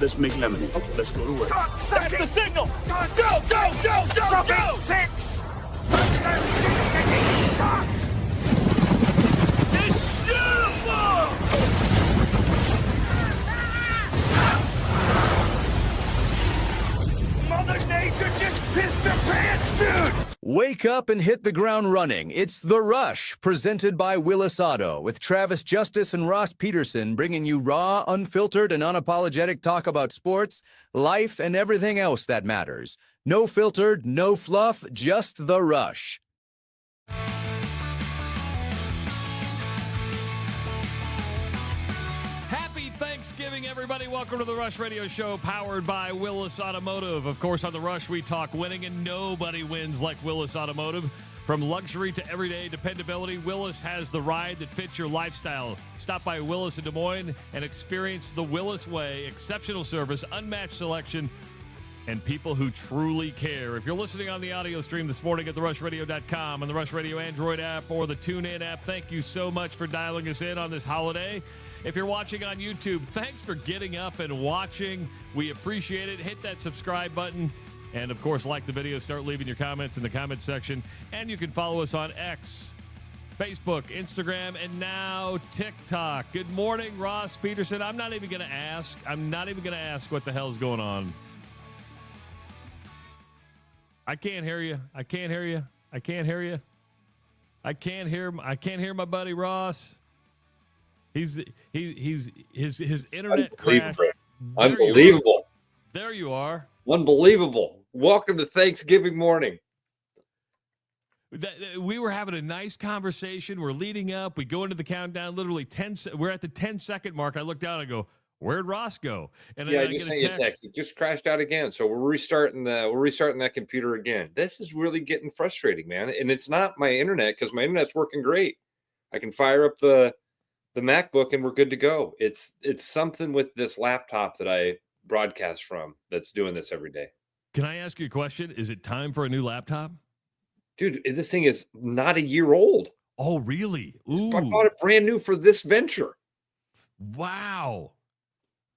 Let's make lemonade. Let's go to work. That's the signal! Go, go, go, go, go! 6! It's beautiful! Mother Nature just pissed her pants, dude! Wake up and hit the ground running. It's The Rush, presented by Willis Auto, with Travis Justice and Ross Peterson bringing you raw, unfiltered, and unapologetic talk about sports, life, and everything else that matters. No filtered, no fluff, just The Rush. Happy Thanksgiving, everybody. Welcome to the Rush Radio Show, powered by Willis Automotive. Of course, on the Rush, we talk winning, and nobody wins like Willis Automotive. From luxury to everyday dependability, Willis has the ride that fits your lifestyle. Stop by Willis in Des Moines and experience the Willis way. Exceptional service, unmatched selection, and people who truly care. If you're listening on the audio stream this morning at therushradio.com, on the Rush Radio Android app, or the TuneIn app, thank you so much for dialing us in on this holiday. If you're watching on YouTube, thanks for getting up and watching. We appreciate it. Hit that subscribe button. And, of course, like the video. Start leaving your comments in the comment section. And you can follow us on X, Facebook, Instagram, and now TikTok. Good morning, Ross Peterson. I'm not even going to ask what the hell's going on. I can't hear you. I can't hear my buddy Ross. His internet crashed. Unbelievable. There you are. Unbelievable. Welcome to Thanksgiving morning. We were having a nice conversation. We're leading up. We go into the countdown. Literally we're at the 10-second mark. I look down and I go, "Where'd Ross go?" And I just sent you a text. It just crashed out again. So we're restarting that computer again. This is really getting frustrating, man. And it's not my internet, because my internet's working great. I can fire up the MacBook and we're good to go. It's something with this laptop that I broadcast from that's doing this every day. Can I ask you a question? Is it time for a new laptop? Dude, this thing is not a year old. Oh, really? Ooh. I bought it brand new for this venture. Wow.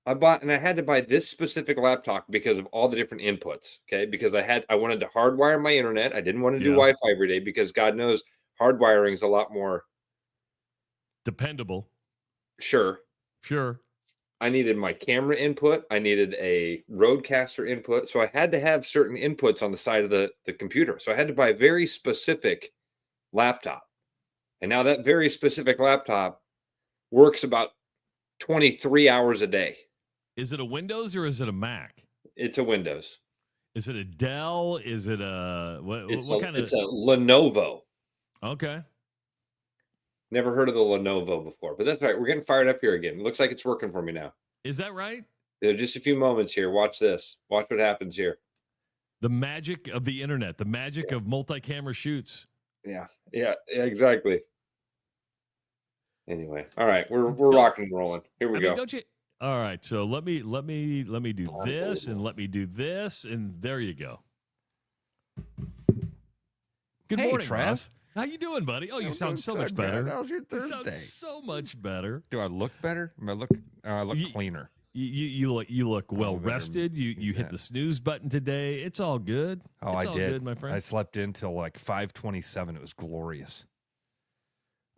I had to buy this specific laptop because of all the different inputs. Okay. Because I wanted to hardwire my internet. I didn't want to do Wi-Fi every day, because God knows hardwiring is a lot more dependable. Sure. I needed my camera input. I needed a Rodecaster input. So I had to have certain inputs on the side of the computer. So I had to buy a very specific laptop. And now that very specific laptop works about 23 hours a day. Is it a Windows or is it a Mac? It's a Windows. Is it a Dell? Is it It's a Lenovo. Okay. Never heard of the Lenovo before, but that's right. We're getting fired up here again. It looks like it's working for me now. Is that right? Just a few moments here. Watch this. Watch what happens here. The magic of the internet, the magic of multi-camera shoots. Yeah, exactly. Anyway, all right, we're rocking and rolling. Here we go. Don't you? All right, so let me do this, and let me do this, and there you go. Good morning, Trav. Ross. How you doing, buddy? Oh, you sound so much better. How's your You sound Thursday? so much better. Do I look better? I look cleaner. You look well rested. You hit the snooze button today. It's all good. Oh, it's I all did. good, my friend. I slept in till like 5:27. It was glorious.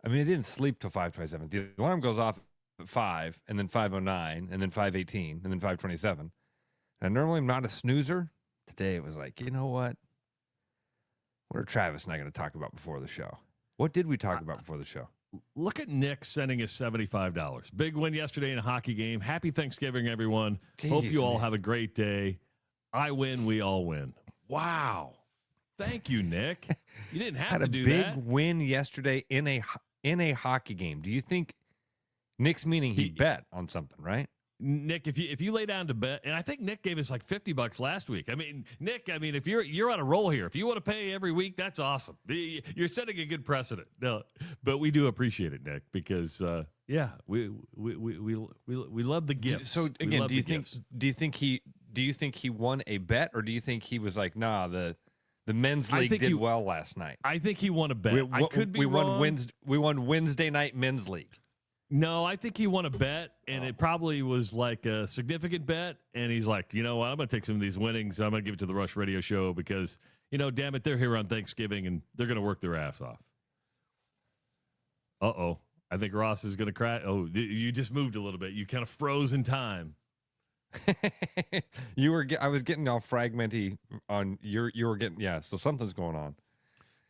I mean, I didn't sleep till 5:27. The alarm goes off at 5, and then 5:09, and then 5:18, and then 5:27. And normally I'm not a snoozer. Today it was like, you know what? What are Travis and I going to talk about before the show? What did we talk about before the show? Look at Nick sending us $75. Big win yesterday in a hockey game. Happy Thanksgiving, everyone. Jeez, Hope you all man. have a great day. I win, we all win. Wow. Thank you, Nick. You didn't have to do that. Had a big win yesterday in a hockey game. Do you think Nick's meaning he bet on something, right? Nick, if you lay down to bet, and I think Nick gave us like $50 last week. I mean, Nick, if you're on a roll here, if you want to pay every week, that's awesome. You're setting a good precedent. No, but we do appreciate it, Nick, because we love the gifts. So again, do you think he won a bet, or do you think he was like, nah, the men's league did well last night? I think he won a bet. I could be wrong. We won Wednesday night men's league. No, I think he won a bet, and it probably was like a significant bet. And he's like, you know what? I'm going to take some of these winnings. I'm going to give it to the Rush Radio Show because, damn it, they're here on Thanksgiving, and they're going to work their ass off. Uh-oh. I think Ross is going to crash. Oh, you just moved a little bit. You kind of froze in time. I was getting all fragmenty on you were getting, so something's going on.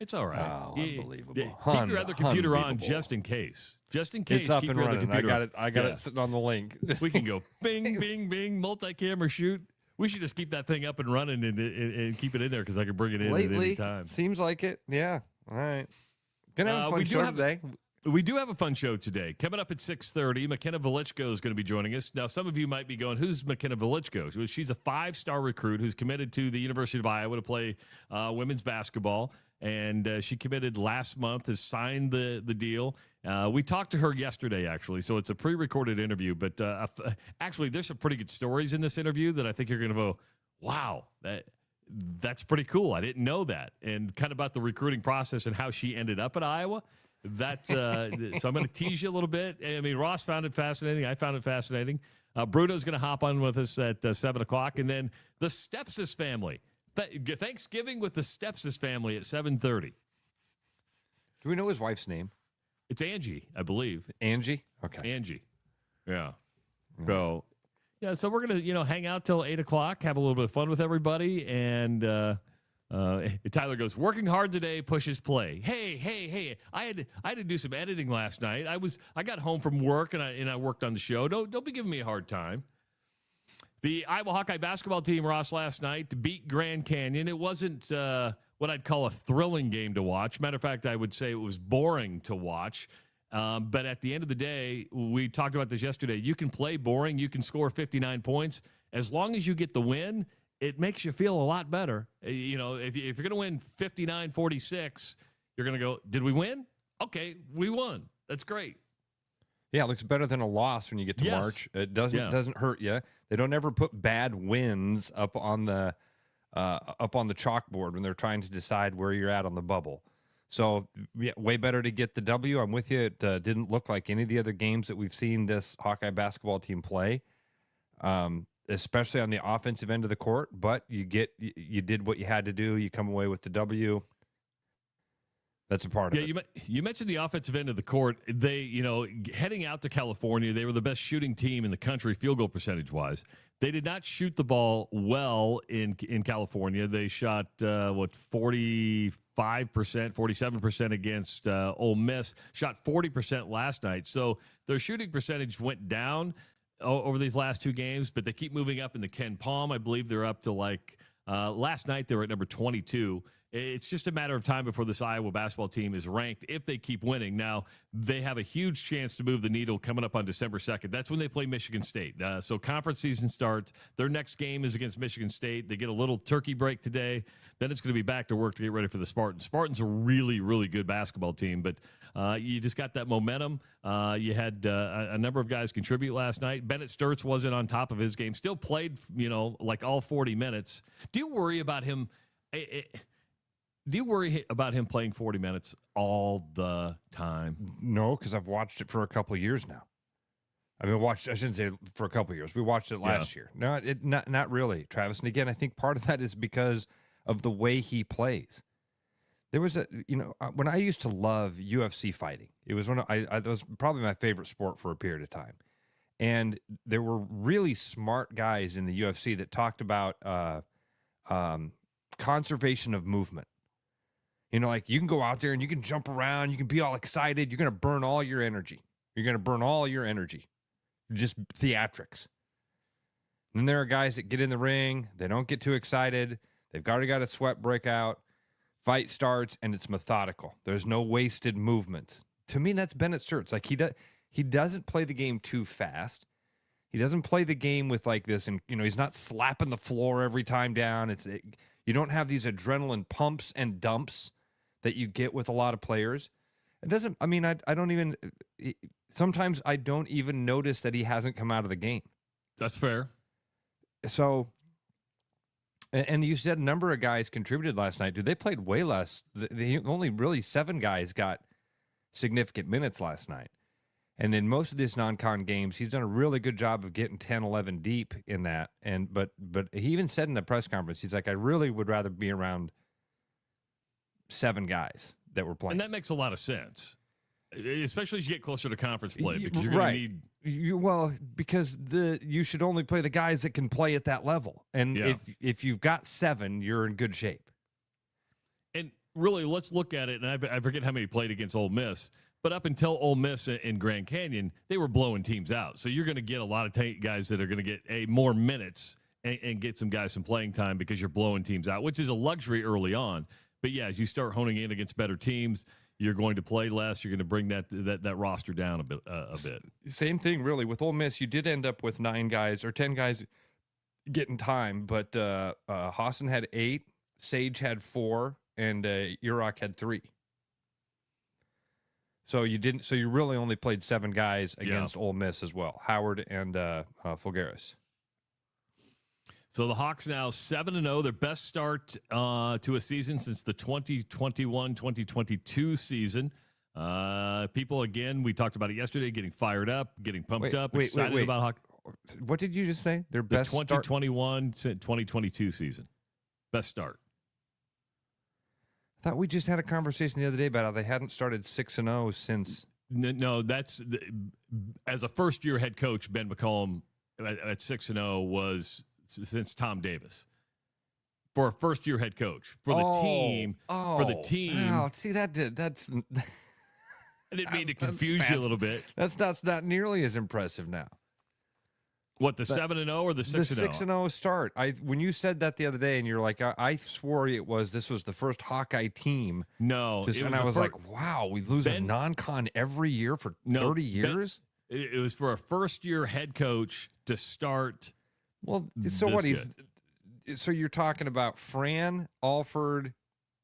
It's all right. Oh, unbelievable. Keep your other computer on just in case. Just in case. It's up keep and your running. Other computer I got it sitting on the link. We can go bing, bing, bing, multi-camera shoot. We should just keep that thing up and running and keep it in there because I can bring it in at any time. Seems like it. Yeah. All right. Gonna have a fun show today. We do have a fun show today. Coming up at 6:30, McKenna Woliczko is going to be joining us. Now, some of you might be going, who's McKenna Woliczko? She's a 5-star recruit who's committed to the University of Iowa to play women's basketball. And she committed last month, has signed the deal. We talked to her yesterday, actually, so it's a pre-recorded interview. But actually, there's some pretty good stories in this interview that I think you're going to go, wow, that's pretty cool. I didn't know that. And kind of about the recruiting process and how she ended up at Iowa. So I'm going to tease you a little bit. I mean, Ross found it fascinating. I found it fascinating. Bruno's going to hop on with us at 7 o'clock. And then the Stepsis family. Thanksgiving with the Stepsis family at 7:30. Do we know his wife's name? It's Angie, I believe. Angie? Okay. Angie. Yeah. So, so we're going to, hang out till 8 o'clock, have a little bit of fun with everybody. And Tyler goes, working hard today pushes play. Hey. I had to do some editing last night. I got home from work and I worked on the show. Don't be giving me a hard time. The Iowa Hawkeye basketball team, Ross, last night beat Grand Canyon. It wasn't what I'd call a thrilling game to watch. Matter of fact, I would say it was boring to watch. But at the end of the day, we talked about this yesterday. You can play boring. You can score 59 points. As long as you get the win, it makes you feel a lot better. If you're going to win 59-46, you're going to go, did we win? Okay, we won. That's great. Yeah, it looks better than a loss when you get to March. It doesn't hurt you. They don't ever put bad wins up on the chalkboard when they're trying to decide where you're at on the bubble. So, way better to get the W. I'm with you. It didn't look like any of the other games that we've seen this Hawkeye basketball team play, especially on the offensive end of the court. But you did what you had to do. You come away with the W. That's a part of it. You mentioned the offensive end of the court. They, heading out to California, they were the best shooting team in the country, field goal percentage-wise. They did not shoot the ball well in California. They shot, 45%, 47% against Ole Miss. Shot 40% last night. So their shooting percentage went down over these last two games, but they keep moving up in the Ken Palm. I believe they're up to last night they were at number 22. It's just a matter of time before this Iowa basketball team is ranked if they keep winning. Now, they have a huge chance to move the needle coming up on December 2nd. That's when they play Michigan State. So conference season starts. Their next game is against Michigan State. They get a little turkey break today. Then it's going to be back to work to get ready for the Spartans. Spartans are a really, really good basketball team, but you just got that momentum. You had a number of guys contribute last night. Bennett Sturtz wasn't on top of his game. Still played, like all 40 minutes. Do you worry about him? Do you worry about him playing 40 minutes all the time? No, because I've watched it for a couple of years now. I shouldn't say for a couple of years. We watched it last year. No, not really, Travis. And again, I think part of that is because of the way he plays. There was when I used to love UFC fighting, it was that was probably my favorite sport for a period of time. And there were really smart guys in the UFC that talked about conservation of movement. Like you can go out there and you can jump around, you can be all excited, you're going to burn all your energy. Just theatrics. And then there are guys that get in the ring, they don't get too excited, they've already got a sweat break out, fight starts, and it's methodical. There's no wasted movements. To me, that's Bennett Sturtz. Like he doesn't play the game too fast. He doesn't play the game with like this, and he's not slapping the floor every time down. You don't have these adrenaline pumps and dumps that you get with a lot of players. It doesn't, I don't even, sometimes I don't even notice that he hasn't come out of the game. That's fair. So, and you said a number of guys contributed last night. Dude, they played way less. Only really 7 guys got significant minutes last night. And in most of these non-con games, he's done a really good job of getting 10, 11 deep in that. And but he even said in the press conference, he's like, I really would rather be around 7 guys that were playing. And that makes a lot of sense, especially as you get closer to conference play, because you're going to need. Because you should only play the guys that can play at that level. And if you've got 7, you're in good shape. And really, let's look at it. And I forget how many played against Ole Miss. But up until Ole Miss in Grand Canyon, they were blowing teams out. So you're going to get a lot of guys that are going to get more minutes and get some guys some playing time because you're blowing teams out, which is a luxury early on. But, yeah, as you start honing in against better teams, you're going to play less. You're going to bring that roster down a bit. Same thing, really. With Ole Miss, you did end up with 9 guys or 10 guys getting time. But Hassan had 8, Sage had 4, and Urok had 3. So you really only played 7 guys against Ole Miss as well. Howard and Fulgaris. So the Hawks now 7-0, their best start to a season since the 2021-2022 season. People, again, we talked about it yesterday, getting fired up, getting pumped up, excited about hockey. What did you just say? Their best 2021-2022 season. Best start. I thought we just had a conversation the other day about how they hadn't started 6-0 since. No, that's as a first-year head coach, Ben McCollum at 6-0 was since Tom Davis. For a first-year head coach, for the team. Oh, see, that's. I didn't mean to confuse you a little bit. That's not nearly as impressive now. What, the 7-0 or the 6-0? The 6-0 start. When you said that the other day, and you're like, I swore this was the first Hawkeye team. No, and I was like, wow, we lose a non-con every year for 30 years. It was for a first-year head coach to start. Well, so so you're talking about Fran, Alford,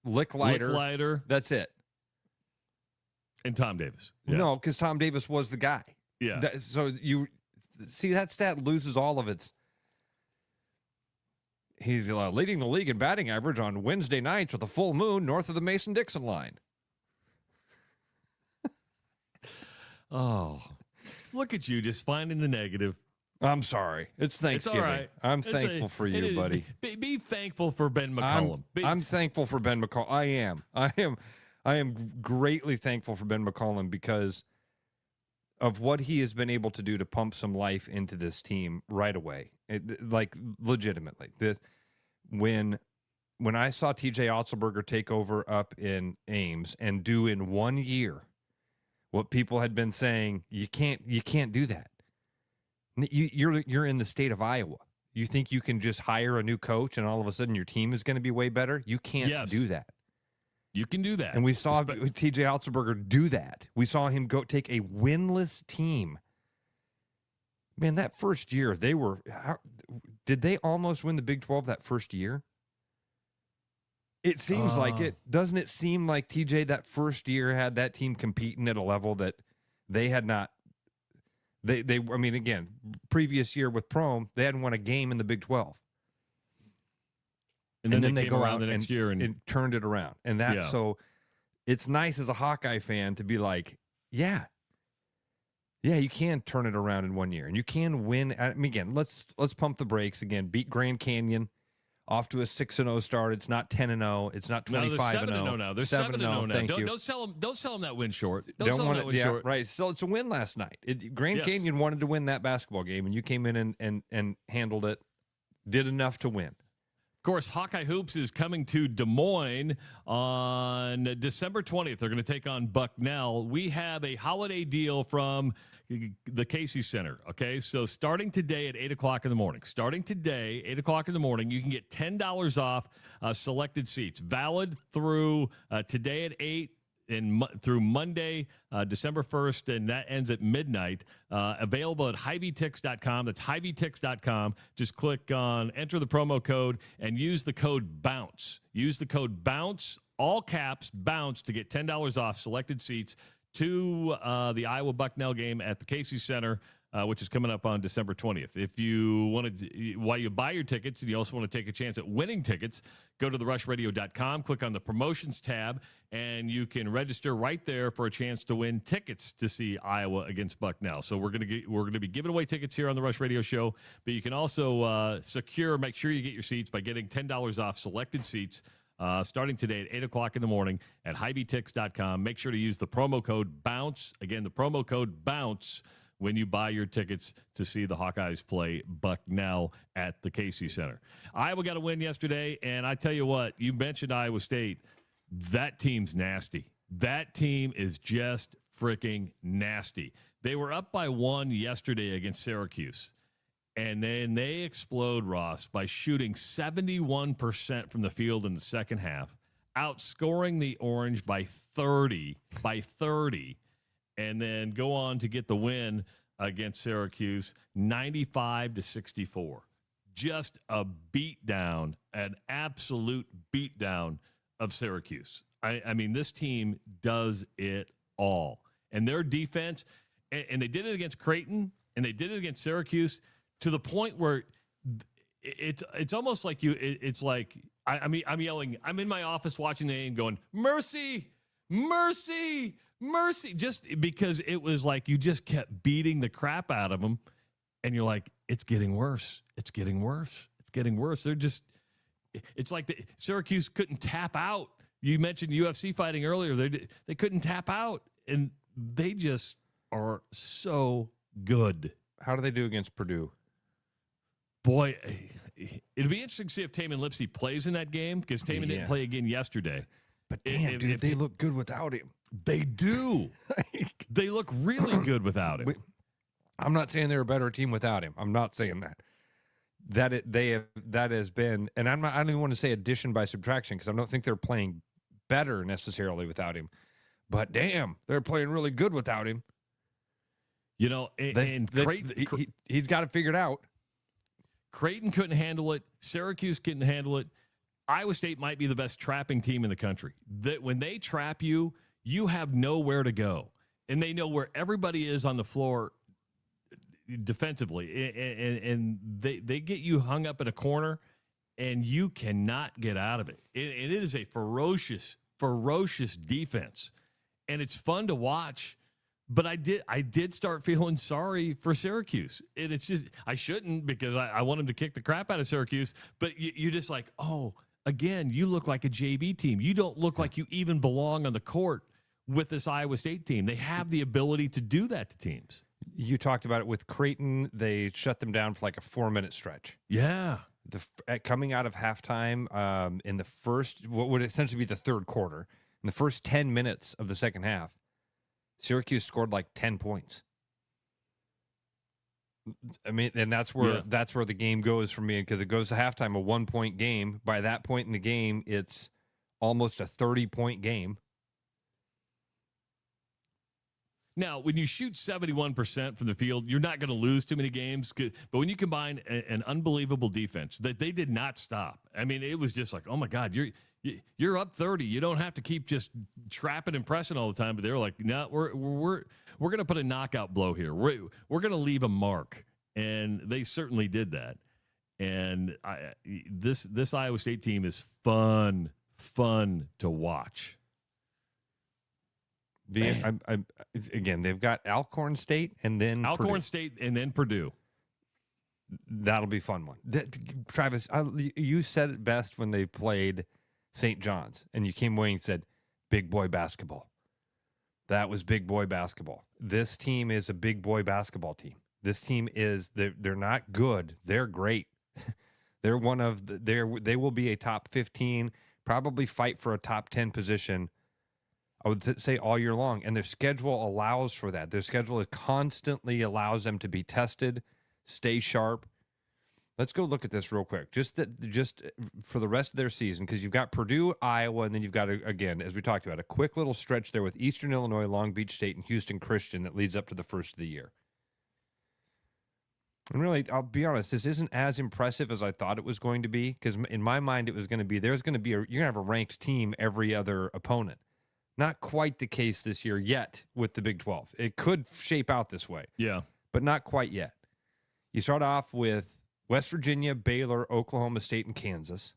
Licklider. That's it. And Tom Davis. Yeah. No, because Tom Davis was the guy. Yeah. So you see that stat loses all of its. He's leading the league in batting average on Wednesday nights with a full moon north of the Mason-Dixon line. Oh, look at you just finding the negative. I'm sorry. It's Thanksgiving. It's all right. I'm thankful for you, buddy. Be thankful for Ben McCollum. I'm thankful for Ben McCollum. I am greatly thankful for Ben McCollum because of what he has been able to do to pump some life into this team right away. Legitimately. When I saw TJ Otzelberger take over up in Ames and do in 1 year what people had been saying, you can't do that. You're in the state of Iowa. You think you can just hire a new coach and all of a sudden your team is going to be way better? You can't do that. You can do that. And we saw TJ Otzelberger do that. We saw him go take a winless team. Man, that first year, did they almost win the Big 12 that first year? It seems like it. Doesn't it seem like TJ that first year had that team competing at a level that they had not? I mean, again, previous year with Prom, they hadn't won a game in the Big 12. And then they go out the next year and turned it around. And so it's nice as a Hawkeye fan to be like, yeah, you can turn it around in 1 year. And you can win. I mean, again, let's pump the brakes again. Beat Grand Canyon off to a 6-0 start. It's not 10-0. It's not 25-0. No, they're 7-0 now. They're 7-0 now. Thank you. Don't sell them that win short. Don't sell them that win short. Right. So it's a win last night. Grand Canyon wanted to win that basketball game, and you came in and handled it, did enough to win. Of course, Hawkeye Hoops is coming to Des Moines on December 20th. They're going to take on Bucknell. We have a holiday deal from the Casey Center, okay? So starting today at 8 o'clock in the morning, you can get $10 off selected seats. Valid through today at 8 and through Monday, December 1st, and that ends at midnight. Available at HyVTix.com. That's HyVTix.com. Just click on, enter the promo code, and use the code BOUNCE. Use the code BOUNCE, all caps, BOUNCE, to get $10 off selected seats. to the Iowa Bucknell game at the Casey Center, which is coming up on December 20th. If you want to, while you buy your tickets and you also want to take a chance at winning tickets, go to therushradio.com, click on the promotions tab, and you can register right there for a chance to win tickets to see Iowa against Bucknell. So we're going to be giving away tickets here on the Rush Radio Show, but you can also make sure you get your seats by getting $10 off selected seats starting today at 8 o'clock in the morning at HighBTix.com. Make sure to use the promo code BOUNCE. Again, the promo code BOUNCE when you buy your tickets to see the Hawkeyes play Bucknell at the Casey Center. Iowa got a win yesterday, and I tell you what, you mentioned Iowa State. That team's nasty. That team is just freaking nasty. They were up by 1 yesterday against Syracuse, and then they explode, Ross, by shooting 71% from the field in the second half, outscoring the Orange by 30, and then go on to get the win against Syracuse, 95-64. Just a beatdown, an absolute beatdown of Syracuse. I mean, this team does it all. And their defense, and they did it against Creighton, and they did it against Syracuse, to the point where it's almost like it's like, I'm yelling, I'm in my office watching the game going, mercy, mercy, mercy, just because it was like you just kept beating the crap out of them, and you're like, it's getting worse. It's getting worse. It's getting worse. It's like Syracuse couldn't tap out. You mentioned UFC fighting earlier. They couldn't tap out, and they just are so good. How do they do against Purdue? Boy, it'd be interesting to see if Taman Lipsey plays in that game, because Taman didn't play again yesterday. But damn, dude, they look good without him. They do. They look really good without him. I'm not saying they're a better team without him. I'm not saying that. That has been, and I don't even want to say addition by subtraction, because I don't think they're playing better necessarily without him. But damn, they're playing really good without him. You know, he's got it figured out. Creighton couldn't handle it. Syracuse couldn't handle it. Iowa State might be the best trapping team in the country. That when they trap you, you have nowhere to go, and they know where everybody is on the floor defensively, and they get you hung up in a corner, and you cannot get out of it. And it is a ferocious defense, and it's fun to watch. But I did start feeling sorry for Syracuse. And it's just, I shouldn't, because I want them to kick the crap out of Syracuse. But you're just like, oh, again, you look like a JV team. You don't look like you even belong on the court with this Iowa State team. They have the ability to do that to teams. You talked about it with Creighton. They shut them down for like a 4-minute stretch. Yeah. Coming out of halftime in the first, what would essentially be the third quarter, in the first 10 minutes of the second half, Syracuse scored like 10 points. I mean, and that's where the game goes for me, because it goes to halftime, a 1-point game. By that point in the game, it's almost a 30-point game. Now, when you shoot 71% from the field, you're not going to lose too many games. But when you combine an unbelievable defense that they did not stop, I mean, it was just like, oh my God, you're up 30. You don't have to keep just trapping and pressing all the time. But they were like, no, we're going to put a knockout blow here. We're going to leave a mark, and they certainly did that. And this Iowa State team is fun to watch. Again, they've got Alcorn State and then Purdue. That'll be a fun one. Travis, you said it best when they played St. John's, and you came away and said, big boy basketball. That was big boy basketball. This team is a big boy basketball team. This team they're not good. They're great. They're they will be a top 15, probably fight for a top 10 position, I would say, all year long. And their schedule allows for that. Their schedule constantly allows them to be tested, stay sharp. Let's go look at this real quick. Just for the rest of their season, because you've got Purdue, Iowa, and then you've got, again, as we talked about, a quick little stretch there with Eastern Illinois, Long Beach State, and Houston Christian that leads up to the first of the year. And really, I'll be honest, this isn't as impressive as I thought it was going to be, because in my mind it was going to be, you're going to have a ranked team every other opponent. Not quite the case this year yet with the Big 12. It could shape out this way. Yeah. But not quite yet. You start off with West Virginia, Baylor, Oklahoma State, and Kansas.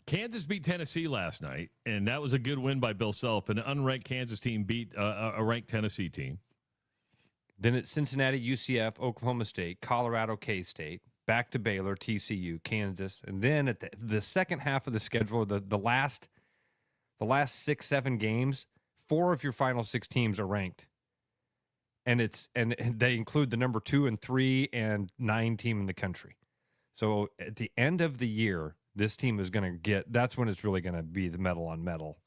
Kansas beat Tennessee last night, and that was a good win by Bill Self. An unranked Kansas team beat a ranked Tennessee team. Then it's Cincinnati, UCF, Oklahoma State, Colorado, K-State, back to Baylor, TCU, Kansas. And then at the second half of the schedule, the last 6-7 games, 4 of your final 6 teams are ranked. And they include the number 2 and 3 and 9 team in the country. So at the end of the year, this team is going to get, that's when it's really going to be the medal on medal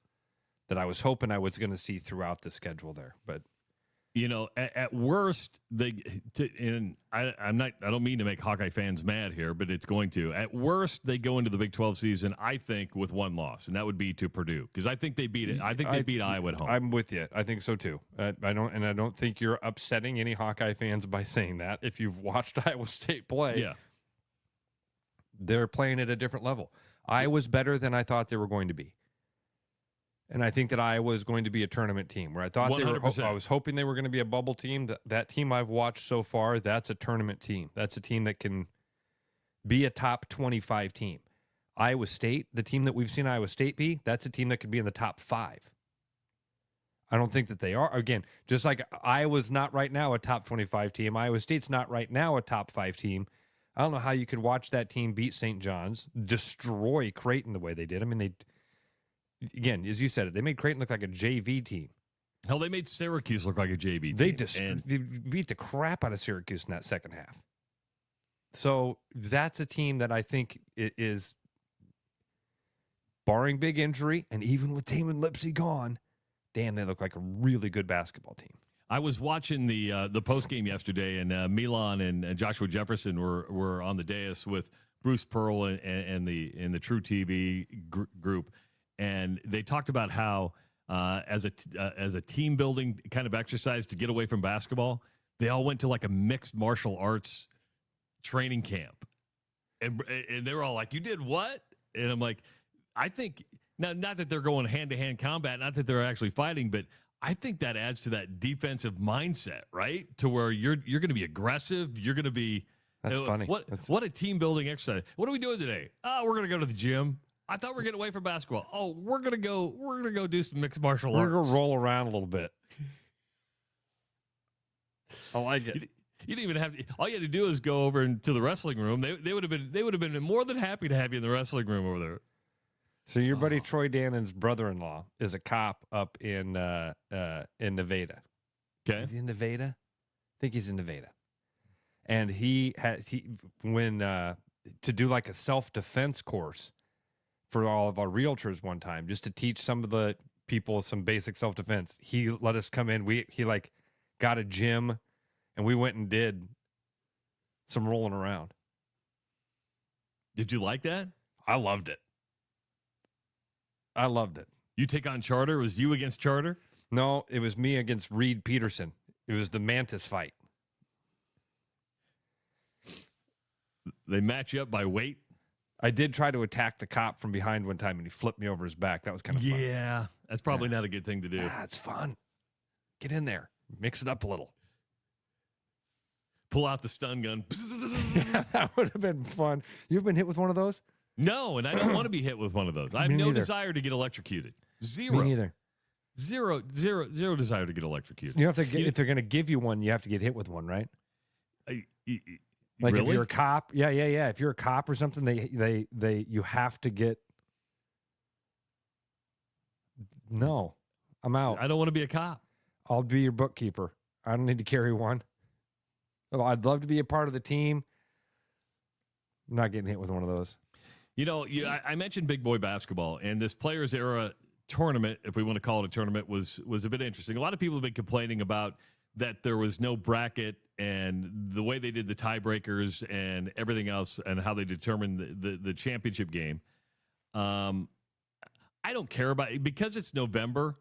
that I was hoping I was going to see throughout the schedule there. But at worst, I don't mean to make Hawkeye fans mad here, but it's going to. At worst, they go into the Big 12 season, I think, with one loss, and that would be to Purdue, because I think they beat it. I think they beat Iowa at home. I'm with you. I think so too. I don't think you're upsetting any Hawkeye fans by saying that. If you've watched Iowa State play, yeah, they're playing at a different level. Iowa's better than I thought they were going to be. And I think that Iowa is going to be a tournament team where I thought 100%. I was hoping they were going to be a bubble team. That team I've watched so far, that's a tournament team. That's a team that can be a top 25 team. Iowa State, the team that we've seen Iowa State be, that's a team that could be in the top 5. I don't think that they are. Again, just like Iowa's not right now a top 25 team, Iowa State's not right now a top 5 team. I don't know how you could watch that team beat St. John's, destroy Creighton the way they did. I mean, again, as you said, they made Creighton look like a JV team. Hell, they made Syracuse look like a JV team. They beat the crap out of Syracuse in that second half. So that's a team that I think is, barring big injury, and even with Damon Lipsey gone, damn, they look like a really good basketball team. I was watching the post game yesterday, and Milan and Joshua Jefferson were on the dais with Bruce Pearl and the True TV group. And they talked about how, as a team building kind of exercise to get away from basketball, they all went to like a mixed martial arts training camp, and they were all like, "You did what?" And I'm like, I think not that they're going hand to hand combat, not that they're actually fighting, but I think that adds to that defensive mindset, right? To where you're going to be aggressive, you're going to be. That's funny. What a team building exercise. What are we doing today? Oh, we're going to go to the gym. I thought we were getting away from basketball. Oh, we're gonna go do some mixed martial arts. We're gonna roll around a little bit. I like it. You didn't even have to, all you had to do is go over into the wrestling room. They would have been more than happy to have you in the wrestling room over there. So your buddy Troy Dannon's brother-in-law is a cop up in Nevada. Okay, is he in Nevada? I think he's in Nevada. And he went to do like a self-defense course for all of our realtors one time, just to teach some of the people some basic self-defense. He let us come in. He like got a gym, and we went and did some rolling around. Did you like that? I loved it. I loved it. You take on Charter? It was you against Charter? No, it was me against Reed Peterson. It was the Mantis fight. They match you up by weight? I did try to attack the cop from behind one time, and he flipped me over his back. That was kind of fun. Yeah, that's probably not a good thing to do. It's fun. Get in there. Mix it up a little. Pull out the stun gun. That would have been fun. You've been hit with one of those? No, and I don't want to be hit with one of those. I have no desire to get electrocuted. Zero. Me neither. Zero desire to get electrocuted. You have to get, if they're going to give you one, you have to get hit with one, right? Like really? If you're a cop, yeah. If you're a cop or something, you have to get. No, I'm out. I don't want to be a cop. I'll be your bookkeeper. I don't need to carry one. Oh, I'd love to be a part of the team. I'm not getting hit with one of those. You know, I mentioned big boy basketball, and this Players Era tournament, if we want to call it a tournament, was a bit interesting. A lot of people have been complaining about that there was no bracket and the way they did the tiebreakers and everything else and how they determined the championship game. I don't care about it because it's November.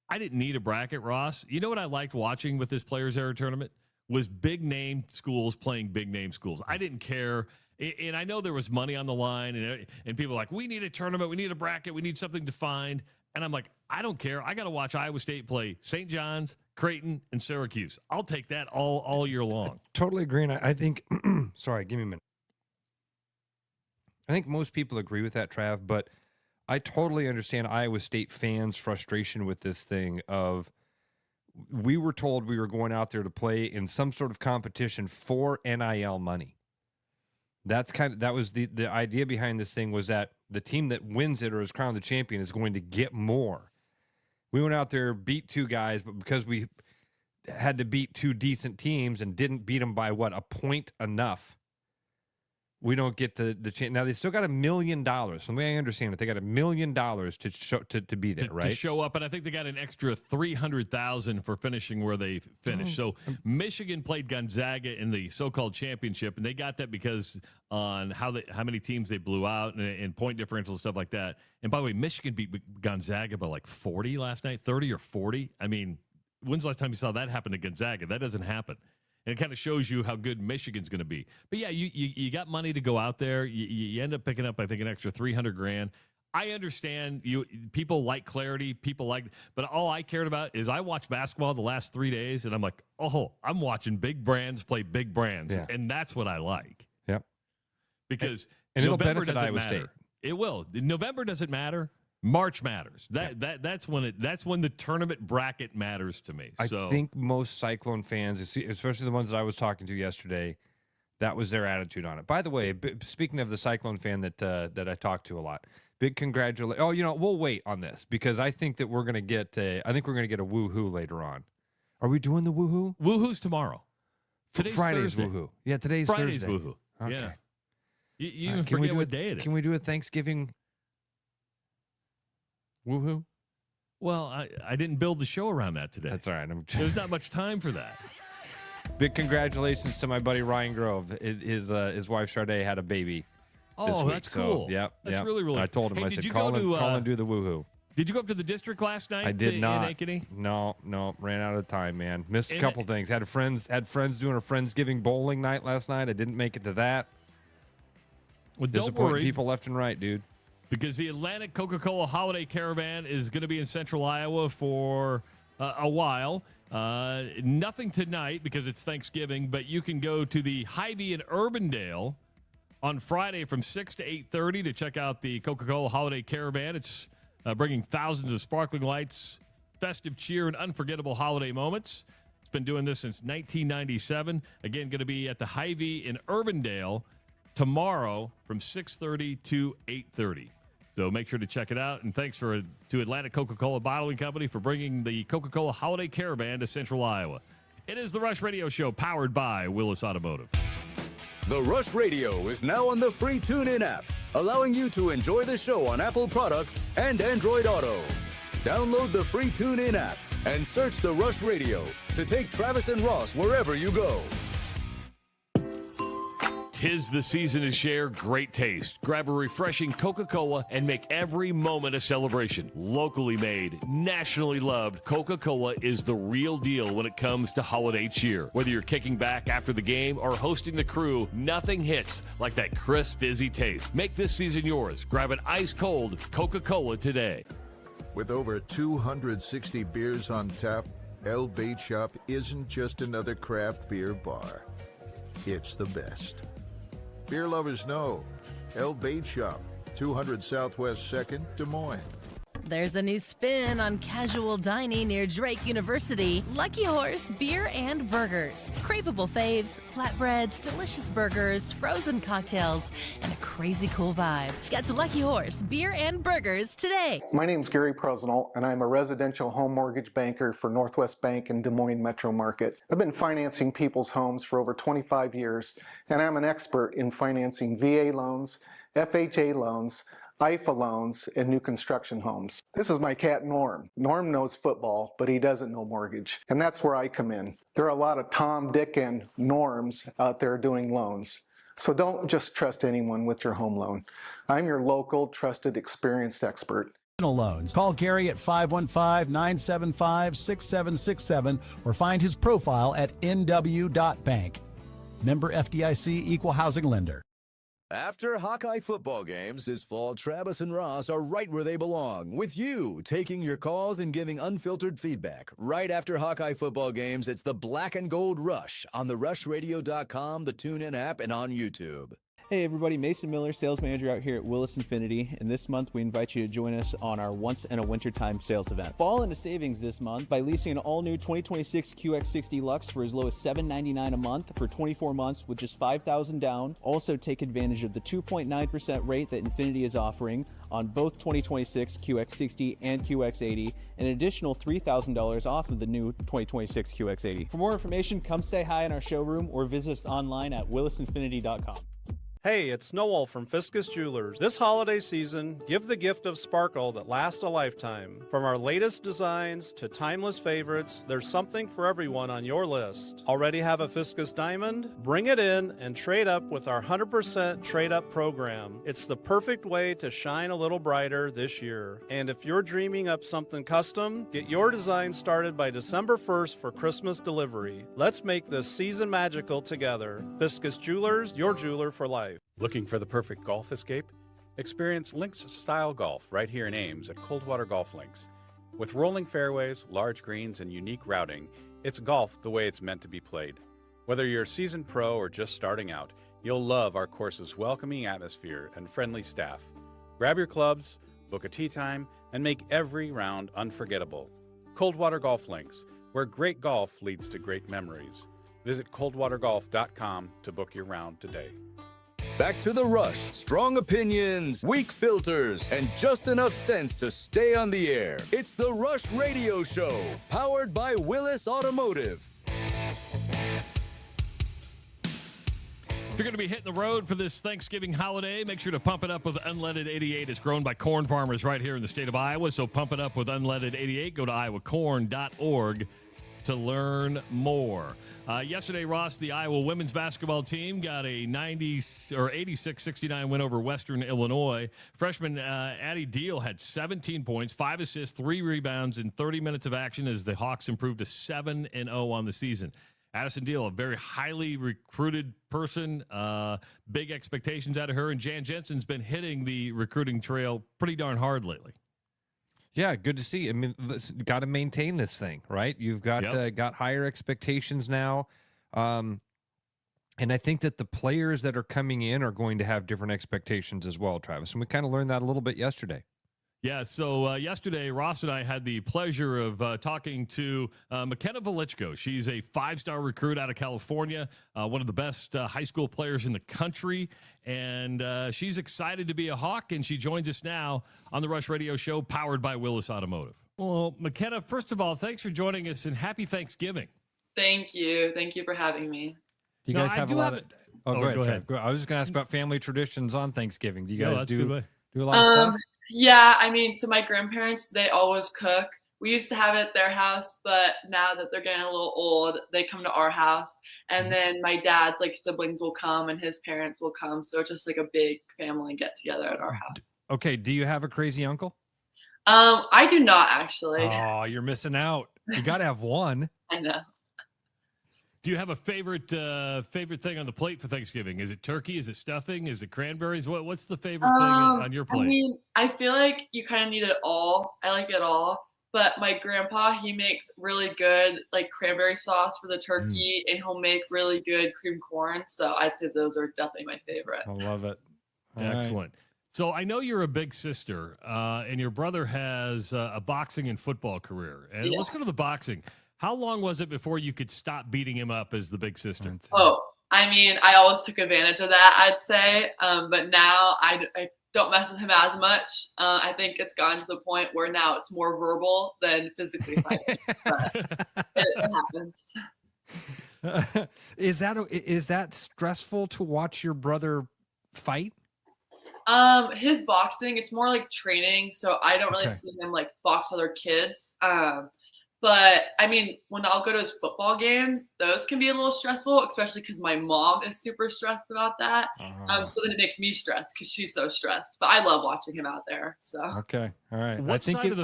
I didn't need a bracket, Ross. You know what I liked watching with this Players Era tournament was big name schools playing big name schools. I didn't care. And I know there was money on the line, and people were like, we need a tournament, we need a bracket, we need something defined. And I'm like, I don't care. I got to watch Iowa State play St. John's, Creighton, and Syracuse. I'll take that all year long. Totally agree. And I think, sorry, give me a minute. I think most people agree with that, Trav, but I totally understand Iowa State fans' frustration with this thing of we were told we were going out there to play in some sort of competition for NIL money. That was the idea behind this thing, was that the team that wins it or is crowned the champion is going to get more. We went out there, beat two guys, but because we had to beat two decent teams and didn't beat them by a point enough, we don't get the chance. Now they still got $1 million. From the way I understand it, they got $1 million to show to be there, right? To show up, and I think they got an extra $300,000 for finishing where they finished. So Michigan played Gonzaga in the so-called championship, and they got that because on how many teams they blew out and point differential and stuff like that. And by the way, Michigan beat Gonzaga by like 40 last night, 30 or 40. I mean, when's the last time you saw that happen to Gonzaga? That doesn't happen. And it kind of shows you how good Michigan's going to be. But yeah, you got money to go out there. You end up picking up, I think, an extra $300,000. I understand people like clarity, but all I cared about is I watched basketball the last 3 days, and I'm like, oh, I'm watching big brands play big brands, and that's what I like. Yep. Because and it'll November benefit doesn't Iowa matter. State. It will. November doesn't matter. March matters. That's when the tournament bracket matters to me. I think most Cyclone fans, especially the ones that I was talking to yesterday, that was their attitude on it. By the way, speaking of the Cyclone fan that I talked to a lot, big congratulations. Oh, we'll wait on this because I think that we're gonna get a woohoo later on. Are we doing the woohoo? Woohoo's tomorrow. Today's Friday's Thursday. woohoo. Yeah, today's Friday's Thursday. woohoo. Okay. Yeah. You forget what day it is. Can we do a Thanksgiving woohoo? Well, I didn't build the show around that today. That's all right. There's not much time for that. Big congratulations to my buddy Ryan Grove. His wife Sade had a baby. Oh, week, that's cool. Yep. That's really, really cool. I told him, Hey, I said, call and do the woohoo. Did you go up to the district last night? I did not. In Ankeny? No, ran out of time, man. Missed a couple things. Had friends doing a Friendsgiving bowling night last night. I didn't make it to that. Well, don't Disappointing worry. people left and right, dude. Because the Atlantic Coca-Cola Holiday Caravan is going to be in Central Iowa for a while. Nothing tonight because it's Thanksgiving, but you can go to the Hy-Vee in Urbandale on Friday from 6 to 8:30 to check out the Coca-Cola Holiday Caravan. It's bringing thousands of sparkling lights, festive cheer, and unforgettable holiday moments. It's been doing this since 1997. Again, going to be at the Hy-Vee in Urbandale tomorrow from 6:30 to 8:30. So make sure to check it out. And thanks to Atlantic Coca-Cola Bottling Company for bringing the Coca-Cola Holiday Caravan to Central Iowa. It is the Rush Radio Show powered by Willis Automotive. The Rush Radio is now on the free TuneIn app, allowing you to enjoy the show on Apple products and Android Auto. Download the free TuneIn app and search The Rush Radio to take Travis and Ross wherever you go. 'Tis the season to share great taste. Grab a refreshing Coca-Cola and make every moment a celebration. Locally made, nationally loved, Coca-Cola is the real deal when it comes to holiday cheer. Whether you're kicking back after the game or hosting the crew, nothing hits like that crisp, fizzy taste. Make this season yours. Grab an ice-cold Coca-Cola today. With over 260 beers on tap, El Bait Shop isn't just another craft beer bar. It's the best. Beer lovers know. El Bait Shop, 200 Southwest 2nd, Des Moines. There's a new spin on casual dining near Drake University. Lucky Horse Beer and Burgers. Craveable faves, flatbreads, delicious burgers, frozen cocktails, and a crazy cool vibe. Get to Lucky Horse Beer and Burgers today. My name's Gary Presnell, and I'm a residential home mortgage banker for Northwest Bank in Des Moines Metro Market. I've been financing people's homes for over 25 years, and I'm an expert in financing VA loans, FHA loans, IFA loans, and new construction homes. This is my cat Norm. Norm knows football, but he doesn't know mortgage. And that's where I come in. There are a lot of Tom, Dick, and Norms out there doing loans. So don't just trust anyone with your home loan. I'm your local, trusted, experienced expert. Loans. Call Gary at 515-975-6767 or find his profile at nw.bank. Member FDIC, Equal Housing Lender. After Hawkeye football games this fall, Travis and Ross are right where they belong, with you taking your calls and giving unfiltered feedback. Right after Hawkeye football games, it's the Black and Gold Rush on the rushradio.com, the TuneIn app, and on YouTube. Hey everybody, Mason Miller, sales manager out here at Willis Infinity, and this month we invite you to join us on our Once in a Wintertime sales event. Fall into savings this month by leasing an all-new 2026 QX60 Lux for as low as $799 a month for 24 months with just $5,000 down. Also take advantage of the 2.9% rate that Infinity is offering on both 2026 QX60 and QX80, and an additional $3,000 off of the new 2026 QX80. For more information, come say hi in our showroom or visit us online at willisinfinity.com. Hey, it's Noel from Fiscus Jewelers. This holiday season, give the gift of sparkle that lasts a lifetime. From our latest designs to timeless favorites, there's something for everyone on your list. Already have a Fiscus diamond? Bring it in and trade up with our 100% trade up program. It's the perfect way to shine a little brighter this year. And if you're dreaming up something custom, get your design started by December 1st for Christmas delivery. Let's make this season magical together. Fiscus Jewelers, your jeweler for life. Looking for the perfect golf escape? Experience links-style golf right here in Ames at Coldwater Golf Links. With rolling fairways, large greens, and unique routing, it's golf the way it's meant to be played. Whether you're a seasoned pro or just starting out, you'll love our course's welcoming atmosphere and friendly staff. Grab your clubs, book a tee time, and make every round unforgettable. Coldwater Golf Links, where great golf leads to great memories. Visit coldwatergolf.com to book your round today. Back to the Rush. Strong opinions, weak filters, and just enough sense to stay on the air. It's the Rush Radio Show, powered by Willis Automotive. If you're going to be hitting the road for this Thanksgiving holiday, make sure to pump it up with Unleaded 88. It's grown by corn farmers right here in the state of Iowa, so pump it up with Unleaded 88. Go to iowacorn.org to learn more. Yesterday, Ross, the Iowa women's basketball team got a 86-69 win over Western Illinois. Freshman Addie Deal had 17 points, 5 assists, 3 rebounds in 30 minutes of action as the Hawks improved to 7-0 on the season. Addison Deal, a very highly recruited person, big expectations out of her, and Jan Jensen's been hitting the recruiting trail pretty darn hard lately. Yeah, good to see. I mean, got to maintain this thing, right? You've got got higher expectations now, and I think that the players that are coming in are going to have different expectations as well, Travis. And we kind of learned that a little bit yesterday. Yeah, so yesterday, Ross and I had the pleasure of talking to McKenna Woliczko. She's a 5-star recruit out of California, one of the best high school players in the country, and she's excited to be a Hawk, and she joins us now on the Rush Radio Show, powered by Willis Automotive. Well, McKenna, first of all, thanks for joining us, and happy Thanksgiving. Thank you. Thank you for having me. Do you guys have a lot of... Oh, go ahead. I was just going to ask about family traditions on Thanksgiving. Do you guys do a lot of stuff? Yeah, I mean, so my grandparents, they always cook. We used to have it at their house, but now that they're getting a little old, they come to our house. And then my dad's siblings will come and his parents will come. So it's just a big family get together at our house. Okay. Do you have a crazy uncle? I do not actually. Oh, you're missing out. You got to have one. I know. Do you have a favorite thing on the plate for Thanksgiving? Is it turkey? Is it stuffing? Is it cranberries? What's the favorite thing on your plate? I mean, I feel like you kind of need it all. I like it all. But my grandpa, he makes really good cranberry sauce for the turkey, and he'll make really good cream corn. So I'd say those are definitely my favorite. I love it. Excellent. Right. So I know you're a big sister, and your brother has a boxing and football career. And let's go to the boxing. How long was it before you could stop beating him up as the big sister? Oh, I mean, I always took advantage of that, I'd say. But now I don't mess with him as much. I think it's gotten to the point where now it's more verbal than physically fighting. But it happens. Is that stressful to watch your brother fight? His boxing, it's more like training. So I don't really see him box other kids. But I mean, when I'll go to his football games, those can be a little stressful, especially because my mom is super stressed about that. So then it makes me stressed because she's so stressed. But I love watching him out there. So okay, all right. I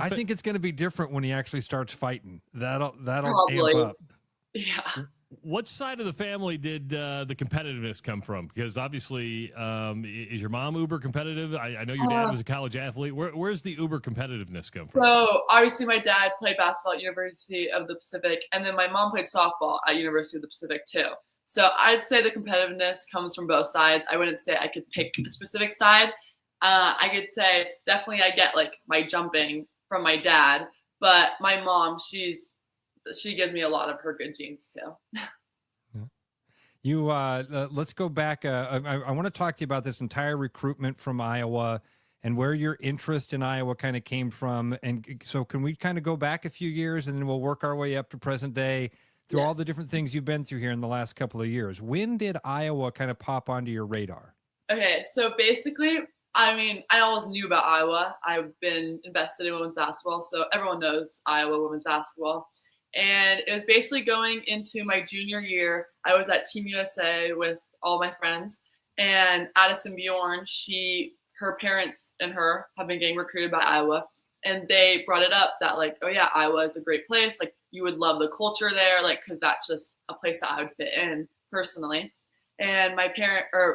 think it's going to be different when he actually starts fighting. That'll Probably. amp up. Yeah. What side of the family did the competitiveness come from? Because obviously, is your mom uber competitive? I know your dad was a college athlete. Where's the uber competitiveness come from? So obviously my dad played basketball at University of the Pacific, and then my mom played softball at University of the Pacific too. So I'd say the competitiveness comes from both sides. I wouldn't say I could pick a specific side. I could say definitely I get like my jumping from my dad, but my mom, she gives me a lot of her good genes too. You let's go back. I want to talk to you about this entire recruitment from Iowa and where your interest in Iowa kind of came from. And so can we kind of go back a few years and then we'll work our way up to present day through all the different things you've been through here in the last couple of years. When did Iowa kind of pop onto your radar? Okay, so basically, I mean, I always knew about Iowa. I've been invested in women's basketball, so everyone knows Iowa women's basketball. And it was basically going into my junior year. I was at Team USA with all my friends, and Addison Bjorn, her parents and her have been getting recruited by Iowa, and they brought it up that like, oh yeah, Iowa is a great place. Like you would love the culture there, like because that's just a place that I would fit in personally. And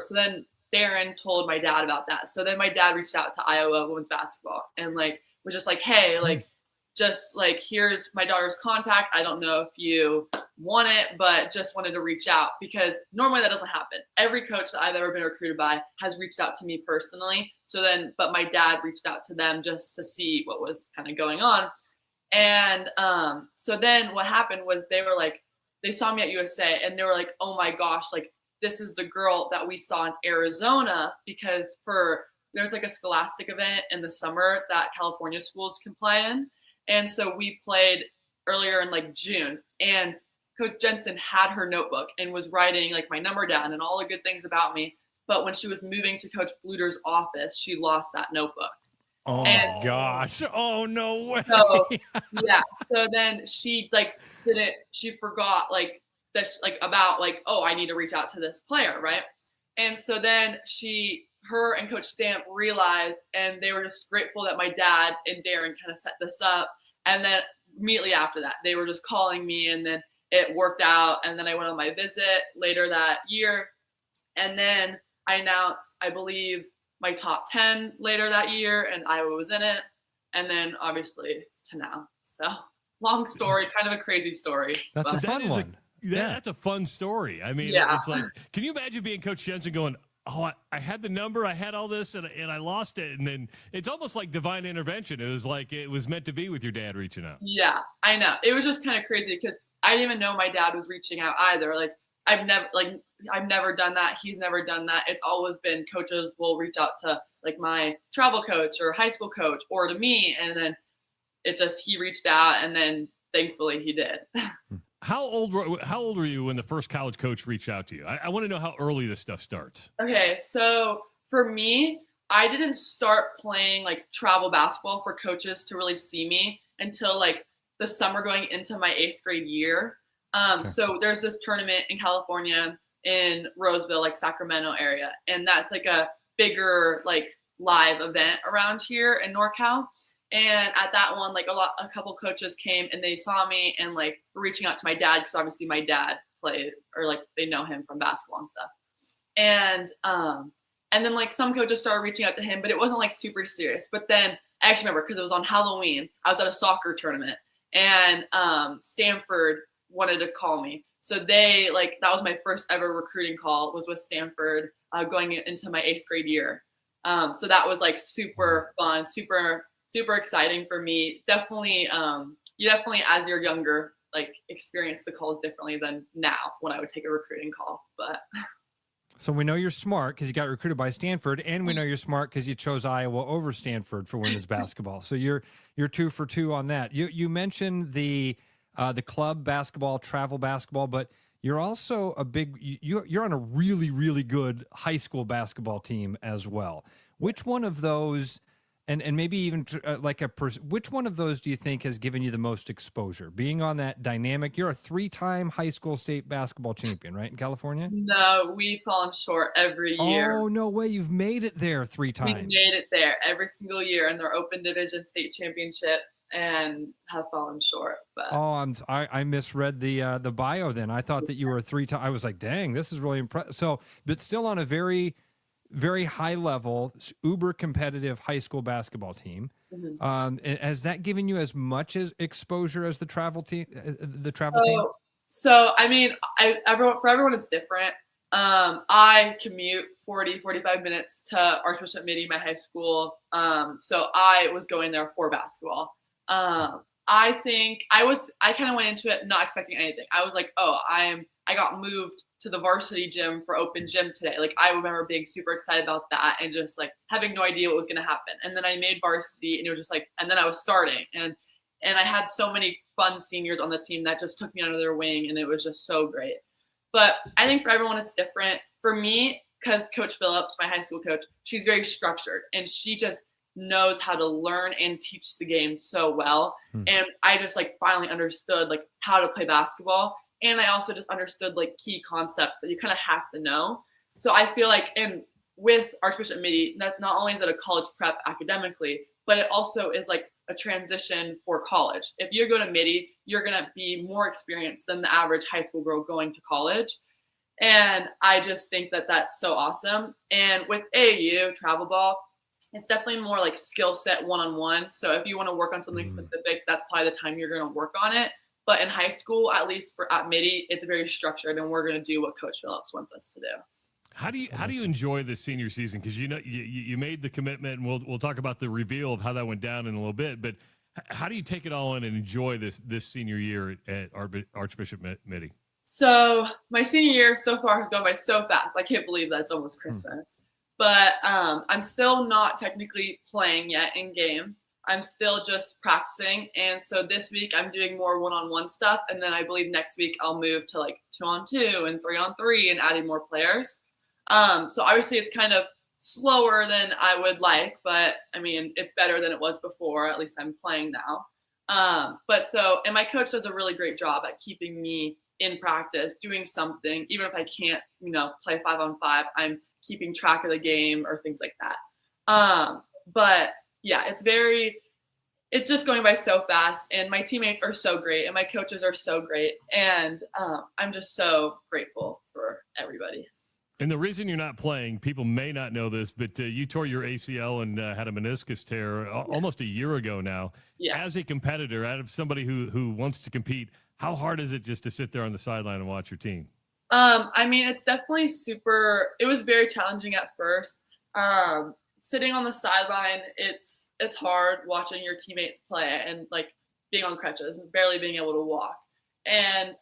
so then Darren told my dad about that. So then my dad reached out to Iowa women's basketball and like was just like, hey, like just like here's my daughter's contact. I don't know if you want it, but just wanted to reach out because normally that doesn't happen. Every coach that I've ever been recruited by has reached out to me personally. So then, but my dad reached out to them just to see what was kind of going on. And so then what happened was they saw me at USA and they were like, oh my gosh, like this is the girl that we saw in Arizona because there's like a scholastic event in the summer that California schools can play in. And so we played earlier in like June, and Coach Jensen had her notebook and was writing like my number down and all the good things about me. But when she was moving to Coach Bluter's office, she lost that notebook. Oh my gosh. Oh no way. So yeah. So then she forgot like this, like about like, oh, I need to reach out to this player. Right. And so then her and Coach Stamp realized, and they were just grateful that my dad and Darren kind of set this up. And then immediately after that, they were just calling me, and then it worked out. And then I went on my visit later that year. And then I announced, I believe, my top 10 later that year, and Iowa was in it. And then obviously to now. So long story, kind of a crazy story. That's a fun one. That's a fun story. I mean, it's like, can you imagine being Coach Jensen going, oh, I had the number, I had all this, and I lost it. And then it's almost like divine intervention. It was like it was meant to be with your dad reaching out. Yeah, I know. It was just kind of crazy because I didn't even know my dad was reaching out either. Like I've never done that. He's never done that. It's always been coaches will reach out to like my travel coach or high school coach or to me. And then he reached out, and then thankfully he did. How old were you when the first college coach reached out to you? I want to know how early this stuff starts. Okay, so for me, I didn't start playing like travel basketball for coaches to really see me until like the summer going into my 8th grade year. So there's this tournament in California in Roseville, like Sacramento area, and that's like a bigger like live event around here in NorCal. And at that one, like a couple coaches came and they saw me and like were reaching out to my dad because obviously my dad played, or like they know him from basketball and stuff. And then like some coaches started reaching out to him, but it wasn't like super serious. But then I actually remember because it was on Halloween, I was at a soccer tournament, and Stanford wanted to call me. So that was my first ever recruiting call, was with Stanford going into my 8th grade year. So that was like super fun, super exciting for me. Definitely, you definitely, as you're younger, like experience the calls differently than now when I would take a recruiting call. But so we know you're smart because you got recruited by Stanford, and we know you're smart because you chose Iowa over Stanford for women's basketball. So you're 2 for 2 on that. You mentioned the club basketball, travel basketball, but you're also you're on a really, really good high school basketball team as well. Which one of those? And maybe even which one of those do you think has given you the most exposure? Being on that dynamic, you're a 3-time high school state basketball champion, right, in California? No, we've fallen short every year. Oh, no way. You've made it there 3 times. We made it there every single year in their open division state championship. and have fallen short. But I misread the bio. Then I thought that you were a 3-time. I was like, dang, this is really impressive. So, but still on a very, very high level, uber competitive high school basketball team. Has that given you as much as exposure as the travel team? So I mean, for everyone it's different. I commute 45 minutes to Archbishop Mitty, my high school. So I was going there for basketball. I think I kind of went into it not expecting anything. I was like, I got moved to the varsity gym for open gym today. Like, I remember being super excited about that and just like having no idea what was going to happen. And then I made varsity, and it was just like, and then I was starting, and I had so many fun seniors on the team that just took me under their wing, and it was just so great. But I think for everyone it's different. For me, because Coach Phillips, my high school coach, she's very structured, and she just knows how to learn and teach the game so well. And I just like finally understood like how to play basketball. And I also just understood like key concepts that you kind of have to know. So I feel like, and with Archbishop Mitty, not only is it a college prep academically, but it also is like a transition for college. If you go to Mitty, you're going to be more experienced than the average high school girl going to college. And I just think that that's so awesome. And with AAU travel ball, it's definitely more like skill set one-on-one. So if you want to work on something specific, that's probably the time you're going to work on it. But in high school, at least at Mitty, it's very structured, and we're going to do what Coach Phillips wants us to do. How do you enjoy this senior season? Because you made the commitment, and we'll talk about the reveal of how that went down in a little bit. But how do you take it all in and enjoy this senior year at Archbishop Mitty? So my senior year so far has gone by so fast. I can't believe that it's almost Christmas. But I'm still not technically playing yet in games. I'm still just practicing. And so this week I'm doing more one-on-one stuff. And then I believe next week I'll move to like 2-on-2 and 3-on-3 and adding more players. So obviously it's kind of slower than I would like, but I mean, it's better than it was before. At least I'm playing now. And my coach does a really great job at keeping me in practice, doing something, even if I can't, play 5-on-5, I'm keeping track of the game or things like that. But yeah, it's just going by so fast, and my teammates are so great and my coaches are so great. And I'm just so grateful for everybody. And the reason you're not playing, people may not know this, but you tore your ACL and had a meniscus tear almost a year ago now. Yeah. As a competitor, out of somebody who wants to compete, how hard is it just to sit there on the sideline and watch your team? I mean, it's definitely it was very challenging at first. Sitting on the sideline, it's hard watching your teammates play and like being on crutches and barely being able to walk. And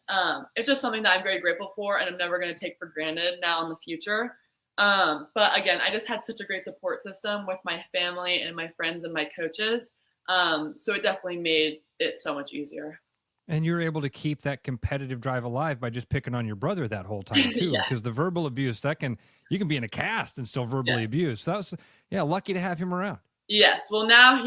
it's just something that I'm very grateful for, and I'm never going to take for granted now in the future. But again, I just had such a great support system with my family and my friends and my coaches. So it definitely made it so much easier. And you're able to keep that competitive drive alive by just picking on your brother that whole time too, because the verbal abuse you can be in a cast and still verbally abuse. So that was, lucky to have him around. Yes. Well, now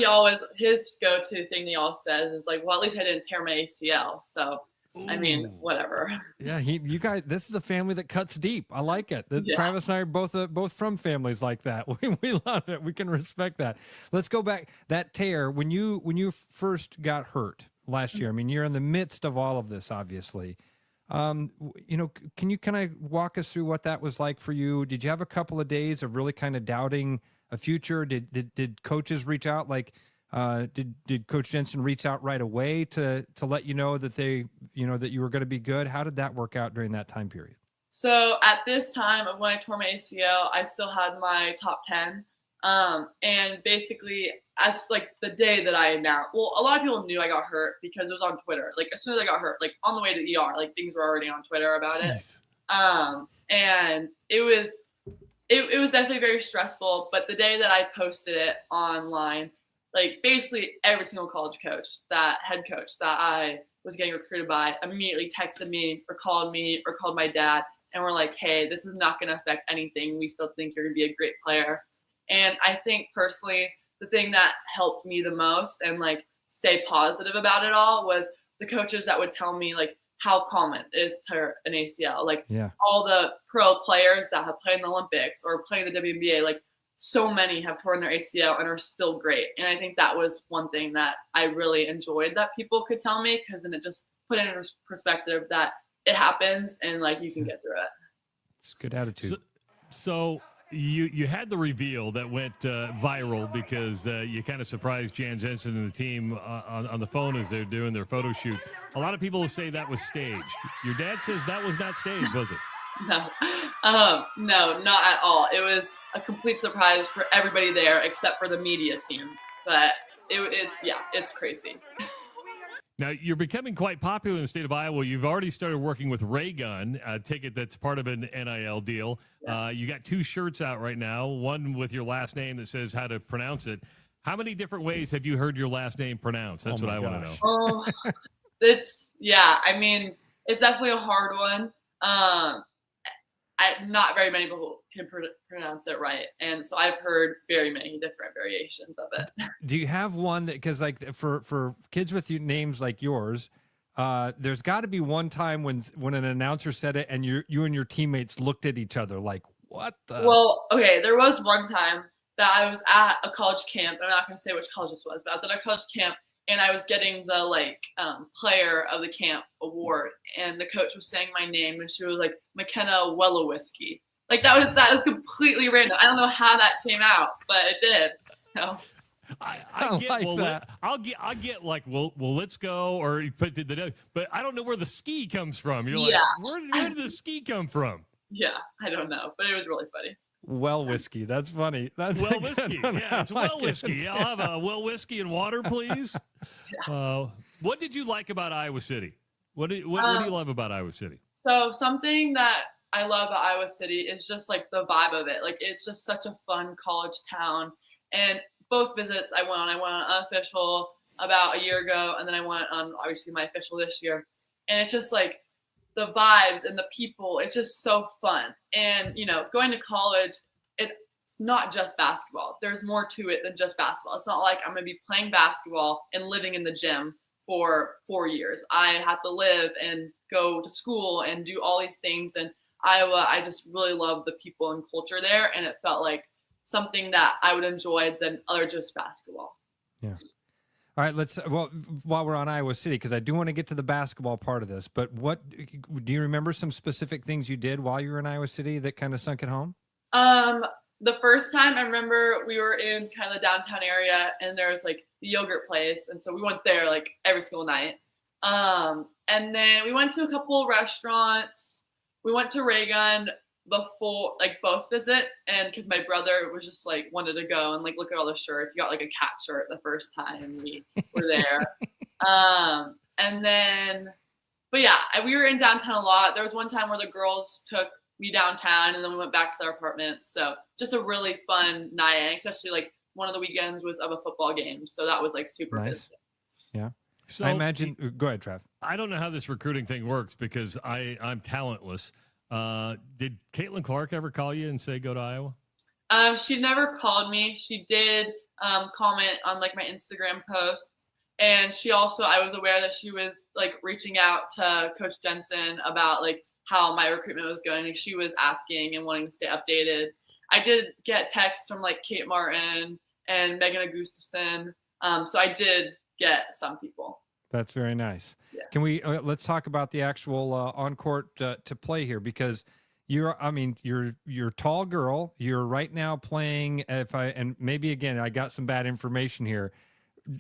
his go-to thing he always says is like, well, at least I didn't tear my ACL. So, I mean, whatever. Yeah. You guys, this is a family that cuts deep. I like it. Travis and I are both from families like that. We love it. We can respect that. Let's go back. That tear, when you first got hurt last year, I mean, you're in the midst of all of this, obviously. Can you kind of walk us through what that was like for you? Did you have a couple of days of really kind of doubting a future? Did coaches reach out? Like, did Coach Jensen reach out right away to let you know that that you were going to be good? How did that work out during that time period? So at this time of when I tore my ACL, I still had my top 10. And basically, as like the day that I announced, well, a lot of people knew I got hurt because it was on Twitter. Like as soon as I got hurt, like on the way to the ER, like things were already on Twitter about it. And it was definitely very stressful. But the day that I posted it online, like basically every single college coach, head coach that I was getting recruited by immediately texted me or called my dad and were like, hey, this is not going to affect anything. We still think you're going to be a great player. And I think personally, the thing that helped me the most and like stay positive about it all was the coaches that would tell me like how common it is to tear an ACL. Like all the pro players that have played in the Olympics or played in the WNBA, like so many have torn their ACL and are still great. And I think that was one thing that I really enjoyed that people could tell me, because then it just put in perspective that it happens and like you can get through it. It's a good attitude. So you had the reveal that went viral because you kind of surprised Jan Jensen and the team on the phone as they're doing their photo shoot. A lot of people say that was staged. Your dad says that was not staged, was it? No, no, not at all. It was a complete surprise for everybody there except for the media team. But it's crazy. Now, you're becoming quite popular in the state of Iowa. You've already started working with Raygun, a ticket that's part of an NIL deal. Yeah. You got 2 shirts out right now, one with your last name that says how to pronounce it. How many different ways have you heard your last name pronounced? That's what I want to know. Oh, it's definitely a hard one. Not very many people can pronounce it right. And so I've heard very many different variations of it. Do you have one that, because like for kids with names like yours, there's got to be one time when an announcer said it and you and your teammates looked at each other like, what the? Well, okay, there was one time that I was at a college camp. I'm not going to say which college this was, but I was at a college camp and I was getting the player of the camp award, and the coach was saying my name, and she was like, McKenna Woliczko. Like that was completely random. I don't know how that came out, but it did. So I get like well, that. I'll get like let's go, or you put the but I don't know where the ski comes from. You're like, where did the ski come from? Yeah, I don't know, but it was really funny. Well whiskey. That's funny. That's well whiskey. Yeah, it's well whiskey. I'll have a well whiskey and water, please. Yeah. What did you like about Iowa City? What do you love about Iowa City? So something that I love about Iowa City is just like the vibe of it. Like it's just such a fun college town. And both visits I went on unofficial about a year ago, and then I went on obviously my official this year. And it's just like the vibes and the people, it's just so fun. And, going to college, it's not just basketball. There's more to it than just basketball. It's not like I'm going to be playing basketball and living in the gym for 4 years. I have to live and go to school and do all these things. And Iowa, I just really love the people and culture there. And it felt like something that I would enjoy than other just basketball. Yeah. All right, while we're on Iowa City, because I do want to get to the basketball part of this, but do you remember some specific things you did while you were in Iowa City that kind of sunk it home? The first time I remember we were in kind of the downtown area, and there was like the yogurt place, and so we went there like every single night. And then we went to a couple restaurants. We went to Raygun before both visits, and because my brother was just wanted to go and look at all the shirts. He got a cat shirt the first time we were there. And then we were in downtown a lot. There was one time where the girls took me downtown, and then we went back to their apartments. So just a really fun night, and especially one of the weekends was of a football game, so that was super nice. busy. Yeah. So I imagine go ahead, Trav. I don't know how this recruiting thing works because I'm talentless. Did Caitlin Clark ever call you and say go to Iowa? She never called me. She did comment on my Instagram posts, and she also, I was aware that she was reaching out to Coach Jensen about how my recruitment was going. She was asking and wanting to stay updated. I did get texts from Kate Martin and Megan Augustafson, so I did get some people. That's very nice. Yeah. Can we let's talk about the actual on-court to play here, because you're a tall girl. You're right now playing. And maybe again I got some bad information here.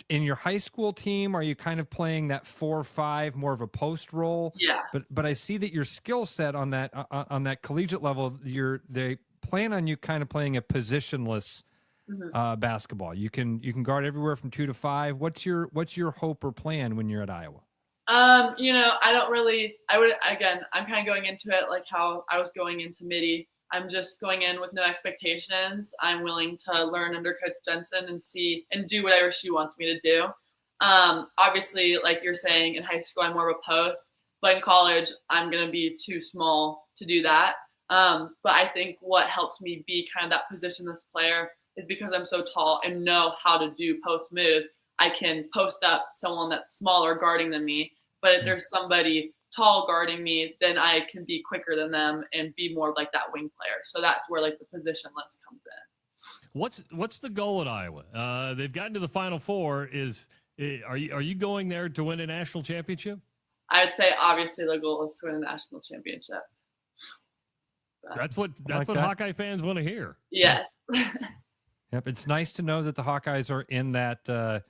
In your high school team, are you kind of playing that 4-5, more of a post role? Yeah. But I see that your skill set on that collegiate level, they plan on you kind of playing a positionless basketball. You can guard everywhere from 2 to 5. What's your hope or plan when you're at Iowa? I'm kind of going into it like how I was going into Midi. I'm just going in with no expectations. I'm willing to learn under Coach Jensen and do whatever she wants me to do. Obviously, like you're saying, in high school, I'm more of a post, but in college, I'm going to be too small to do that. But I think what helps me be kind of that positionless player is because I'm so tall and know how to do post moves. I can post up someone that's smaller guarding than me, but if there's somebody tall guarding me, then I can be quicker than them and be more like that wing player. So that's where the positionless comes in. What's the goal at Iowa? They've gotten to the Final Four. Are you going there to win a national championship? I'd say obviously the goal is to win a national championship. That's what Hawkeye fans want to hear. Yes. Yep, it's nice to know that the Hawkeyes are in that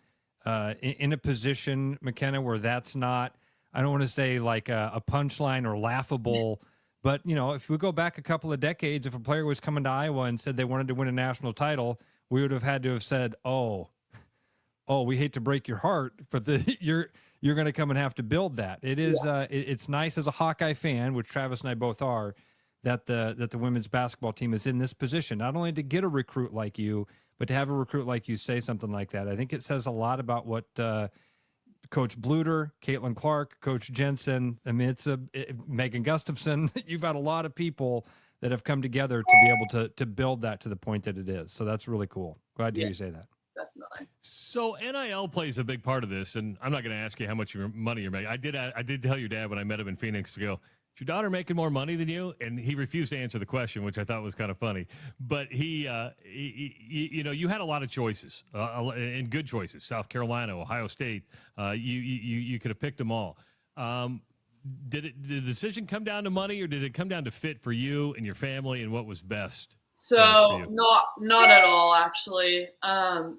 in a position, McKenna, where that's not, I don't want to say like a punchline or laughable, but if we go back a couple of decades, if a player was coming to Iowa and said they wanted to win a national title, we would have had to have said, "Oh, we hate to break your heart, but you're going to come and have to build that." It is it's nice as a Hawkeye fan, which Travis and I both are, that the women's basketball team is in this position, not only to get a recruit like you, but to have a recruit like you say something like that. I think it says a lot about what Coach Bluter, Caitlin Clark, Coach Jensen, Megan Gustafson. You've had a lot of people that have come together to be able to build that to the point that it is. So that's really cool. Glad to hear you say that. Definitely. So NIL plays a big part of this, and I'm not going to ask you how much money you're making. I did tell your dad when I met him in Phoenix to go, "Is your daughter making more money than you?" And he refused to answer the question, which I thought was kind of funny. But you had a lot of choices, and good choices. South Carolina, Ohio State. You could have picked them all. Did the decision come down to money, or did it come down to fit for you and your family and what was best? So not at all, actually. I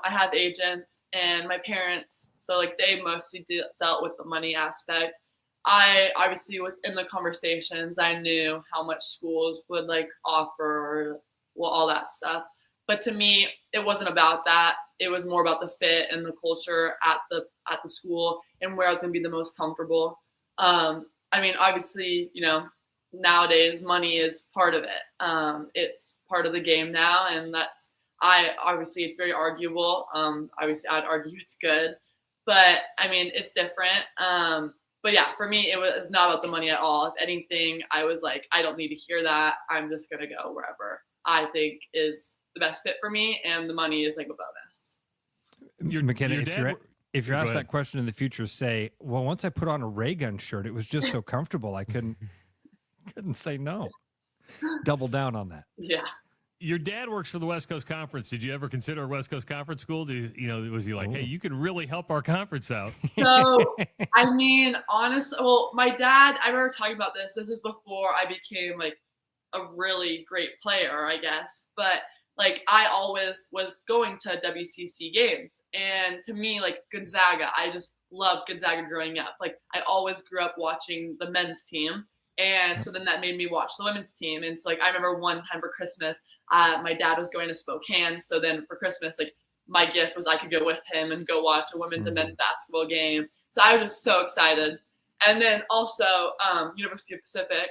have agents and my parents, so like they mostly dealt with the money aspect. I obviously was in the conversations. I knew how much schools would like offer, all that stuff. But to me, it wasn't about that. It was more about the fit and the culture at the school and where I was going to be the most comfortable. Obviously, nowadays money is part of it. It's part of the game now, and obviously it's very arguable. Obviously I'd argue it's good, but it's different. But yeah, for me, it was not about the money at all. If anything, I was like, I don't need to hear that. I'm just going to go wherever I think is the best fit for me, and the money is like a bonus. McKenna, if you're asked that question in the future, say, "Well, once I put on a Ray Gun shirt, it was just so comfortable, I couldn't say no." Double down on that. Yeah. Your dad works for the West Coast Conference. Did you ever consider a West Coast Conference school? Was he like, "Hey, you could really help our conference out"? So, honestly, my dad, I remember talking about this. This was before I became like a really great player, I guess. But like, I always was going to WCC games. And to me, like Gonzaga, I just loved Gonzaga growing up. Like, I always grew up watching the men's team. And so then that made me watch the women's team. And so like, I remember one time for Christmas, my dad was going to Spokane. So then for Christmas, like my gift was I could go with him and go watch a women's and men's basketball game. So I was just so excited. And then also University of Pacific,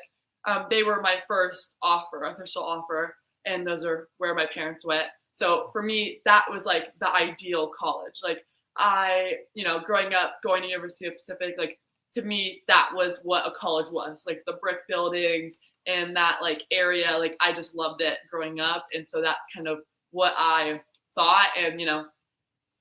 they were my first official offer. And those are where my parents went. So for me, that was like the ideal college. Like growing up, going to University of Pacific, like, to me, that was what a college was, like the brick buildings and that like area. Like I just loved it growing up. And so that's kind of what I thought. And,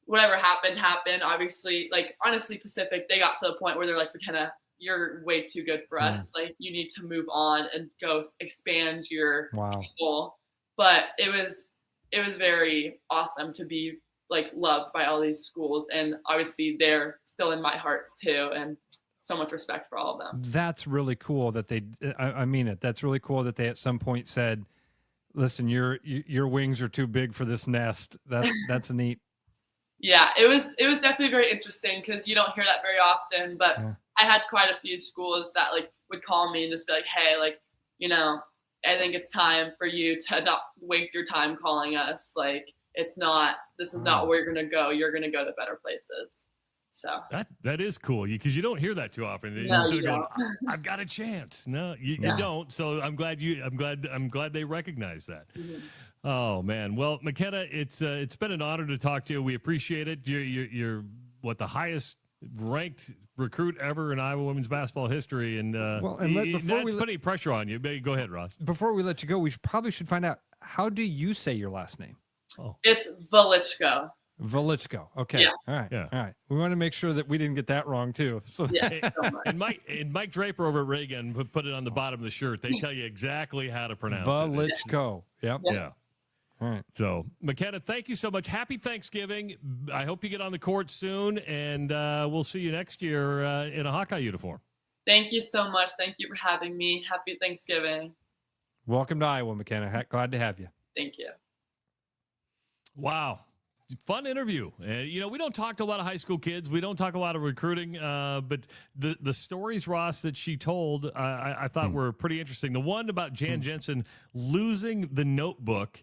whatever happened. Obviously, like honestly, Pacific, they got to the point where they're like, McKenna, you're way too good for us. Like you need to move on and go expand your people. But it was very awesome to be like loved by all these schools. And obviously they're still in my hearts too. And so much respect for all of them. That's really cool that I mean it. That's really cool that they at some point said, "Listen, your wings are too big for this nest." That's neat. Yeah, it was definitely very interesting because you don't hear that very often. But I had quite a few schools that like would call me and just be like, "Hey, like, I think it's time for you to not waste your time calling us. Like, this is not where you're gonna go. You're gonna go to better places." So that is cool because you don't hear that too often. No, you don't. I've got a chance. No, you don't. So I'm glad they recognize that. Mm-hmm. Oh man. Well, McKenna, it's been an honor to talk to you. We appreciate it. You're the highest ranked recruit ever in Iowa women's basketball history, and before we put any pressure on you, go ahead, Ross. Before we let you go, we probably should find out, how do you say your last name? Oh, it's Woliczko. Woliczko. Okay. Yeah. All right. Yeah. All right. We want to make sure that we didn't get that wrong too. So and Mike Draper over at Reagan put it on the bottom of the shirt. They tell you exactly how to pronounce Woliczko. it. Yep. Yeah. All right. So, McKenna, thank you so much. Happy Thanksgiving. I hope you get on the court soon, and we'll see you next year in a Hawkeye uniform. Thank you so much. Thank you for having me. Happy Thanksgiving. Welcome to Iowa, McKenna. Glad to have you. Thank you. Wow. Fun interview. We don't talk to a lot of high school kids. We don't talk a lot of recruiting, but the stories, Ross, that she told, I thought were pretty interesting. The one about Jan Jensen losing the notebook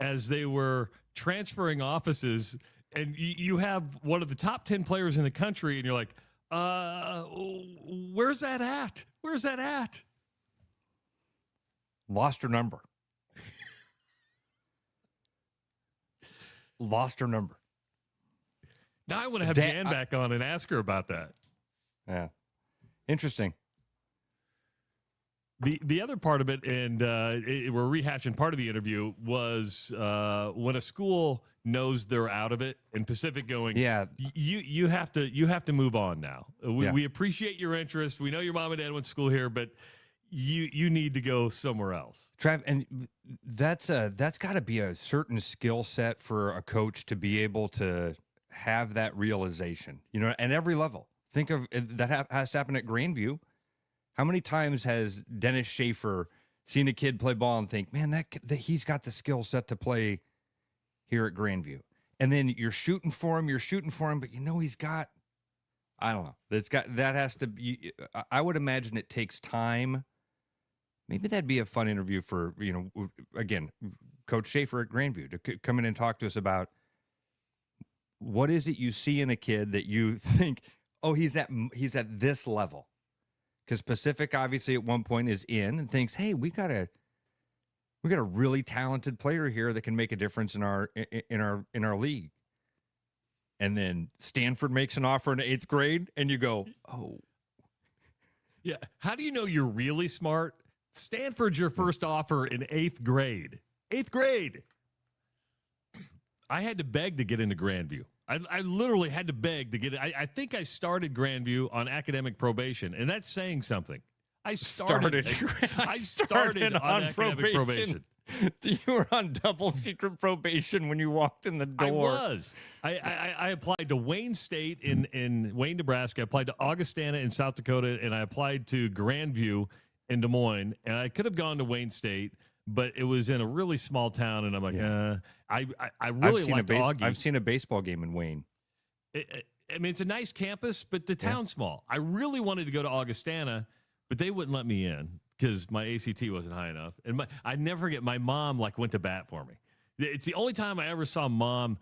as they were transferring offices, and you have one of the top 10 players in the country, and you're like, where's that at? Where's that at? Lost her number. Lost her number. Now I want to have Jan back on and ask her about that. Yeah. Interesting. The other part of it, and we're rehashing part of the interview, was when a school knows they're out of it, and Pacific going, you have to move on now. We appreciate your interest. We know your mom and dad went to school here, but you need to go somewhere else. Trav, and that's got to be a certain skill set for a coach to be able to have that realization, at every level. Think of that has to happen at Grandview. How many times has Dennis Schaefer seen a kid play ball and think, man, that he's got the skill set to play here at Grandview? And then you're shooting for him, but he's got, I don't know. That has to be, I would imagine it takes time. Maybe that'd be a fun interview for, again, Coach Schaefer at Grandview to come in and talk to us about what is it you see in a kid that you think, oh, he's at this level. Because Pacific obviously at one point is in and thinks, hey, we got a really talented player here that can make a difference in our league. And then Stanford makes an offer in 8th grade, and you go, oh. Yeah. How do you know you're really smart? Stanford's your first offer in 8th grade. 8th grade. I had to beg to get into Grandview. I literally had to beg to get it. I think I started Grandview on academic probation, and that's saying something. I started on academic probation. You were on double secret probation when you walked in the door. I was. I applied to Wayne State in Wayne, Nebraska. I applied to Augustana in South Dakota, and I applied to Grandview in Des Moines. And I could have gone to Wayne State, but it was in a really small town, and I'm like, I really like Augie. I've seen a baseball game in Wayne. I mean, it's a nice campus, but the town's small. I really wanted to go to Augustana, but they wouldn't let me in because my ACT wasn't high enough. And I never forget, my mom went to bat for me. It's the only time I ever saw Mom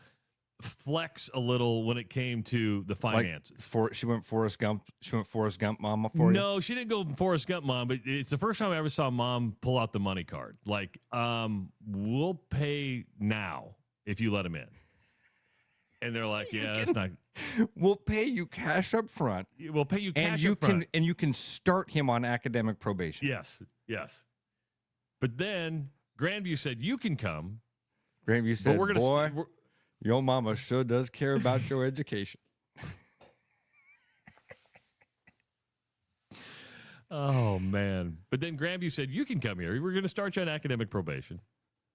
flex a little when it came to the finances. She went Forrest Gump. She went Forrest Gump Mama for you? No, she didn't go Forrest Gump Mom, but it's the first time I ever saw Mom pull out the money card. We'll pay now if you let him in. And they're like, that's not. We'll pay you cash up front. We'll pay you cash up front. And you can start him on academic probation. Yes. But then Grandview said, you can come. Grandview said, boy, your mama sure does care about your education. Oh, man. But then Grandview said, you can come here. We're going to start you on academic probation.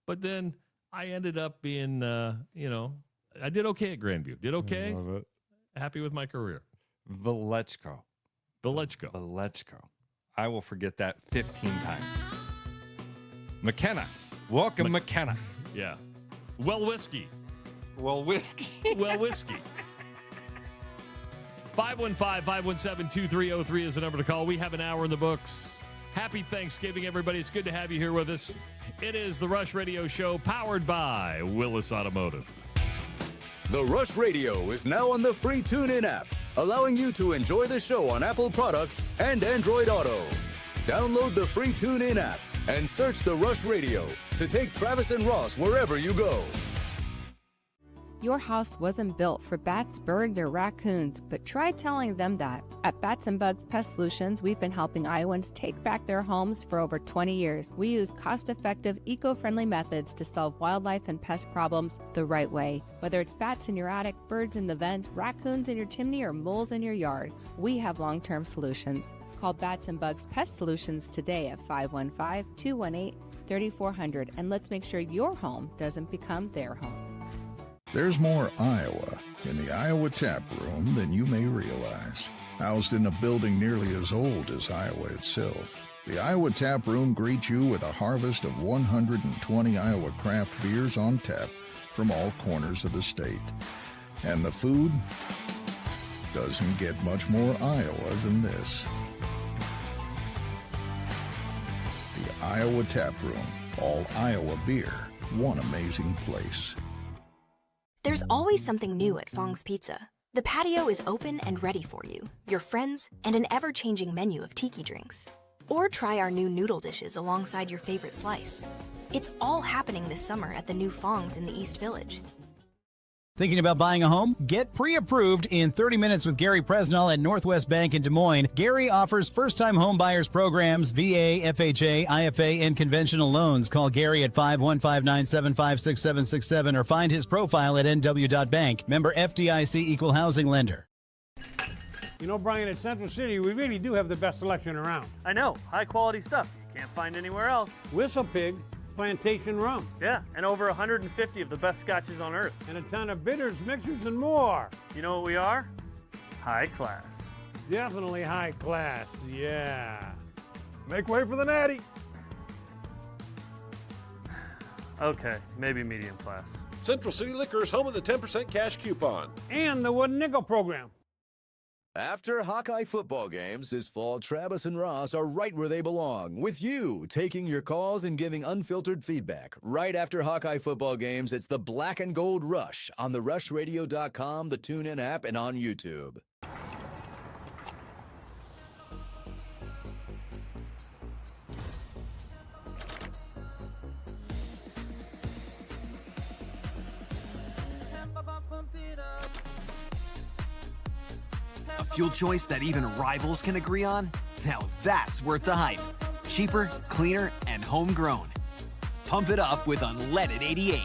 But then I ended up being, I did okay at Grandview. Did okay. I love it. Happy with my career. Woliczko. I will forget that 15 times. McKenna. Welcome, McKenna. Yeah. Well, whiskey. 515-517-2303 is the number to call. We have an hour in the books. Happy Thanksgiving, everybody. It's good to have you here with us. It is the Rush Radio Show, powered by Willis Automotive. The Rush Radio is now on the free TuneIn app, allowing you to enjoy the show on Apple products and Android Auto. Download the free TuneIn app and search The Rush Radio to take Travis and Ross wherever you go. Your house wasn't built for bats, birds, or raccoons, but try telling them that. At Bats and Bugs Pest Solutions, we've been helping Iowans take back their homes for over 20 years. We use cost-effective, eco-friendly methods to solve wildlife and pest problems the right way. Whether it's bats in your attic, birds in the vents, raccoons in your chimney, or moles in your yard, we have long-term solutions. Call Bats and Bugs Pest Solutions today at 515-218 3400, and let's make sure your home doesn't become their home. There's more Iowa in the Iowa Tap Room than you may realize. Housed in a building nearly as old as Iowa itself, the Iowa Tap Room greets you with a harvest of 120 Iowa craft beers on tap from all corners of the state. And the food doesn't get much more Iowa than this. The Iowa Tap Room, all Iowa beer, one amazing place. There's always something new at Fong's Pizza. The patio is open and ready for you, your friends, and an ever-changing menu of tiki drinks. Or try our new noodle dishes alongside your favorite slice. It's all happening this summer at the new Fong's in the East Village. Thinking about buying a home? Get pre-approved in 30 minutes with Gary Presnell at Northwest Bank in Des Moines. Gary offers first-time home buyers programs, VA, FHA, IFA, and conventional loans. Call Gary at 515-975-6767 or find his profile at nw.bank. Member FDIC Equal Housing Lender. You know, Brian, at Central City, we really do have the best selection around. I know. High-quality stuff you can't find anywhere else. Whistle Pig Plantation Rum. Yeah, and over 150 of the best scotches on earth. And a ton of bitters, mixers, and more. You know what we are? High class. Definitely high class, yeah. Make way for the natty. Okay, maybe medium class. Central City Liquor is home of the 10% cash coupon. And the Wooden Nickel program. After Hawkeye football games this fall, Travis and Ross are right where they belong, with you taking your calls and giving unfiltered feedback. Right after Hawkeye football games, it's the Black and Gold Rush on therushradio.com, the TuneIn app, and on YouTube. A fuel choice that even rivals can agree on? Now that's worth the hype. Cheaper, cleaner, and homegrown. Pump it up with unleaded 88.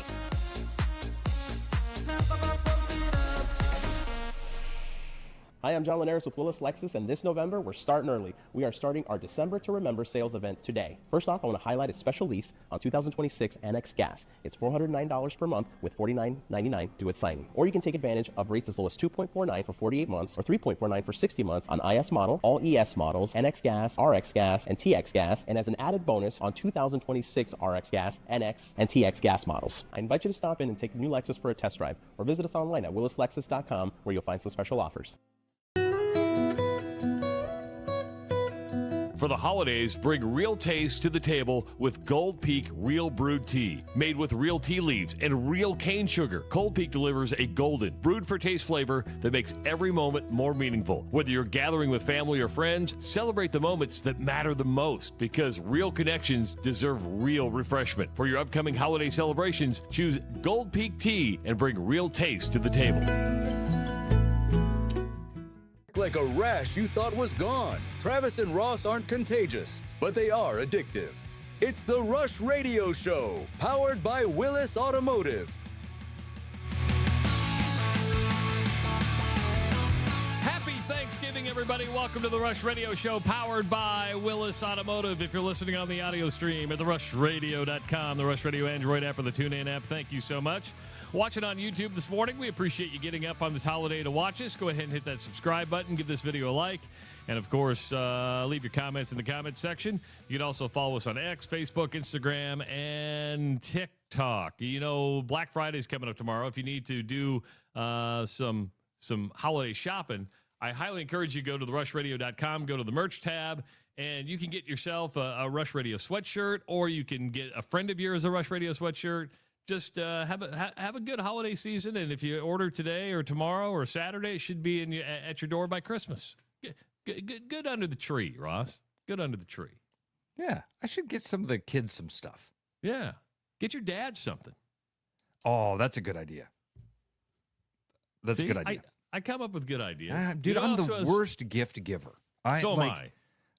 Hi, I'm John Linares with Willis Lexus, and this November, we're starting early. We are starting our December to Remember sales event today. First off, I want to highlight a special lease on 2026 NX Gas. It's $409 per month with $49.99 due at signing. Or you can take advantage of rates as low as 2.49 for 48 months or 3.49 for 60 months on IS model, all ES models, NX Gas, RX Gas, and TX Gas, and as an added bonus on 2026 RX Gas, NX, and TX Gas models. I invite you to stop in and take a new Lexus for a test drive, or visit us online at willislexus.com where you'll find some special offers. For the holidays, bring real taste to the table with Gold Peak Real Brewed Tea. Made with real tea leaves and real cane sugar, Gold Peak delivers a golden, brewed for taste flavor that makes every moment more meaningful. Whether you're gathering with family or friends, celebrate the moments that matter the most, because real connections deserve real refreshment. For your upcoming holiday celebrations, choose Gold Peak Tea and bring real taste to the table. Like a rash you thought was gone. Travis and Ross aren't contagious, but they are addictive. It's the Rush Radio Show, powered by Willis Automotive. Happy Thanksgiving, everybody. Welcome to the Rush Radio Show, powered by Willis Automotive. If you're listening on the audio stream at therushradio.com, the Rush Radio Android app, or the TuneIn app, thank you so much. Watching on YouTube this morning, we appreciate you getting up on this holiday to watch us. Go ahead and hit that subscribe button, give this video a like, and of course, leave your comments in the comments section. You can also follow us on X, Facebook, Instagram, and TikTok. You know, Black Friday's coming up tomorrow. If you need to do some holiday shopping, I highly encourage you to go to therushradio.com, go to the merch tab, and you can get yourself a Rush Radio sweatshirt, or you can get a friend of yours a Rush Radio sweatshirt. Just have a good holiday season, and if you order today or tomorrow or Saturday, it should be at your door by Christmas. Good under the tree, Ross. Good under the tree. Yeah, I should get some of the kids some stuff. Yeah, get your dad something. Oh, that's a good idea. That's a good idea. I come up with good ideas. Dude, I'm the worst gift giver. So am I.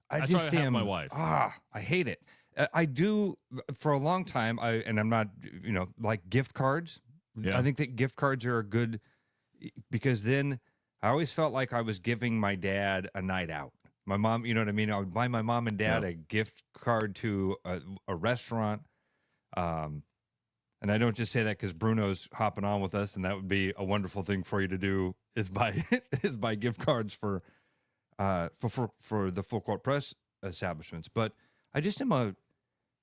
I just just try to have am. my wife. I hate it. I do for a long time. And I'm not, like gift cards. Yeah. I think that gift cards are a good, because then I always felt like I was giving my dad a night out. My mom, you know what I mean? I would buy my mom and dad a gift card to a restaurant. And I don't just say that because Bruno's hopping on with us, and that would be a wonderful thing for you to do is buy gift cards for the Full Court Press establishments. But I just I'm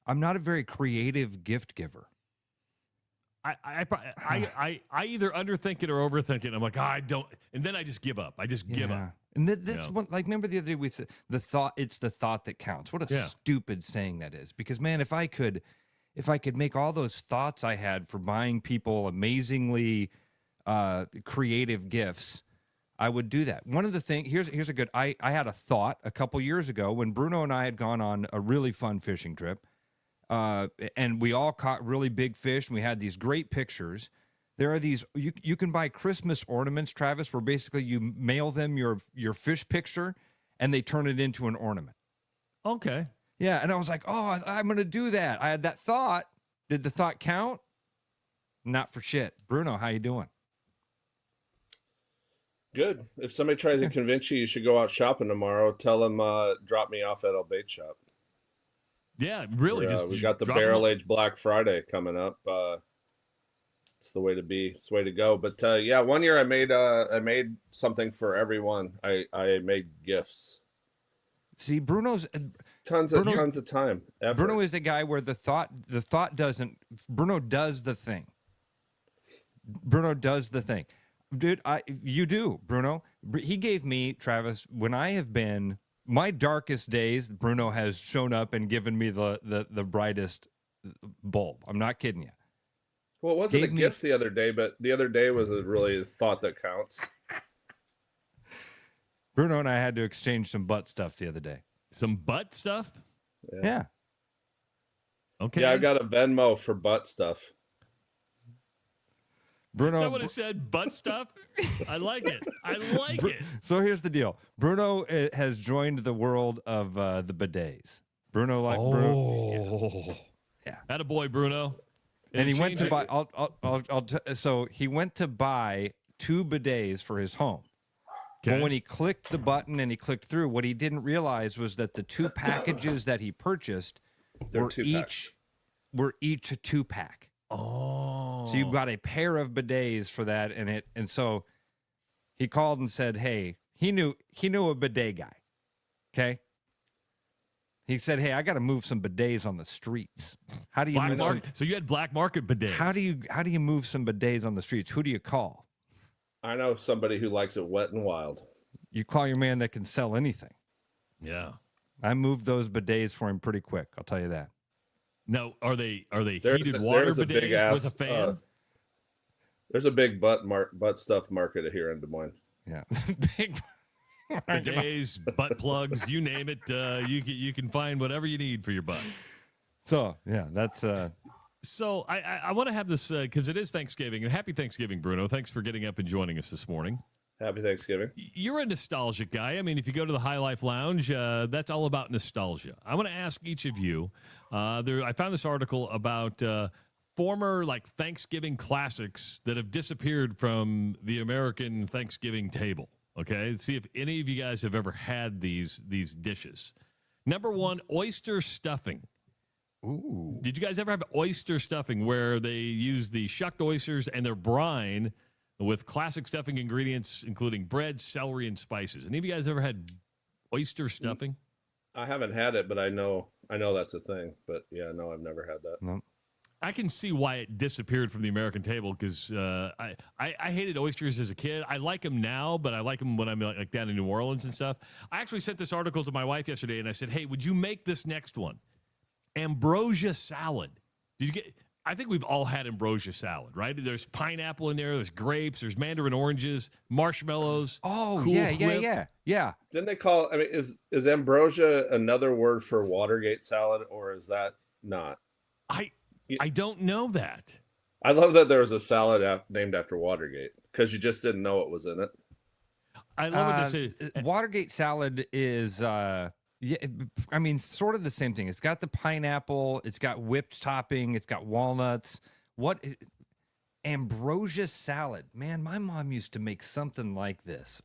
not a very creative gift giver. I either underthink it or overthink it. I'm like, I don't, and then I just give up. I just give up. And this one, like, remember the other day we said it's the thought that counts. What a stupid saying that is. Because man, if I could make all those thoughts I had for buying people amazingly creative gifts, I would do that. One of the things here's a good. I had a thought a couple years ago when Bruno and I had gone on a really fun fishing trip. And we all caught really big fish, and we had these great pictures. There are these, you can buy Christmas ornaments, Travis, where basically you mail them your fish picture, and they turn it into an ornament. Okay. Yeah, and I was like, oh, I'm going to do that. I had that thought. Did the thought count? Not for shit. Bruno, how you doing? Good. If somebody tries to convince you should go out shopping tomorrow, tell them drop me off at El Bait Shop. Yeah, really. We got the Barrel Age Black Friday coming up. It's the way to be. It's the way to go. But yeah, one year I made something for everyone. I made gifts. See, Bruno's tons of time. Effort. Bruno is a guy where the thought doesn't. Bruno does the thing. Bruno does the thing, dude. You do, Bruno. He gave me, Travis, when I have been. My darkest days, Bruno has shown up and given me the brightest bulb. I'm not kidding you. Well, it wasn't a gift the other day, but the other day was really a thought that counts. Bruno and I had to exchange some butt stuff the other day. Some butt stuff? Yeah. Okay. Yeah, I got a Venmo for butt stuff. Bruno, I would have said butt stuff. I like it. I like it. So here's the deal. Bruno has joined the world of the bidets. Bruno, Bruno, yeah. Attaboy, Bruno. And he went to buy. So he went to buy 2 bidets for his home. Okay. But when he clicked the button and he clicked through, what he didn't realize was that the 2 packages that he purchased were each a 2-pack. Oh, so you got a pair of bidets for that, and so he called and said, "Hey, he knew a bidet guy." Okay, he said, "Hey, I got to move some bidets on the streets. How do you move some, so you had black market bidets? How do you move some bidets on the streets? Who do you call?" I know somebody who likes it wet and wild. You call your man that can sell anything. Yeah, I moved those bidets for him pretty quick. I'll tell you that. No, are they heated water bidets with a fan? There's a big butt stuff market here in Des Moines. Yeah, big bidets, butt plugs, you name it. You can find whatever you need for your butt. So yeah, that's. So I want to have this because it is Thanksgiving, and happy Thanksgiving, Bruno. Thanks for getting up and joining us this morning. Happy Thanksgiving. You're a nostalgic guy. I mean, if you go to the High Life Lounge, that's all about nostalgia. I want to ask each of you. I found this article about former Thanksgiving classics that have disappeared from the American Thanksgiving table. Okay, let's see if any of you guys have ever had these dishes. Number 1, oyster stuffing. Ooh. Did you guys ever have oyster stuffing where they use the shucked oysters and their brine with classic stuffing ingredients, including bread, celery, and spices? Any of you guys ever had oyster stuffing? I haven't had it, but I know that's a thing. But yeah, no, I've never had that. No. I can see why it disappeared from the American table because I hated oysters as a kid. I like them now, but I like them when I'm down in New Orleans and stuff. I actually sent this article to my wife yesterday, and I said, "Hey, would you make this next one? Ambrosia salad." Did you get? I think we've all had ambrosia salad, right? There's pineapple in there, there's grapes, there's mandarin oranges, marshmallows. Oh, Cool yeah. Didn't they call? I mean, is ambrosia another word for Watergate salad, or is that not? I don't know that. I love that there was a salad named after Watergate because you just didn't know what was in it. I love what this is. Watergate salad is. Yeah, I mean, sort of the same thing. It's got the pineapple, it's got whipped topping, it's got walnuts. Ambrosia salad. Man, my mom used to make something like this.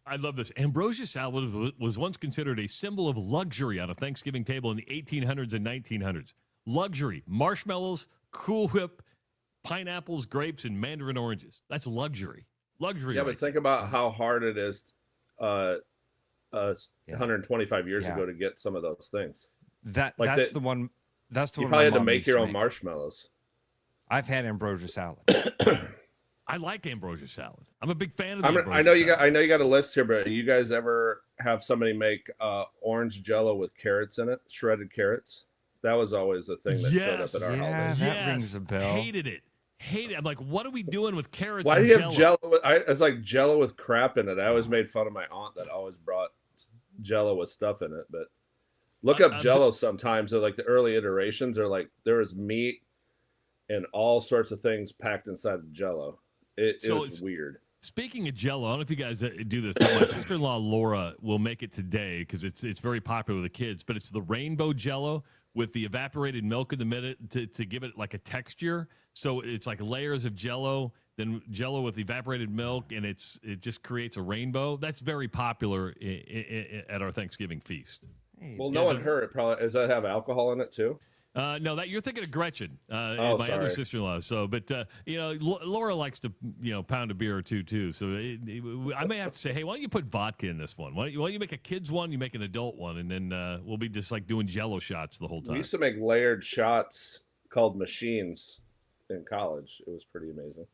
I love this. Ambrosia salad was once considered a symbol of luxury on a Thanksgiving table in the 1800s and 1900s. Luxury, marshmallows, Cool Whip, pineapples, grapes, and mandarin oranges. That's luxury. Luxury. Yeah, right but think about how hard it is 125 years Yeah. ago to get some of those things. That's the one. That's the you one. probably my had to mom make used your own make. marshmallows. I've had ambrosia salad. I like ambrosia salad. I'm a big fan of the ambrosia I know you salad. got. I know you got a list here, but you guys ever have somebody make orange Jello with carrots in it, shredded carrots? That was always a thing that showed up at our holidays. that rings a bell. Hated it. I'm like, what are we doing with carrots? Why and do you have Jell-O? Jello? It's like Jello with crap in it. I always made fun of my aunt that always brought Jello with stuff in it. But look up Jello sometimes. They're like the early iterations are like there was meat and all sorts of things packed inside of Jello. It was weird. Speaking of Jell-O, I don't know if you guys do this, but my sister-in-law Laura will make it today because it's very popular with the kids. But it's the rainbow Jell-O with the evaporated milk in the middle to give it like a texture. So it's like layers of Jell-O, then Jell-O with evaporated milk, and it just creates a rainbow. That's very popular at our Thanksgiving feast. Well, knowing her, it probably does that have alcohol in it too? No, that you're thinking of Gretchen, my sorry. other sister-in-law. So, but Laura likes to pound a beer or two too. So I may have to say, hey, why don't you put vodka in this one? Why don't you make a kids one, you make an adult one, and then we'll be just like doing Jell-O shots the whole time. We used to make layered shots called machines in college. It was pretty amazing.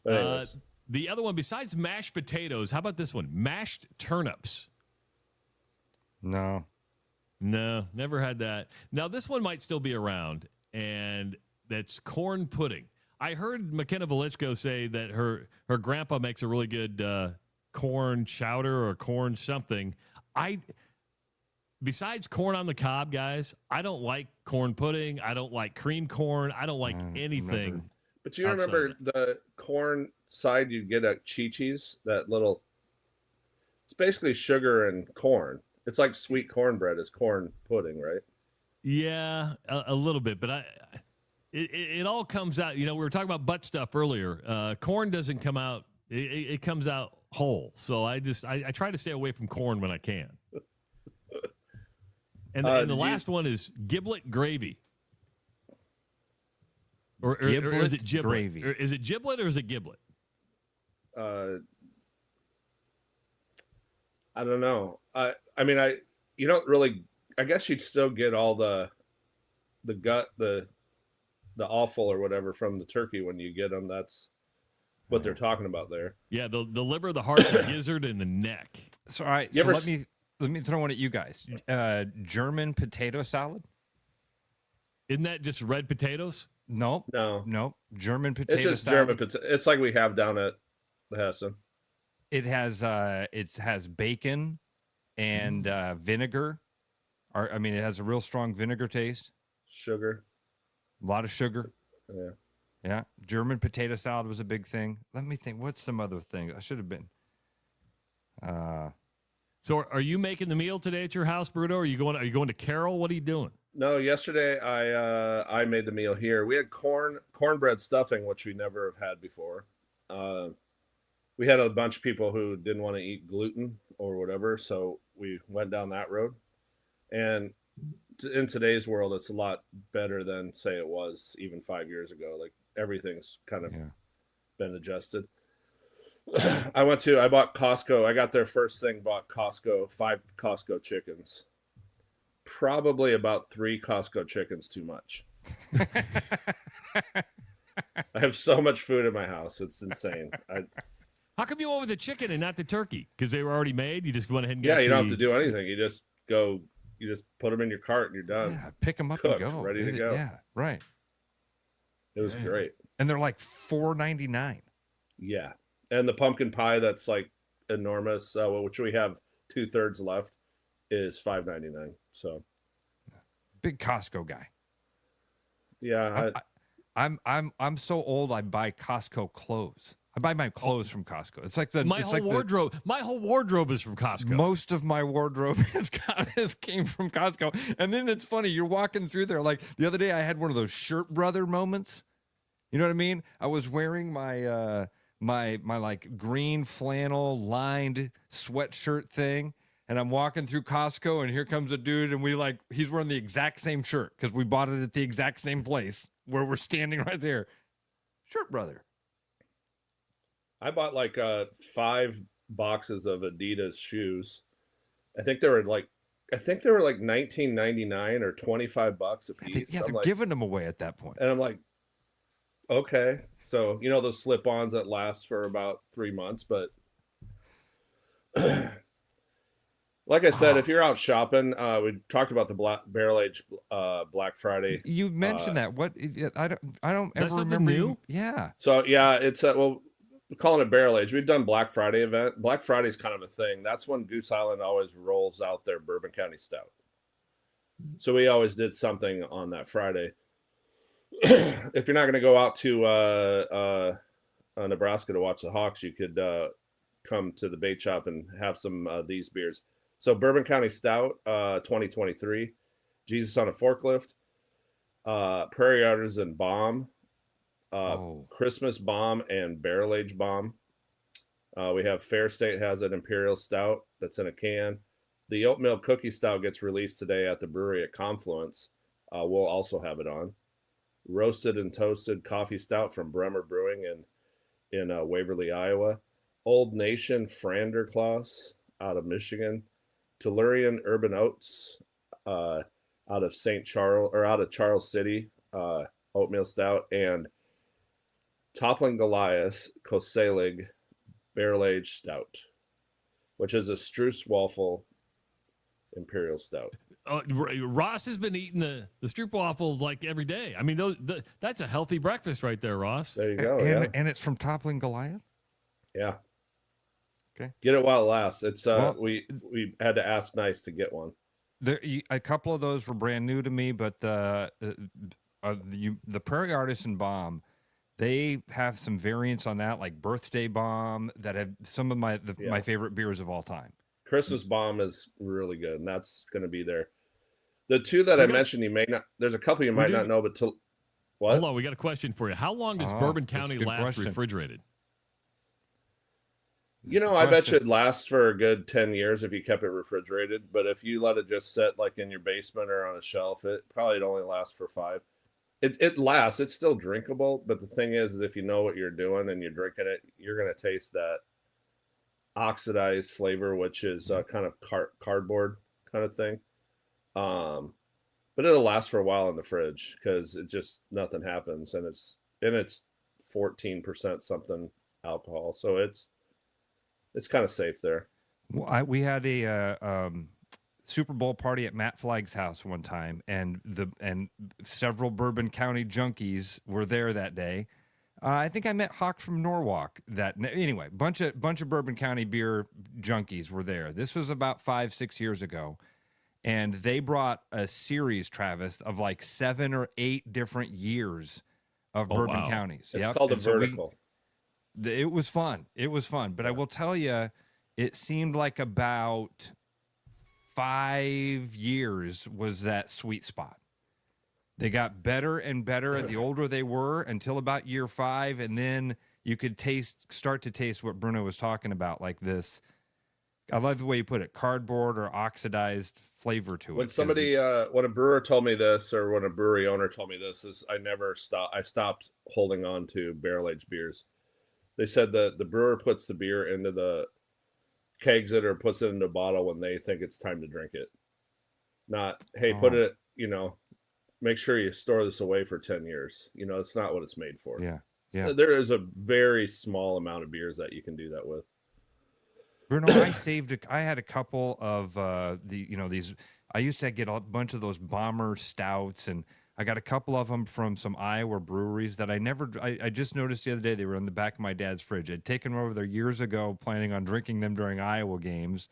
But anyways, the other one, besides mashed potatoes, how about this one? Mashed turnips. No, never had that. Now, this one might still be around, and that's corn pudding. I heard McKenna Woliczko say that her grandpa makes a really good corn chowder or corn something. Besides corn on the cob, guys, I don't like corn pudding. I don't like cream corn. I don't like anything. But you remember the corn side you get at Chi-Chi's? That little, it's basically sugar and corn. It's like sweet cornbread is corn pudding, right? Yeah, a little bit, but it all comes out. We were talking about butt stuff earlier. Corn doesn't come out; it comes out whole. So I try to stay away from corn when I can. And the last one is giblet gravy. Or is it giblet? Gravy. Or is it giblet or is it giblet? I don't know. You don't really. I guess you'd still get all the gut, the offal or whatever from the turkey when you get them. That's what they're talking about there. Yeah, the liver, the heart, the gizzard, and the neck. So all right. So let me throw one at you guys. German potato salad. Isn't that just red potatoes? No. German potato It's just salad. German potato. It's like we have down at the Hessen. It has bacon and vinegar. It has a real strong vinegar taste. Sugar. A lot of sugar. Yeah. Yeah. German potato salad was a big thing. Let me think. What's some other thing? I should have been. So are you making the meal today at your house, Bruno? Are you going to Carol? What are you doing? No, yesterday I made the meal here. We had cornbread stuffing, which we never have had before. We had a bunch of people who didn't want to eat gluten or whatever, so we went down that road. And in today's world, it's a lot better than, say, it was even 5 years ago. Like, everything's kind of been adjusted. I bought Costco. I got there first thing, bought 5 Costco chickens. Probably about 3 Costco chickens too much. I have so much food in my house. It's insane. How come you went with the chicken and not the turkey? Because they were already made? You just went ahead and got you don't have to do anything. You just put them in your cart and you're done. Yeah, pick them up Cooked, and go. ready to go. Yeah, right. It was great. And they're like $4.99. Yeah. And the pumpkin pie that's like enormous, which we have 2/3 left, is $5.99. So big Costco guy. Yeah. I'm so old I buy Costco clothes. I buy my clothes from Costco. It's like my whole wardrobe is from Costco. Most of my wardrobe came from Costco. And then it's funny, you're walking through there. Like the other day I had one of those shirt brother moments. You know what I mean? I was wearing my my like green flannel lined sweatshirt thing, and I'm walking through Costco, and here comes a dude, and he's wearing the exact same shirt because we bought it at the exact same place where we're standing right there. Shirt brother. I bought like 5 boxes of Adidas shoes. I think they were like $19.99 or $25 a piece. Yeah, they're giving them away at that point. And I'm like, okay. So, those slip-ons that last for about 3 months, but like I said, if you're out shopping, we talked about the barrel age Black Friday. You mentioned that. What? I don't ever remember. New? Yeah. So yeah, it's we're calling it barrel age. We've done Black Friday event. Black Friday is kind of a thing. That's when Goose Island always rolls out their Bourbon County Stout. So we always did something on that Friday. If you're not going to go out to Nebraska to watch the Hawks, you could come to the bait shop and have some these beers. So Bourbon County Stout 2023, Jesus on a Forklift, Prairie Artisan Bomb, Christmas Bomb, and Barrel Age Bomb. We have Fair State has an Imperial Stout that's in a can. The Oatmeal Cookie Stout gets released today at the brewery at Confluence. We'll also have it on. Roasted and Toasted Coffee Stout from Bremer Brewing in Waverly, Iowa. Old Nation Franderklaus out of Michigan. Tellurian Urban Oats out of Charles City, Oatmeal Stout, and Toppling Goliath Koselig Barrel Aged Stout, which is a Strusswaffle Imperial Stout. Ross has been eating the Stroopwafels like every day. I mean, that's a healthy breakfast right there, Ross. There you go. And it's from Toppling Goliath? Yeah. Okay. Get it while it lasts. It's we had to ask nice to get one. A couple of those were brand new to me, but the Prairie Artisan Bomb, they have some variants on that, like Birthday Bomb, that have some of my favorite beers of all time. Christmas Bomb is really good, and that's going to be there. The two that I mentioned, you may not. There's a couple you might not know, but what? Hold on, we got a question for you. How long does Bourbon County last refrigerated? I bet you it'd last for a good 10 years if you kept it refrigerated. But if you let it just sit like in your basement or on a shelf, it probably only lasts for 5. It lasts. It's still drinkable. But the thing is if you know what you're doing and you're drinking it, you're going to taste that oxidized flavor, which is kind of cardboard kind of thing. But it'll last for a while in the fridge because it just nothing happens. And it's 14% something alcohol. So it's kind of safe there. Well, we had a Super Bowl party at Matt Flagg's house one time, and several Bourbon County junkies were there that day. I think I met Hawk from Norwalk. Anyway, bunch of Bourbon County beer junkies were there. This was about 5-6 years ago, and they brought a series, Travis, of like 7 or 8 different years of Bourbon counties. It's called a vertical. It was fun. But I will tell you, it seemed like about 5 years was that sweet spot. They got better and better the older they were until about year 5, and then you could start to taste what Bruno was talking about, like this. I love the way you put it, cardboard or oxidized flavor to it. When somebody, when a brewer told me this, or when a brewery owner told me this, I stopped holding on to barrel-aged beers. They said that the brewer puts the beer into the kegs it or puts it into a bottle when they think it's time to drink it. Not, hey, put it, make sure you store this away for 10 years. It's not what it's made for. Yeah. There is a very small amount of beers that you can do that with. Bruno, I had a couple of these. I used to get a bunch of those bomber stouts, and I got a couple of them from some Iowa breweries that I just noticed the other day. They were in the back of my dad's fridge. I'd taken them over there years ago, planning on drinking them during Iowa games.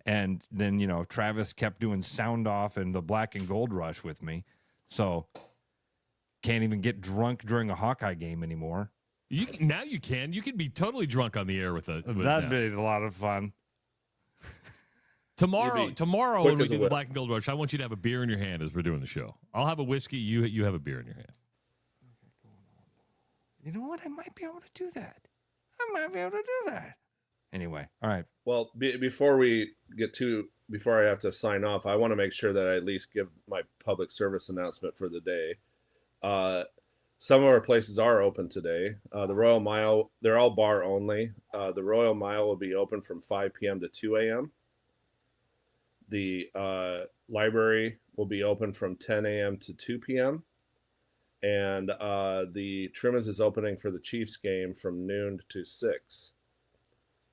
And then, Travis kept doing Sound Off and the Black and Gold Rush with me. So can't even get drunk during a Hawkeye game anymore. Now you can. You can be totally drunk on the air with that. That'd be a lot of fun. Tomorrow when we do the Black and Gold Rush, I want you to have a beer in your hand as we're doing the show. I'll have a whiskey. You have a beer in your hand. You know what? I might be able to do that. I might be able to do that. Anyway, all right. Well, before I have to sign off, I want to make sure that I at least give my public service announcement for the day. Some of our places are open today. The Royal Mile, they're all bar only. The Royal Mile will be open from 5 p.m. to 2 a.m. The library will be open from 10 a.m. to 2 p.m. And the Truman's is opening for the Chiefs game from noon to 6.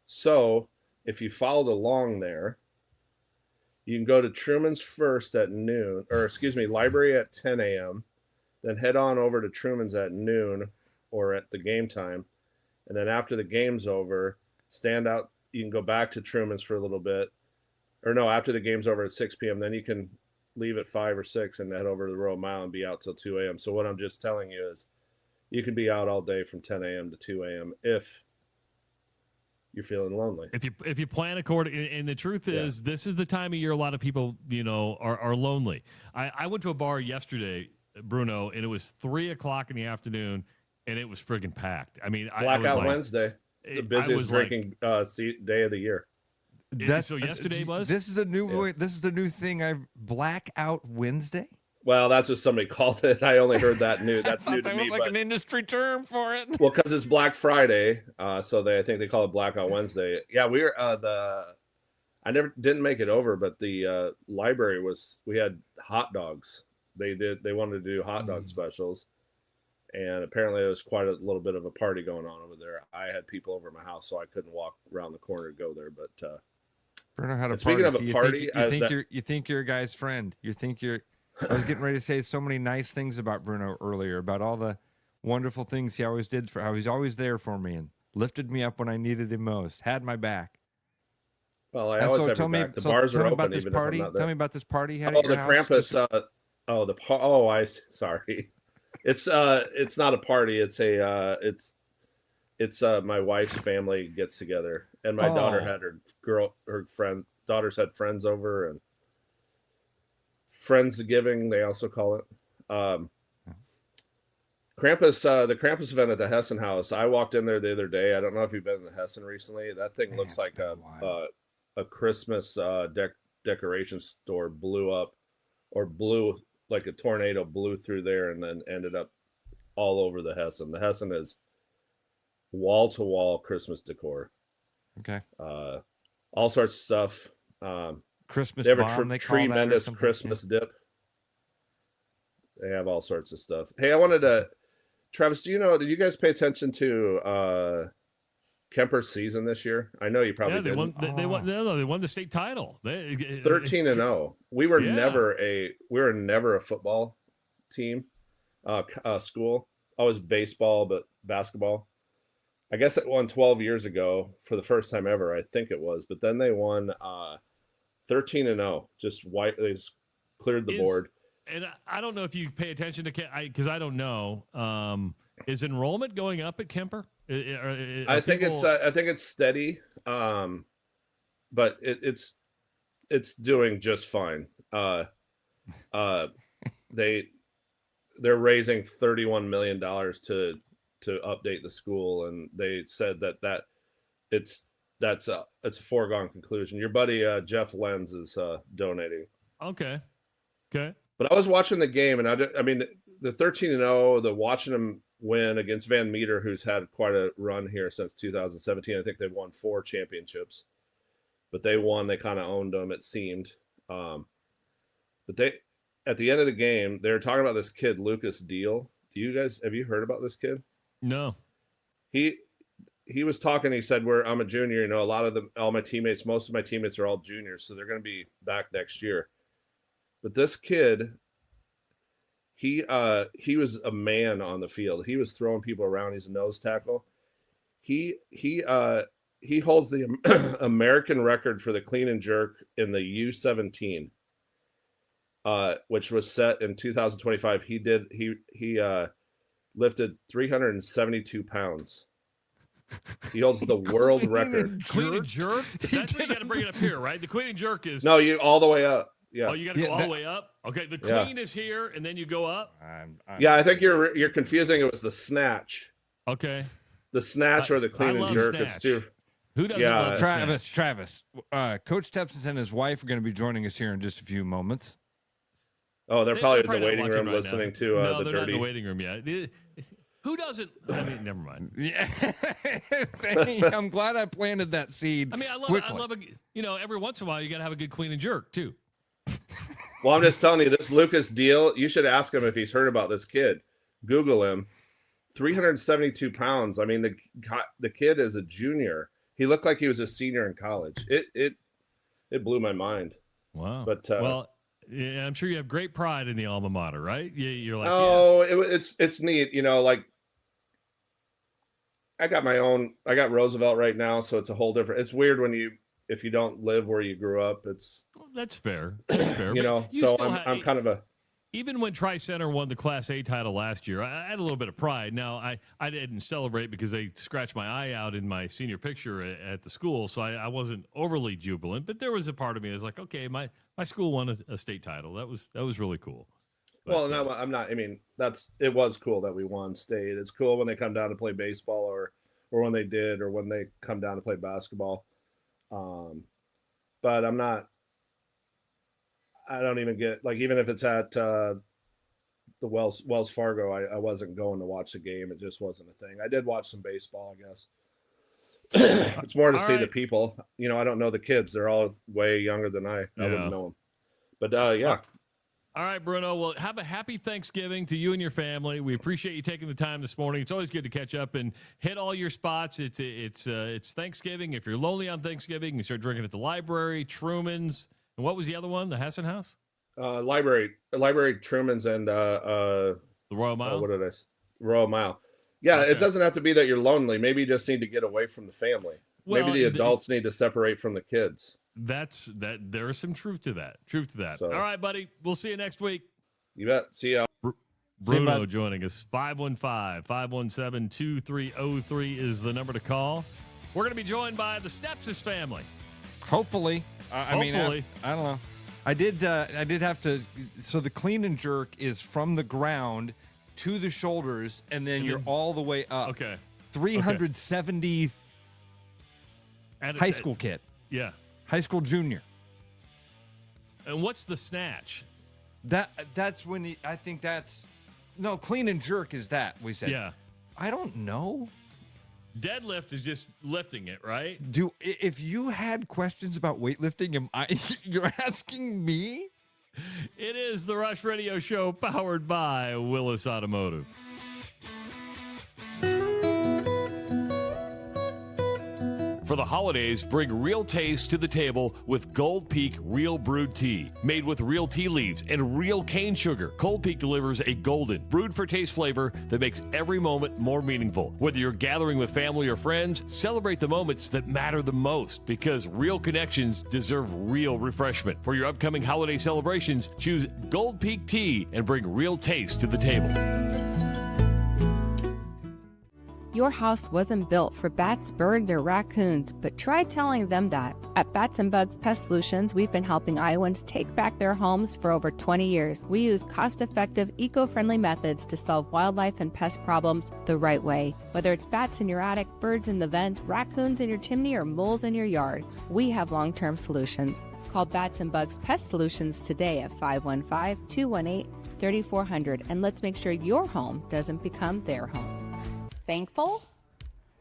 So if you followed along there, you can go to Truman's first at noon, library at 10 a.m., then head on over to Truman's at noon or at the game time. And then after the game's over, standout, you can go back to Truman's for a little bit. Or no, after the game's over at 6 p.m., then you can leave at 5 or 6 and head over to the Royal Mile and be out till 2 a.m. So what I'm just telling you is you can be out all day from 10 a.m. to 2 a.m. if you're feeling lonely. If you plan according, and the truth is, this is the time of year a lot of people, are lonely. I went to a bar yesterday, Bruno, and it was 3 o'clock in the afternoon, and it was friggin' packed. I mean, Blackout Wednesday, the busiest drinking day of the year. So yesterday was. This is a new. This is the new thing. Blackout Wednesday. Well, that's what somebody called it. I only heard that new. That's new to that me. was like an industry term for it. Well, because it's Black Friday, so I think they call it Blackout Wednesday. Yeah, we were I didn't make it over, but the library we had hot dogs. They wanted to do hot dog specials, and apparently there was quite a little bit of a party going on over there. I had people over at my house, so I couldn't walk around the corner to go there. But Bruno had a speaking party. of a party, you think you're a guy's friend. I was getting ready to say so many nice things about Bruno earlier, about all the wonderful things he always did, for how he's always there for me and lifted me up when I needed him most, had my back. Well, I always have your back. The bars are open about this even party. if I'm not there. Tell me about this party you had at your house. Krampus. Sorry. It's not a party. It's my wife's family gets together, and my daughter had daughters had friends over, and Friendsgiving, they also call it. Krampus, the Krampus event at the Hessen House. I walked in there the other day. I don't know if you've been in the Hessen recently. That thing looks like a Christmas decoration store blew up, or blew like a tornado blew through there and then ended up all over the Hessen. The Hessen is wall-to-wall Christmas decor. Okay. All sorts of stuff. Christmas they have bomb, a tremendous Christmas dip. They have all sorts of stuff. Hey, I wanted to, Travis, did you guys pay attention to Kemper's season this year? I know you probably didn't. They won the state title. 13-0. We were never a football team, school. Always baseball, but basketball. I guess it won 12 years ago for the first time ever, I think it was. But then they won 13-0. They just cleared the board. And I don't know if you pay attention to because I don't know. Is enrollment going up at Kemper? I think it's steady, but it's doing just fine. They're raising $31 million to update the school, and they said that it's a foregone conclusion. Your buddy Jeff Lenz is donating. Okay. But I was watching the game, and I mean the 13-0, the watching them win against Van Meter, who's had quite a run here since 2017. I think they've won 4 championships, but they won. They kind of owned them, it seemed. But they, at the end of the game, they were talking about this kid, Lucas Deal. Have you heard about this kid? No. He was talking. He said, I'm a junior. Most of my teammates are all juniors, so they're going to be back next year. But this kid, he was a man on the field. He was throwing people around. He's a nose tackle. He holds the American record for the clean and jerk in the U17, which was set in 2025. He lifted 372 pounds. He holds the world record. Clean and jerk? That's why you got to bring it up here, right? The clean and jerk is... No, you all the way up. Yeah. Oh, you got to go all the way up? Okay, the clean is here, and then you go up? I think you're confusing it with the snatch. Okay. The snatch or the clean and jerk. It's too. Who doesn't love Travis? Coach Stepsis and his wife are going to be joining us here in just a few moments. Oh, they're probably in the not waiting watching room right listening now. to No, the they're not in dirty. the waiting room yet. Who doesn't? I mean, never mind. Yeah, I'm glad I planted that seed. I mean, I love every once in a while you got to have a good clean and jerk too. Well, I'm just telling you, this Lucas deal, you should ask him if he's heard about this kid. Google him. 372 pounds. I mean, the kid is a junior. He looked like he was a senior in college. It blew my mind. Wow. But well, yeah, I'm sure you have great pride in the alma mater, right? You're like, it's neat. Like I got Roosevelt right now, so it's a whole different. It's weird if you don't live where you grew up. That's fair. That's fair. So I'm kind of a. Even when Tri-Center won the Class A title last year, I had a little bit of pride. Now, I didn't celebrate because they scratched my eye out in my senior picture at the school, so I wasn't overly jubilant. But there was a part of me that was like, okay, my school won a state title. That was really cool. But, well, no, I'm not. I mean, it was cool that we won state. It's cool when they come down to play baseball or when they did or when they come down to play basketball. But I'm not. I don't even get even if it's at the Wells Fargo, I wasn't going to watch the game. It just wasn't a thing. I did watch some baseball, I guess. It's more to see the people. I don't know the kids. They're all way younger than I wouldn't know them. But yeah. All right, Bruno. Well, have a happy Thanksgiving to you and your family. We appreciate you taking the time this morning. It's always good to catch up and hit all your spots. It's Thanksgiving. If you're lonely on Thanksgiving, you can start drinking at the library, Truman's. And what was the other one? The Hessen House? Library, Truman's, and the Royal Mile. What did I say? Royal Mile. Yeah, okay. It doesn't have to be that you're lonely. Maybe you just need to get away from the family. Maybe the adults need to separate from the kids. There is some truth to that. So, all right, buddy. We'll see you next week. You bet. See ya. Bruno joining us. 515-517-2303 is the number to call. We're going to be joined by the Stepsis family. Hopefully. Hopefully. I don't know. I did have to. So the clean and jerk is from the ground to the shoulders, and then you're all the way up. Okay. 370 high school kid. Yeah. High school junior. And what's the snatch? That's when I think that's clean and jerk is that we said. Yeah. I don't know. Deadlift is just lifting it, right? If you had questions about weightlifting, you're asking me? It is the Rush Radio Show powered by Willis Automotive. For the holidays, bring real taste to the table with Gold Peak Real Brewed Tea. Made with real tea leaves and real cane sugar, Gold Peak delivers a golden, brewed for taste flavor that makes every moment more meaningful. Whether you're gathering with family or friends, celebrate the moments that matter the most because real connections deserve real refreshment. For your upcoming holiday celebrations, choose Gold Peak Tea and bring real taste to the table. Your house wasn't built for bats, birds, or raccoons, but try telling them that. At Bats and Bugs Pest Solutions, we've been helping Iowans take back their homes for over 20 years. We use cost-effective, eco-friendly methods to solve wildlife and pest problems the right way. Whether it's bats in your attic, birds in the vents, raccoons in your chimney, or moles in your yard, we have long-term solutions. Call Bats and Bugs Pest Solutions today at 515-218-3400, and let's make sure your home doesn't become their home. Thankful?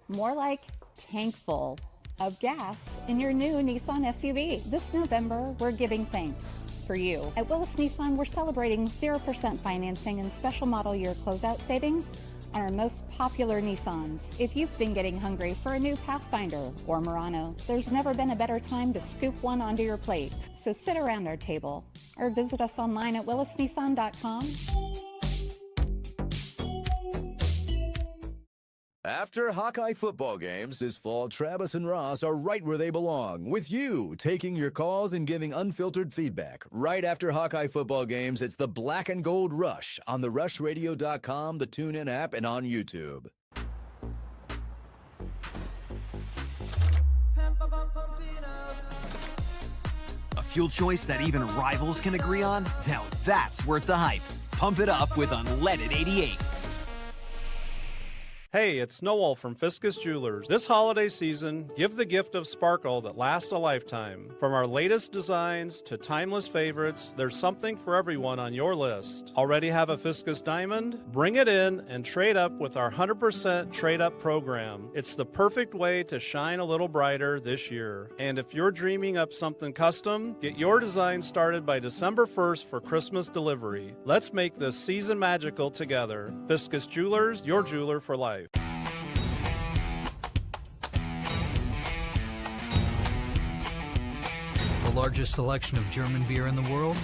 More like tankful of gas in your new Nissan SUV. This November, we're giving thanks for you. At Willis Nissan, we're celebrating 0% financing and special model year closeout savings on our most popular Nissans. If you've been getting hungry for a new Pathfinder or Murano, there's never been a better time to scoop one onto your plate. So sit around our table or visit us online at willisnissan.com. After Hawkeye football games this fall, Travis and Ross are right where they belong, with you taking your calls and giving unfiltered feedback. Right after Hawkeye football games, it's the Black and Gold Rush on therushradio.com, the TuneIn app, and on YouTube. A fuel choice that even rivals can agree on? Now that's worth the hype. Pump it up with unleaded 88. Hey, it's Noel from Fiskus Jewelers. This holiday season, give the gift of sparkle that lasts a lifetime. From our latest designs to timeless favorites, there's something for everyone on your list. Already have a Fiskus diamond? Bring it in and trade up with our 100% trade up program. It's the perfect way to shine a little brighter this year. And if you're dreaming up something custom, get your design started by December 1st for Christmas delivery. Let's make this season magical together. Fiskus Jewelers, your jeweler for life. The largest selection of German beer in the world?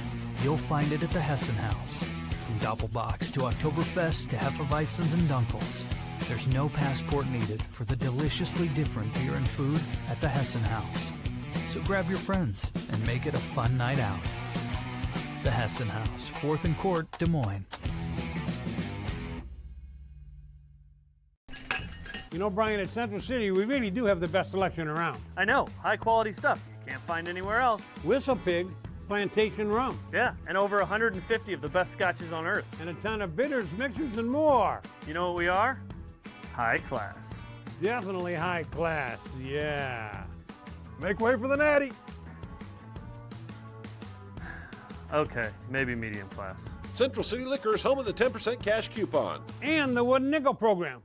You'll find it at the Hessen House. From Doppelbocks to Oktoberfest to Hefeweizens and Dunkels, there's no passport needed for the deliciously different beer and food at the Hessen House. So grab your friends and make it a fun night out. The Hessen House, 4th and Court, Des Moines. You know, Brian, at Central City, we really do have the best selection around. I know, high quality stuff you can't find anywhere else. Whistle Pig, Plantation Rum. Yeah, and over 150 of the best scotches on earth. And a ton of bitters, mixers, and more. You know what we are? High class. Definitely high class, yeah. Make way for the natty. Okay, maybe medium class. Central City Liquors, home of the 10% cash coupon. And the Wooden Nickel program.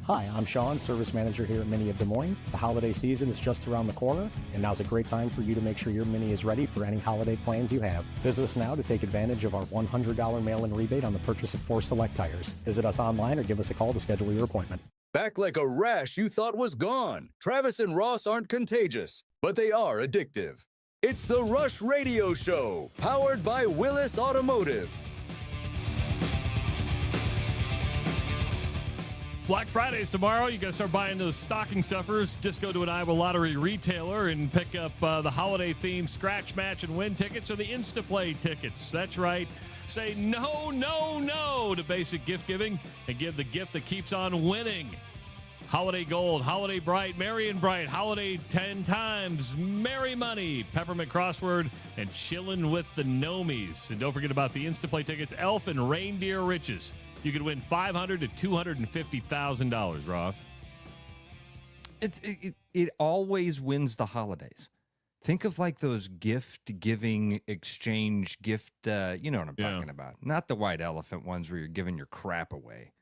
Hi, I'm Sean, Service Manager here at Mini of Des Moines. The holiday season is just around the corner, and now's a great time for you to make sure your Mini is ready for any holiday plans you have. Visit us now to take advantage of our $100 mail-in rebate on the purchase of 4 select tires. Visit us online or give us a call to schedule your appointment. Back like a rash you thought was gone. Travis and Ross aren't contagious, but they are addictive. It's the Rush Radio Show, powered by Willis Automotive. Black Friday's tomorrow. You got to start buying those stocking stuffers. Just go to an Iowa Lottery retailer and pick up the holiday-themed scratch, match, and win tickets or the Instaplay tickets. That's right. Say no, no, no to basic gift giving and give the gift that keeps on winning. Holiday Gold, Holiday Bright, Merry and Bright, Holiday 10 times, Merry Money, Peppermint Crossword, and Chillin' with the Nomies. And don't forget about the Instaplay tickets, Elf and Reindeer Riches. You could win $500,000 to $250,000, Ross. It always wins the holidays. Think of like those gift-giving exchange gift, you know what I'm talking about. Not the white elephant ones where you're giving your crap away.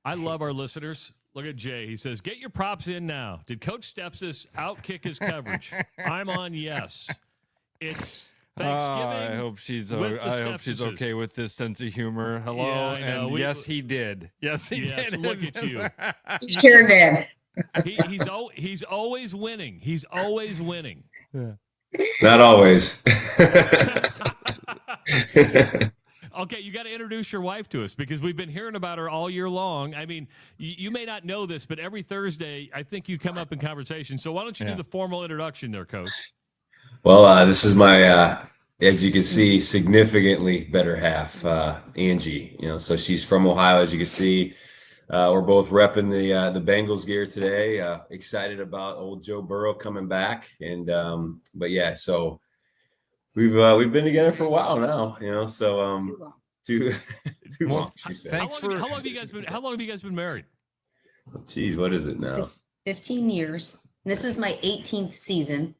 I love our listeners. Look at Jay. He says, get your props in now. Did Coach Stepsis outkick his coverage? I'm on yes. It's Thanksgiving. I hope she's okay with this sense of humor. Hello, Yeah, I know. and yes, he did. Yes, he did. Look at you. He sure did. He's always winning. He's always winning. Not always. Okay, you got to introduce your wife to us because we've been hearing about her all year long. I mean, you may not know this, but every Thursday, I think you come up in conversation. So why don't you do the formal introduction there, Coach? Well, this is my, as you can see, significantly better half, Angie. You know, so she's from Ohio, as you can see. We're both repping the Bengals gear today. Excited about old Joe Burrow coming back, and but yeah, so we've been together for a while now. You know, so too long. She said. How long have you guys been married? Geez, what is it now? 15 years. This was my 18th season.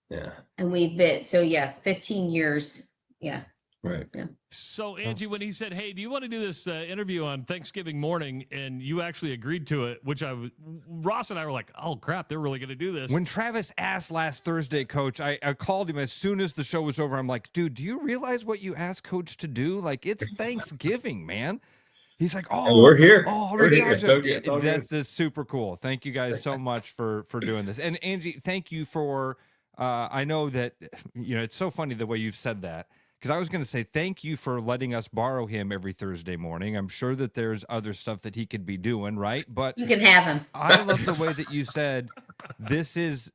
Yeah. And we've been, 15 years. Yeah. Right. Yeah. So, Angie, when he said, hey, do you want to do this interview on Thanksgiving morning? And you actually agreed to it, which Ross and I were like, oh, crap, they're really going to do this. When Travis asked last Thursday, Coach, I called him as soon as the show was over. I'm like, dude, do you realize what you asked Coach to do? Like, it's Thanksgiving, man. He's like, oh, we're here. Oh, we're here. So that's super cool. Thank you guys so much for doing this. And Angie, thank you for, I know that, you know, it's so funny the way you've said that. Because I was going to say thank you for letting us borrow him every Thursday morning. I'm sure that there's other stuff that he could be doing, right? But you can have him. I love the way that you said this is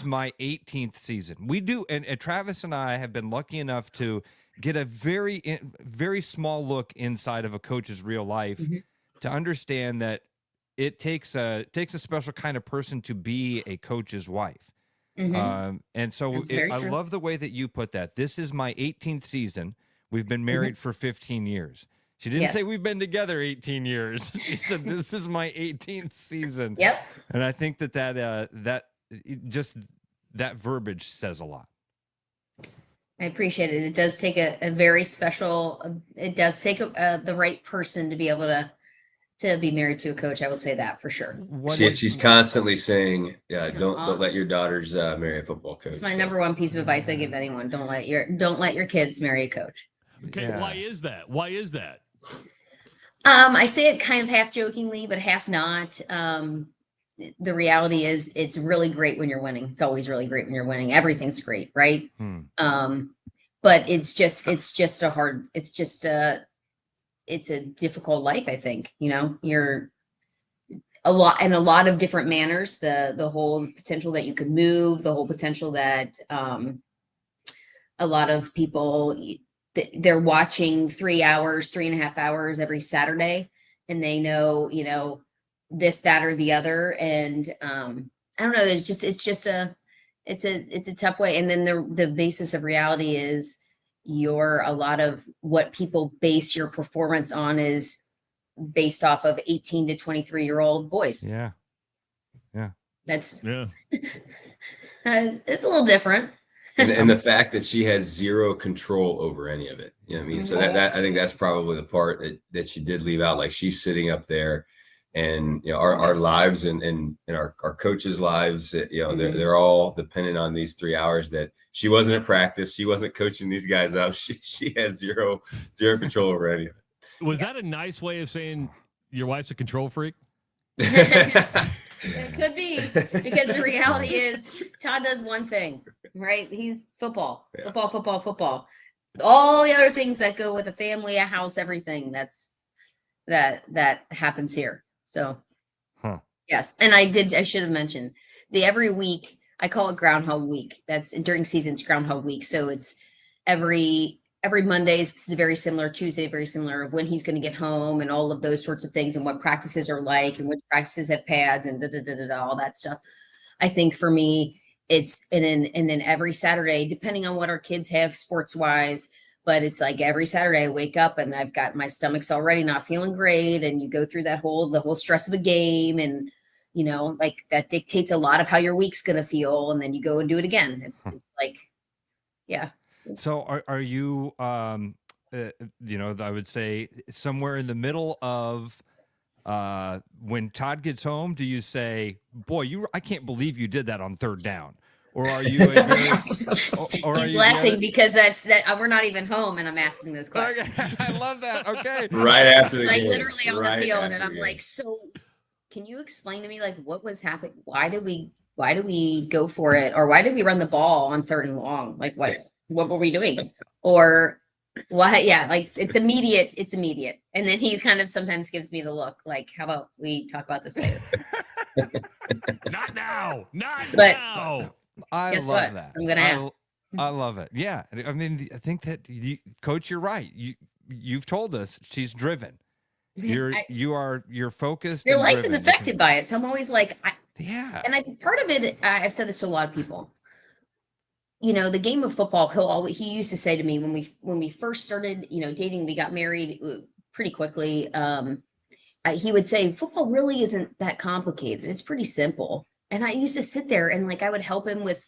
my 18th season. We do, and Travis and I have been lucky enough to get a very small look inside of a coach's real life to understand that it takes a special kind of person to be a coach's wife. And so I love the way that you put that. This is my 18th season. We've been married for 15 years. She didn't Yes. say we've been together 18 years. She said this is my 18th season. Yep. And I think that verbiage says a lot. I appreciate it. It does take a very special. It does take the right person to be able to be married to a coach. I will say that for sure. She's constantly saying, don't let your daughters marry a football coach. It's my number one piece of advice I give anyone. Don't let your kids marry a coach. Okay, why is that? Why is that? I say it kind of half jokingly, but half not. The reality is it's really great when you're winning. It's always really great when you're winning. Everything's great, right? But it's a difficult life, I think. You know, you're a lot of different manners, the whole potential that you could move, the whole potential that a lot of people, they're watching 3.5 hours every Saturday, and they know, you know, this, that, or the other. And I don't know, it's a tough way. And then the basis of reality is a lot of what people base your performance on is based off of 18 to 23-year-old boys. Yeah. It's a little different. And the fact that she has zero control over any of it. You know what I mean? So that I think that's probably the part that she did leave out. Like, she's sitting up there, and you know, our lives and our coaches' lives, you know, they're all dependent on these 3 hours that she wasn't at practice. She wasn't coaching these guys up. She has zero control over any of it. Was that a nice way of saying your wife's a control freak? It could be, because the reality is Todd does one thing, right? He's football. All the other things that go with a family, a house, everything that happens here. So yes. And I should have mentioned every week, I call it Groundhog Week. That's during seasons, Groundhog Week. So it's every Mondays is very similar, Tuesday very similar, of when he's going to get home and all of those sorts of things, and what practices are like, and which practices have pads, and all that stuff. I think for me, it's and then every Saturday, depending on what our kids have sports wise, but it's like every Saturday I wake up and I've got my stomach's already not feeling great, and you go through the whole stress of a game, and you know, like that dictates a lot of how your week's going to feel, and then you go and do it again. It's like, yeah. So are you, you know, I would say somewhere in the middle of when Todd gets home, do you say, boy, I can't believe you did that on third down? Or are you? He's laughing because we're not even home, and I'm asking those questions. I love that. Okay. Right after the like game. literally on Right the field, after and I'm the like, so can you explain to me like what was happening? Why do we go for it, or why did we run the ball on third and long? Like what were we doing? Or what? Yeah, like it's immediate. And then he kind of sometimes gives me the look, like, how about we talk about this later? Not now. I guess love what? that. I'm gonna ask. I love it. Yeah. I mean, I think that Coach, you're right. You've told us she's driven. You're focused. Your and life is driven. affected by it. So I'm always like, yeah. And part of it, I've said this to a lot of people. You know, the game of football, he used to say to me when we first started, you know, dating, we got married pretty quickly. He would say, football really isn't that complicated. It's pretty simple. And I used to sit there and like, I would help him with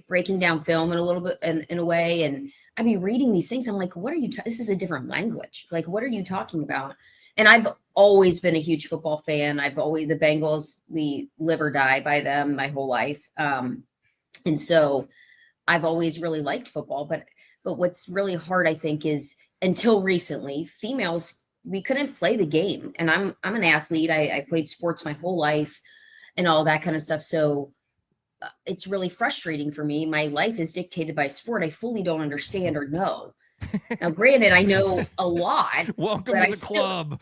breaking down film in a little bit in a way. And I'd be reading these things. I'm like, what are you, this is a different language. Like, what are you talking about? And I've always been a huge football fan. The Bengals, we live or die by them my whole life. And so I've always really liked football, but what's really hard, I think, is until recently, females, we couldn't play the game. And I'm an athlete. I played sports my whole life and all that kind of stuff. So it's really frustrating for me. My life is dictated by sport I fully don't understand or know. Now, granted, I know a lot. Welcome to the club.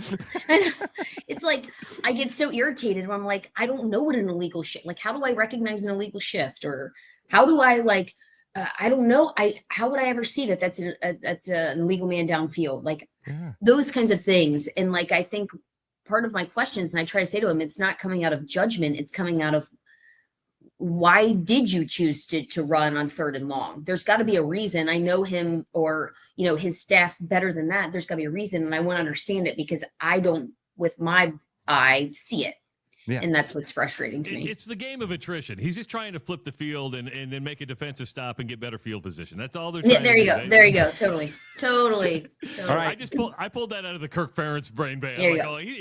It's like I get so irritated when I'm like, I don't know what an illegal shift. Like, how do I recognize an illegal shift, or how do I like? I don't know. How would I ever see that? That's an illegal man downfield. Like those kinds of things. And like I think part of my questions, and I try to say to him, it's not coming out of judgment. It's coming out of why did you choose to run on 3rd and long? There's got to be a reason. I know him or, his staff better than that. There's got to be a reason. And I want to understand it because I don't, with my eye, see it. Yeah. And that's what's frustrating to me. It's the game of attrition. He's just trying to flip the field and then make a defensive stop and get better field position. That's all they're trying there to you do. go. There you go. Totally. All right. I pulled that out of the Kirk Ferentz brain band. There you Like, go.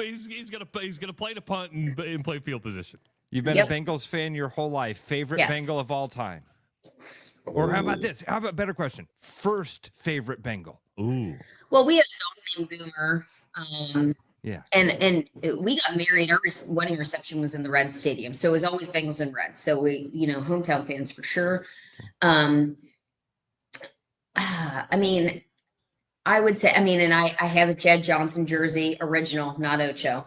he's gonna play the punt and play field position. You've been a Bengals fan your whole life. Favorite Yes. Bengal of all time? Or how about this? How about a better question? First favorite Bengal? Ooh. Well, we had a dog named Boomer. Yeah. And we got married. Our wedding reception was in the Reds Stadium. So it was always Bengals and Reds. So we, hometown fans for sure. I mean, I would say, and I have a Jed Johnson jersey, original, not Ocho.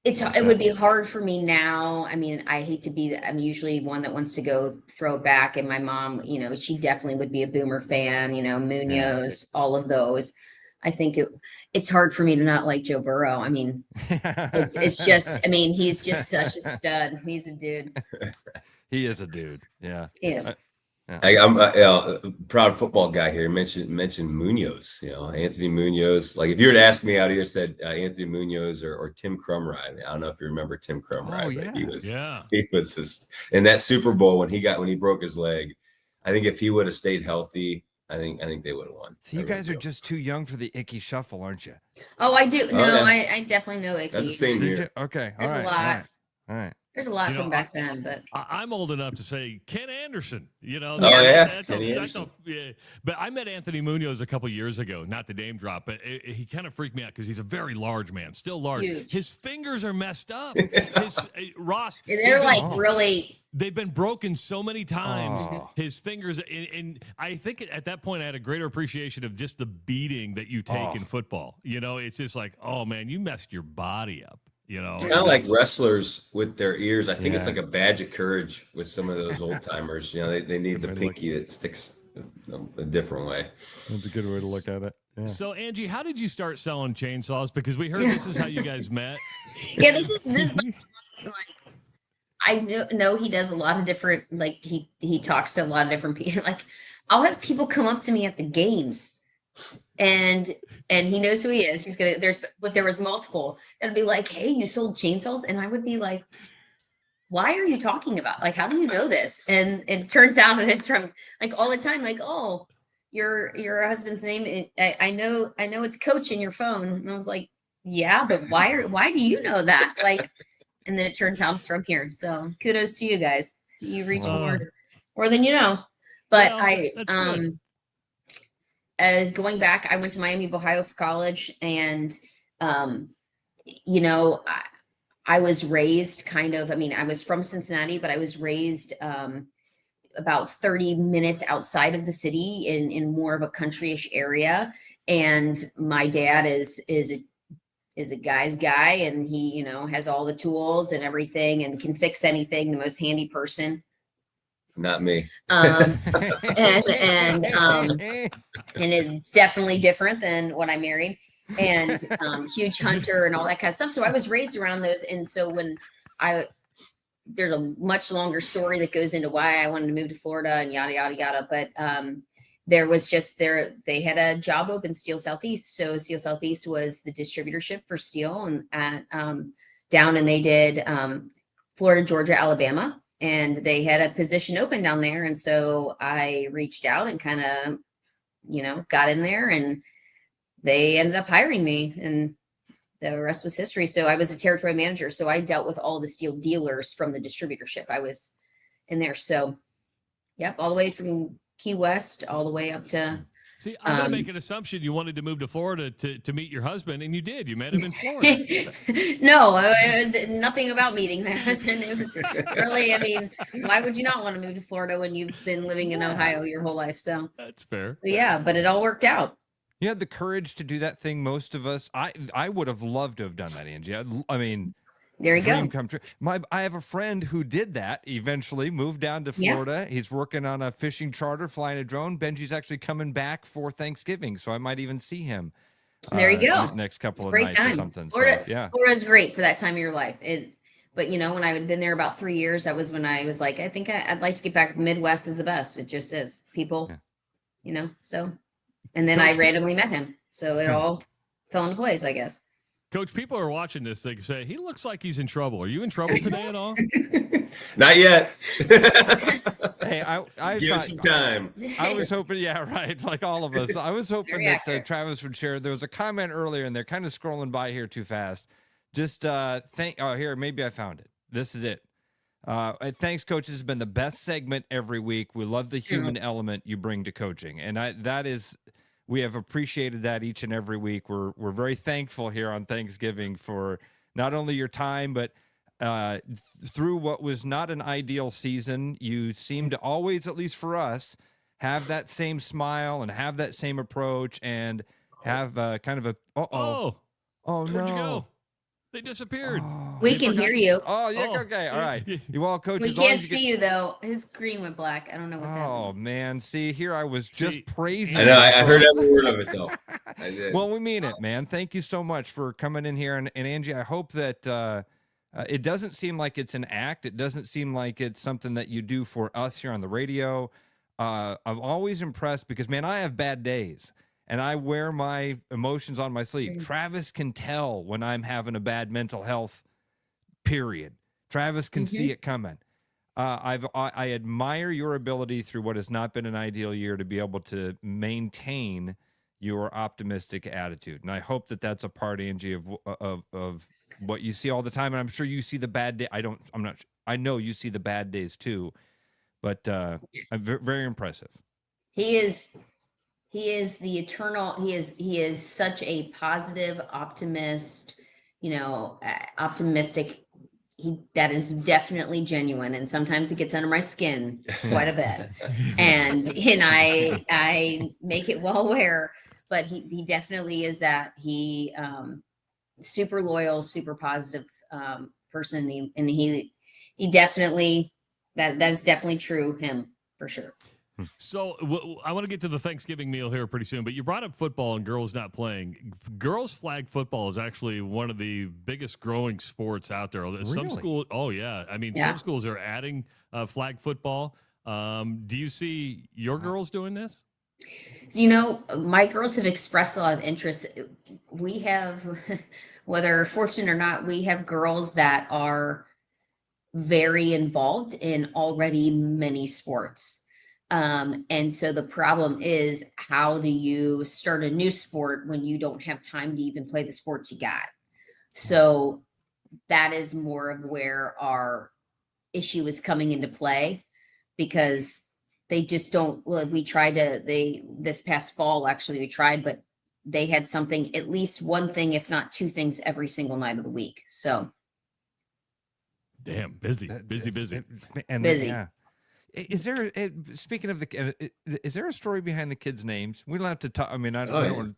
It would be hard for me now. I mean, I hate to be, I'm usually one that wants to go throw back. And my mom, she definitely would be a Boomer fan, Munoz, all of those. I think it's hard for me to not like Joe Burrow. I mean, it's just, he's just such a stud. He's a dude. He is a dude. Yeah. He is. I'm a proud football guy here. Mentioned Munoz, Anthony Munoz. Like if you were to ask me, I'd either said Anthony Munoz or Tim Crumrye. I don't know if you remember Tim Crumrye. Oh, yeah. But he was just in that Super Bowl when he broke his leg. I think if he would have stayed healthy, I think they would have won. So you guys are just too young for the Icky Shuffle, aren't you? Oh, I do. No, yeah. I definitely know Icky. That's the same here. Okay. There's a lot. All right. There's a lot from back then, but I'm old enough to say Ken Anderson. But I met Anthony Munoz a couple years ago. Not the name drop, but he kind of freaked me out because he's a very large man, still large. Huge. His fingers are messed up. Ross, they're really. They've been broken so many times. His fingers, and I think at that point I had a greater appreciation of just the beating that you take in football. It's just like, oh man, you messed your body up. Kind of like wrestlers with their ears. I think it's like a badge of courage with some of those old timers. They need the pinky that sticks a different way. That's a good way to look at it. Yeah. So Angie, how did you start selling chainsaws? Because we heard this is how you guys met. Yeah, this is like I know he does a lot of different, like he talks to a lot of different people. Like I'll have people come up to me at the games and he knows who he is. He's gonna but there was multiple that'd be like, hey, you sold chainsaws? And I would be like, why are you talking about? Like, how do you know this? And it turns out that it's from like all the time, like, oh, your husband's name. I know it's Coach in your phone. And I was like, yeah, but why do you know that? Like, and then it turns out it's from here. So kudos to you guys. You reach more than you know. But going back, I went to Miami of Ohio for college, and I was raised I was from Cincinnati, but I was raised about 30 minutes outside of the city in more of a countryish area. And my dad is a guy's guy, and he, has all the tools and everything and can fix anything, the most handy person. Not me. And it's definitely different than what I married, and huge hunter and all that kind of stuff. So I was raised around those. And so there's a much longer story that goes into why I wanted to move to Florida and yada, yada, yada. But there was they had a job open, Steel Southeast. So Steel Southeast was the distributorship for steel and down, and they did Florida, Georgia, Alabama. And they had a position open down there. And so I reached out and kind of, got in there, and they ended up hiring me, and the rest was history. So I was a territory manager. So I dealt with all the steel dealers from the distributorship. I was in there. So, yep, all the way from Key West, all the way up to. See, I'm going to make an assumption you wanted to move to Florida to meet your husband, and you did. You met him in Florida. No, it was nothing about meeting my husband. It was really, why would you not want to move to Florida when you've been living in Ohio your whole life? So that's fair. So, yeah, but it all worked out. You had the courage to do that thing most of us. I would have loved to have done that, Angie. There you dream go. Come true. I have a friend who did that, eventually moved down to Florida. Yeah. He's working on a fishing charter, flying a drone. Benji's actually coming back for Thanksgiving, so I might even see him There you go. Next couple of Great nights time. or something. Florida, So, yeah. Florida's great for that time of your life. But when I had been there about 3 years, that was when I was like, I think I'd like to get back. Midwest is the best. It just is. People, so. And then I randomly met him. So it all fell into place, I guess. Coach, people are watching this. They say, he looks like he's in trouble. Are you in trouble today at all? Not yet. Hey, I give us some time. I was hoping, yeah, right, like all of us. I was hoping that Travis would share. There was a comment earlier, and they're kind of scrolling by here too fast. Just here, maybe I found it. This is it. Thanks, Coach. This has been the best segment every week. We love the human element you bring to coaching, and we have appreciated that each and every week. We're very thankful here on Thanksgiving for not only your time, but through what was not an ideal season, you seem to always, at least for us, have that same smile and have that same approach and have kind of a oh no. Where'd you go? They disappeared. We can hear you. Oh, yeah, okay, all right. You all, Coach. We can't see you, though. His screen went black. I don't know what's happening. Oh, man. See, here I was just praising. I know. I heard every word of it, though. I did. Well, we mean it, man. Thank you so much for coming in here. And Angie, I hope that it doesn't seem like it's an act. It doesn't seem like it's something that you do for us here on the radio. I'm always impressed because, man, I have bad days. And I wear my emotions on my sleeve. Travis can tell when I'm having a bad mental health period. Travis can see it coming. I admire your ability through what has not been an ideal year to be able to maintain your optimistic attitude. And I hope that that's a part, Angie, of what you see all the time. And I'm sure you see the bad day. I know you see the bad days too, but very impressive. He is the eternal. He is such a positive optimist, optimistic. That is definitely genuine. And sometimes it gets under my skin quite a bit. and I make it well aware, but he definitely is that. He super loyal, super positive person. And he definitely, that's definitely true him for sure. So I want to get to the Thanksgiving meal here pretty soon, but you brought up football and girls not playing. Girls flag football is actually one of the biggest growing sports out there. Some schools, some schools are adding flag football. Do you see your girls doing this? My girls have expressed a lot of interest. We have, whether fortunate or not, we have girls that are very involved in already many sports. And so the problem is, how do you start a new sport when you don't have time to even play the sports you got? So that is more of where our issue is coming into play, because they just don't. Well, this past fall, actually, we tried, but they had something, at least one thing, if not two things, every single night of the week. So. Damn, busy. And busy. Yeah. Is there, speaking of is there a story behind the kids' names? We don't have to talk. I mean, I don't.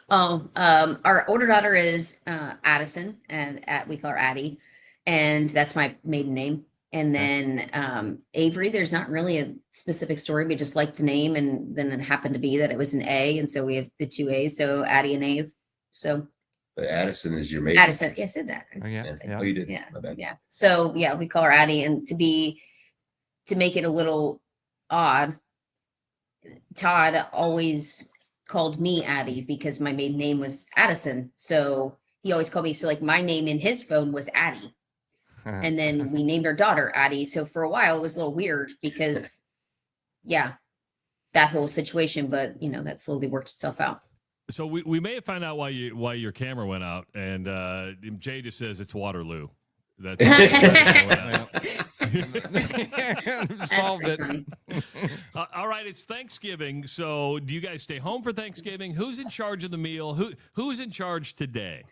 Our older daughter is Addison, and we call her Addie, and that's my maiden name. And then Avery, there's not really a specific story. We just liked the name, and then it happened to be that it was an A, and so we have the two A's, so Addie and Ave. So. But Addison is your maiden. Addison, yeah, I said that. Oh, you did. Yeah, my bad. yeah. So yeah, we call her Addie, and to make it a little odd, Todd always called me Addie because my maiden name was Addison. So he always called me. So like my name in his phone was Addie. And then we named our daughter Addie. So for a while it was a little weird because that whole situation, but that slowly worked itself out. So we may have found out why your camera went out, and Jay just says it's Waterloo. That's solved it. All right, it's Thanksgiving. So do you guys stay home for Thanksgiving? Who's in charge of the meal? Who's in charge today?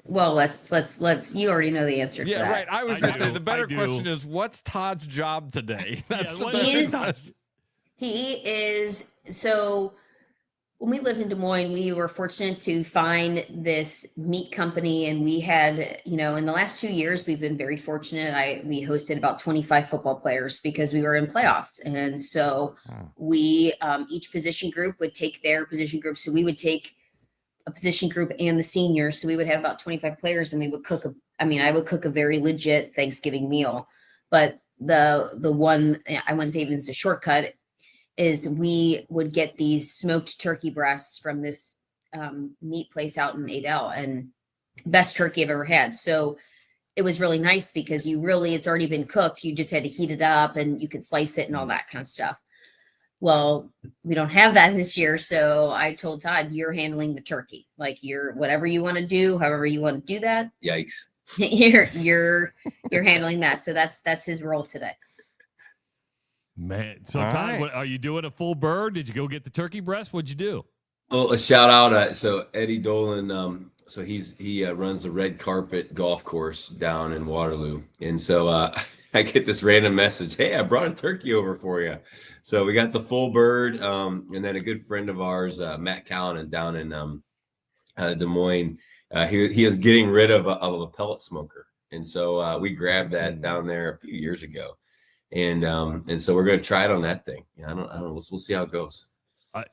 Well, let's you already know the answer to that. Yeah, right. I was going to say the better question is, what's Todd's job today? That's he is so. When we lived in Des Moines, we were fortunate to find this meat company, and we had, in the last 2 years, we've been very fortunate. We hosted about 25 football players because we were in playoffs. And so we, each position group would take their position group. So we would take a position group and the seniors. So we would have about 25 players, and we would cook I would cook a very legit Thanksgiving meal. But the one I wouldn't say even it's a shortcut is we would get these smoked turkey breasts from this meat place out in Adel, and best turkey I've ever had. So it was really nice because it's already been cooked. You just had to heat it up and you could slice it and all that kind of stuff. Well, we don't have that this year. So I told Todd, you're handling the turkey. Like whatever you want to do, however you want to do that. Yikes. you're handling that. So that's his role today. Man. So All Todd, right. are you doing a full bird? Did you go get the turkey breast? What'd you do? Well, a shout out. So Eddie Dolan, so he runs the red carpet golf course down in Waterloo. And so I get this random message. Hey, I brought a turkey over for you. So we got the full bird. And then a good friend of ours, Matt Callanan down in Des Moines, he was getting rid of a pellet smoker. And so we grabbed that down there a few years ago. And so we're going to try it on that thing. I don't know. We'll see how it goes.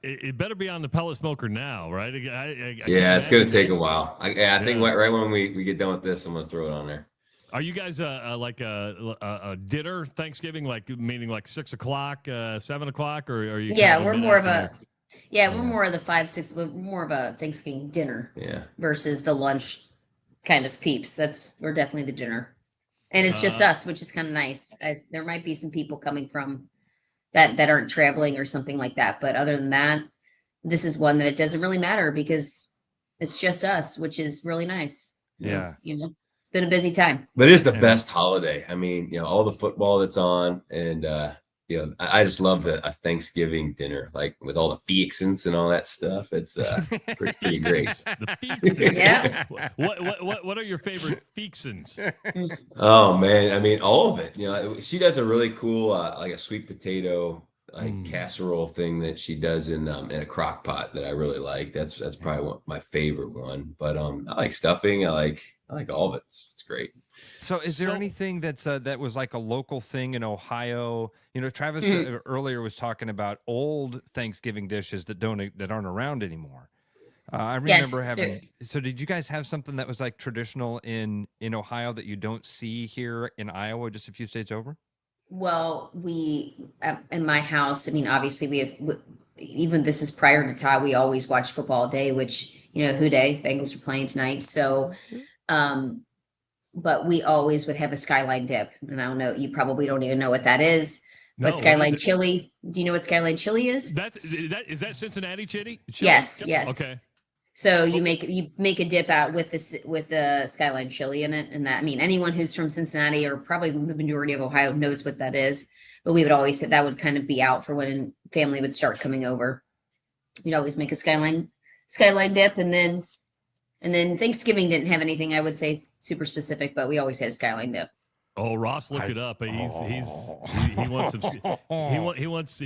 It better be on the pellet smoker now, right? Yeah, it's going to take a while. I think right when we get done with this, I'm going to throw it on there. Are you guys like a dinner Thanksgiving, meaning 6 o'clock, 7 o'clock, or are you? Yeah, we're more of we're more of the 5, 6. We're more of a Thanksgiving dinner. Yeah. Versus the lunch kind of peeps. We're definitely the dinner, and it's just us, which is kind of nice. There might be some people coming from that aren't traveling or something like that, but other than that, this is one that it doesn't really matter because it's just us, which is really nice. Yeah. It's been a busy time. But it is the best holiday. I mean, all the football that's on, and I just love a Thanksgiving dinner, like with all the fixins and all that stuff. It's pretty great. The fixins. Yeah. What are your favorite fixins? Oh man, I mean all of it. She does a really cool like a sweet potato casserole thing that she does in a crock pot that I really like. That's probably my favorite one. But I like stuffing. I like all of it. It's great. So is there anything that was like a local thing in Ohio? Travis earlier was talking about old Thanksgiving dishes that aren't around anymore. I remember having. So did you guys have something that was like traditional in Ohio that you don't see here in Iowa, just a few states over? Well, we in my house, I mean, obviously we have, even this is prior to Todd, we always watch football all day, which, who day Bengals are playing tonight. So, but we always would have a skyline dip. And I don't know, you probably don't even know what that is. No, but skyline chili, do you know what skyline chili is? Is that Cincinnati chili? Yes. Okay. So you make a dip out with the skyline chili in it, and that, I mean, anyone who's from Cincinnati or probably the majority of Ohio knows what that is. But we would always say that would kind of be out for when family would start coming over. You'd always make a skyline dip, and then Thanksgiving didn't have anything I would say super specific, but we always had a skyline dip. Oh, Ross looked it up. He wants some.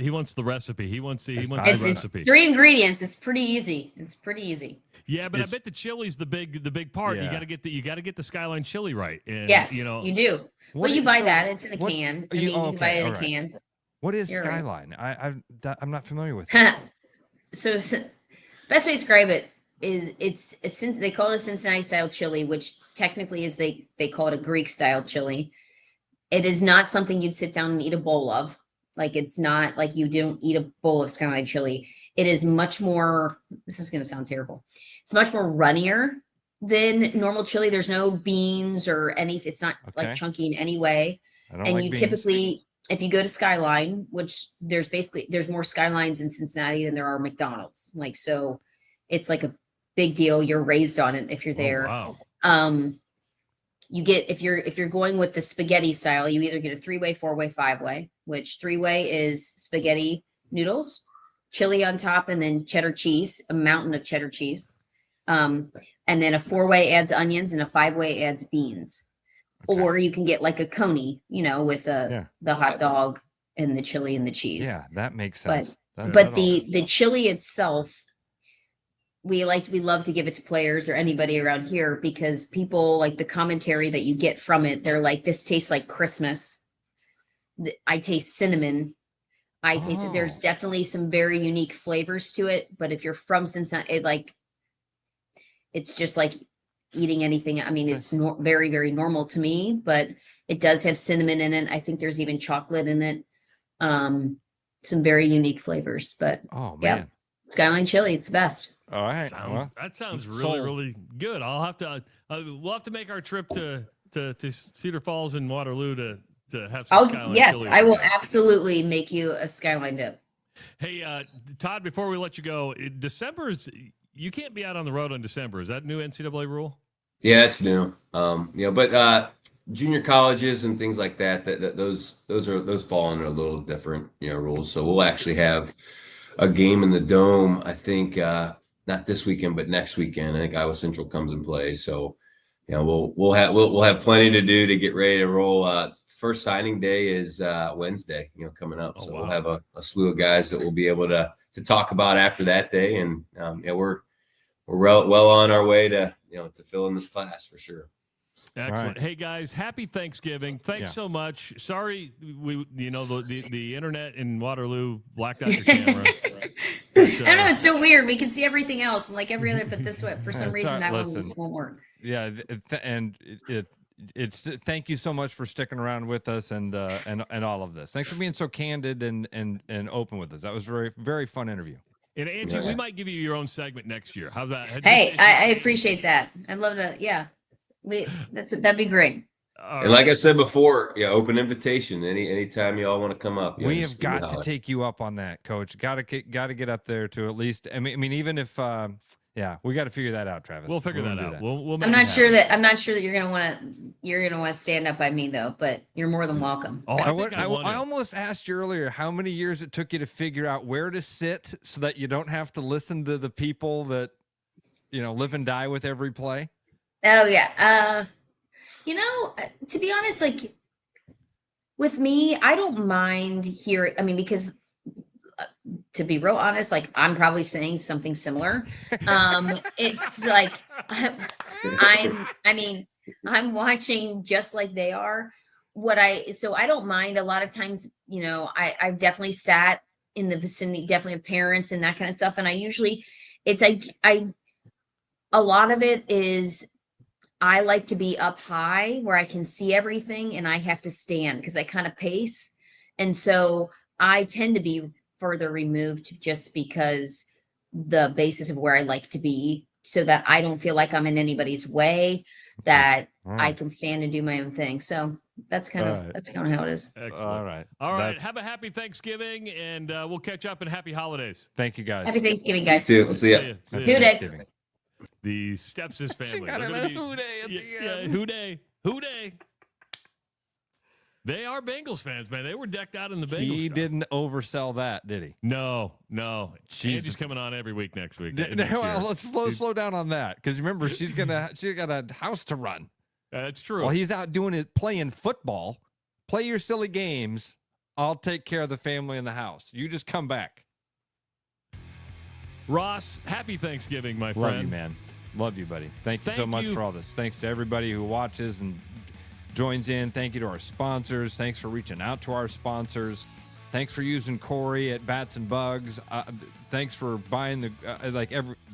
He wants the recipe. He wants the recipe. It's 3 ingredients. It's pretty easy. Yeah, but I bet the chili's the big part. Yeah. You got to get the skyline chili right. And, yes, you do. Well, you buy that. It's in a can. You can buy it in a can. What is You're skyline? Right. I'm not familiar with it. So best way to describe it is since they call it a Cincinnati style chili, which technically is they call it a Greek style chili. It is not something you'd sit down and eat a bowl of. Like, it's not like you don't eat a bowl of skyline chili. It is much more, this is going to sound terrible. It's much more runnier than normal chili. There's no beans or anything. It's not like chunky in any way. And you typically, if you go to Skyline, which there's more Skylines in Cincinnati than there are McDonald's. Like, so it's like a big deal. You're raised on it if you're there. Oh, wow. You get, if you're going with the spaghetti style, you either get a 3-way, 4-way, 5-way, which 3-way is spaghetti noodles, chili on top, and then cheddar cheese, a mountain of cheddar cheese. And then a 4-way adds onions and a 5-way adds beans. Or you can get like a coney, with the hot dog and the chili and the cheese. Yeah, that makes sense. But the chili itself, we love to give it to players or anybody around here because people like the commentary that you get from it. They're like, this tastes like Christmas. I taste cinnamon. I taste it. There's definitely some very unique flavors to it. But if you're from Cincinnati, it's just like eating anything. I mean, it's very, very normal to me, but it does have cinnamon in it. I think there's even chocolate in it. Some very unique flavors, but yeah, Skyline chili, it's the best. All right. That sounds really, really good. I'll have to. We'll have to make our trip to Cedar Falls and Waterloo to have some Skyline chili. I will absolutely make you a Skyline dip. Hey, Todd, before we let you go, you can't be out on the road in December. Is that a new NCAA rule? Yeah, it's new. But junior colleges and things like that, those fall under a little different, rules. So we'll actually have a game in the Dome, I think, not this weekend, but next weekend. I think Iowa Central comes and plays. So, we'll have plenty to do to get ready to roll. First signing day is Wednesday, coming up. So we'll have a slew of guys that we'll be able to talk about after that day. And we're well on our way to fill in this class for sure. Excellent. Right. Hey guys, happy Thanksgiving. Thanks so much. Sorry, the internet in Waterloo blacked out your camera. But, I don't know, it's so weird. We can see everything else, and like every other, but this way, for some reason, that one just won't work. Yeah, it's thank you so much for sticking around with us and all of this. Thanks for being so candid and open with us. That was very, very fun interview. And Angie, we might give you your own segment next year. How's that? Hey, I appreciate that. I'd love to. Yeah. That'd be great. And like I said before, open invitation. Anytime y'all want to come up. We have got to take you up on that, Coach. Got to get up there to at least. I mean, even if, we got to figure that out, Travis. We'll figure that out. We'll I'm not sure that you're gonna want to stand up by me though, but you're more than welcome. Oh, I almost asked you earlier how many years it took you to figure out where to sit so that you don't have to listen to the people that live and die with every play. Oh yeah. To be honest, like with me, I don't mind hearing. I mean, because to be real honest, like I'm probably saying something similar. It's like I'm watching just like they are. So I don't mind. A lot of times, I've definitely sat in the vicinity, definitely of parents and that kind of stuff. And a lot of it is. I like to be up high where I can see everything, and I have to stand because I kind of pace. And so I tend to be further removed just because the basis of where I like to be, so that I don't feel like I'm in anybody's way, that I can stand and do my own thing. So that's kind of how it is. Excellent. All right. Have a happy Thanksgiving, and we'll catch up, and happy holidays. Thank you, guys. Happy Thanksgiving, guys. You too. We'll see ya. Who day? The Stepsis family. She got a who day at the end. Who day. They are Bengals fans, man. They were decked out in the Bengals He stuff. didn't oversell that, did he? No. Angie's coming on every week next week. Well, let's slow down on that, because remember, she's got a house to run. That's true. While he's out doing it, playing football, play your silly games. I'll take care of the family in the house. You just come back. Ross, happy Thanksgiving, my friend. Love you, man. Love you, buddy. Thank you so much for all this. Thanks to everybody who watches and joins in. Thank you to our sponsors. Thanks for reaching out to our sponsors. Thanks for using Corey at Bats and Bugs. Thanks for buying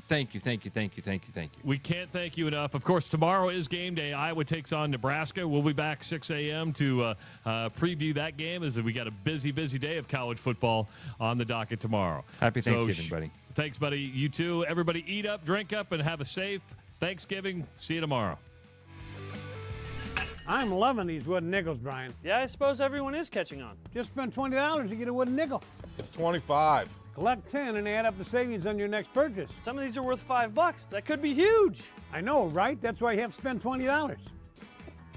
Thank you. We can't thank you enough. Of course, tomorrow is game day. Iowa takes on Nebraska. We'll be back 6 a.m. to preview that game, as we got a busy day of college football on the docket tomorrow. Happy Thanksgiving, buddy. Thanks, buddy. You too. Everybody eat up, drink up, and have a safe Thanksgiving. See you tomorrow. I'm loving these wooden nickels, Brian. Yeah, I suppose everyone is catching on. Just spend $20 to get a wooden nickel. It's 25. Collect 10 and add up the savings on your next purchase. Some of these are worth $5. That could be huge. I know, right? That's why you have to spend $20.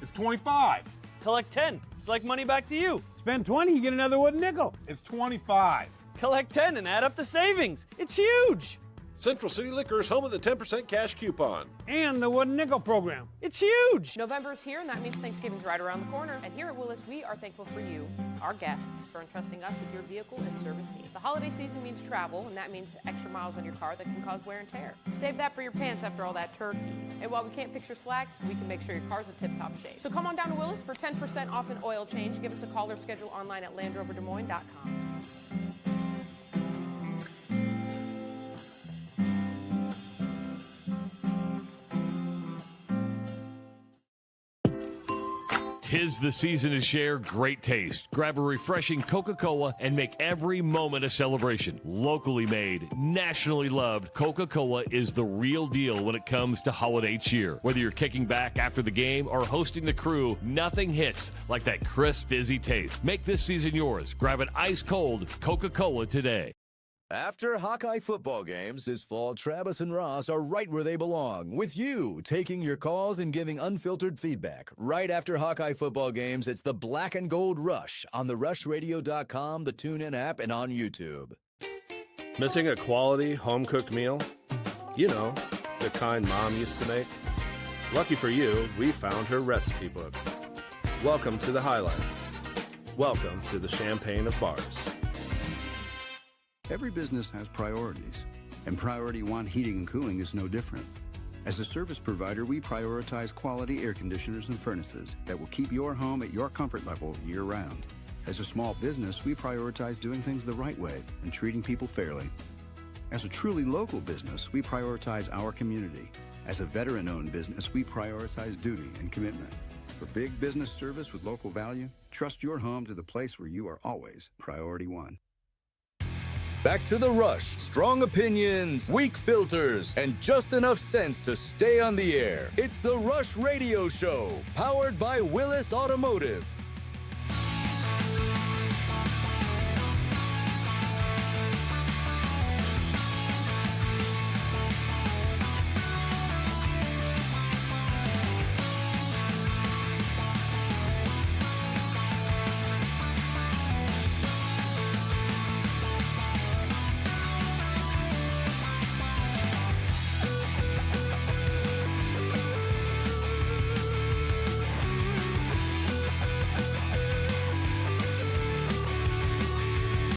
It's 25. Collect 10. It's like money back to you. Spend 20, you get another wooden nickel. It's 25. Collect 10 and add up the savings. It's huge. Central City Liquors, home of the 10% cash coupon. And the wooden nickel program. It's huge. November's here, and that means Thanksgiving's right around the corner. And here at Willis, we are thankful for you, our guests, for entrusting us with your vehicle and service needs. The holiday season means travel, and that means extra miles on your car that can cause wear and tear. Save that for your pants after all that turkey. And while we can't fix your slacks, we can make sure your car's in tip-top shape. So come on down to Willis for 10% off an oil change. Give us a call or schedule online at LandRoverDesMoines.com. 'Tis the season to share great taste. Grab a refreshing Coca-Cola and make every moment a celebration. Locally made, nationally loved, Coca-Cola is the real deal when it comes to holiday cheer. Whether you're kicking back after the game or hosting the crew, nothing hits like that crisp, fizzy taste. Make this season yours. Grab an ice-cold Coca-Cola today. After Hawkeye football games this fall, Travis and Ross are right where they belong, with you taking your calls and giving unfiltered feedback. Right after Hawkeye football games, it's the Black and Gold Rush on the rushradio.com, the TuneIn app, and on YouTube. Missing a quality home-cooked meal? You know, the kind Mom used to make? Lucky for you, we found her recipe book. Welcome to the High Life. Welcome to the Champagne of Bars. Every business has priorities, and Priority One Heating and Cooling is no different. As a service provider, we prioritize quality air conditioners and furnaces that will keep your home at your comfort level year-round. As a small business, we prioritize doing things the right way and treating people fairly. As a truly local business, we prioritize our community. As a veteran-owned business, we prioritize duty and commitment. For big business service with local value, trust your home to the place where you are always Priority One. Back to the Rush. Strong opinions, weak filters, and just enough sense to stay on the air. It's the Rush Radio Show, powered by Willis Automotive.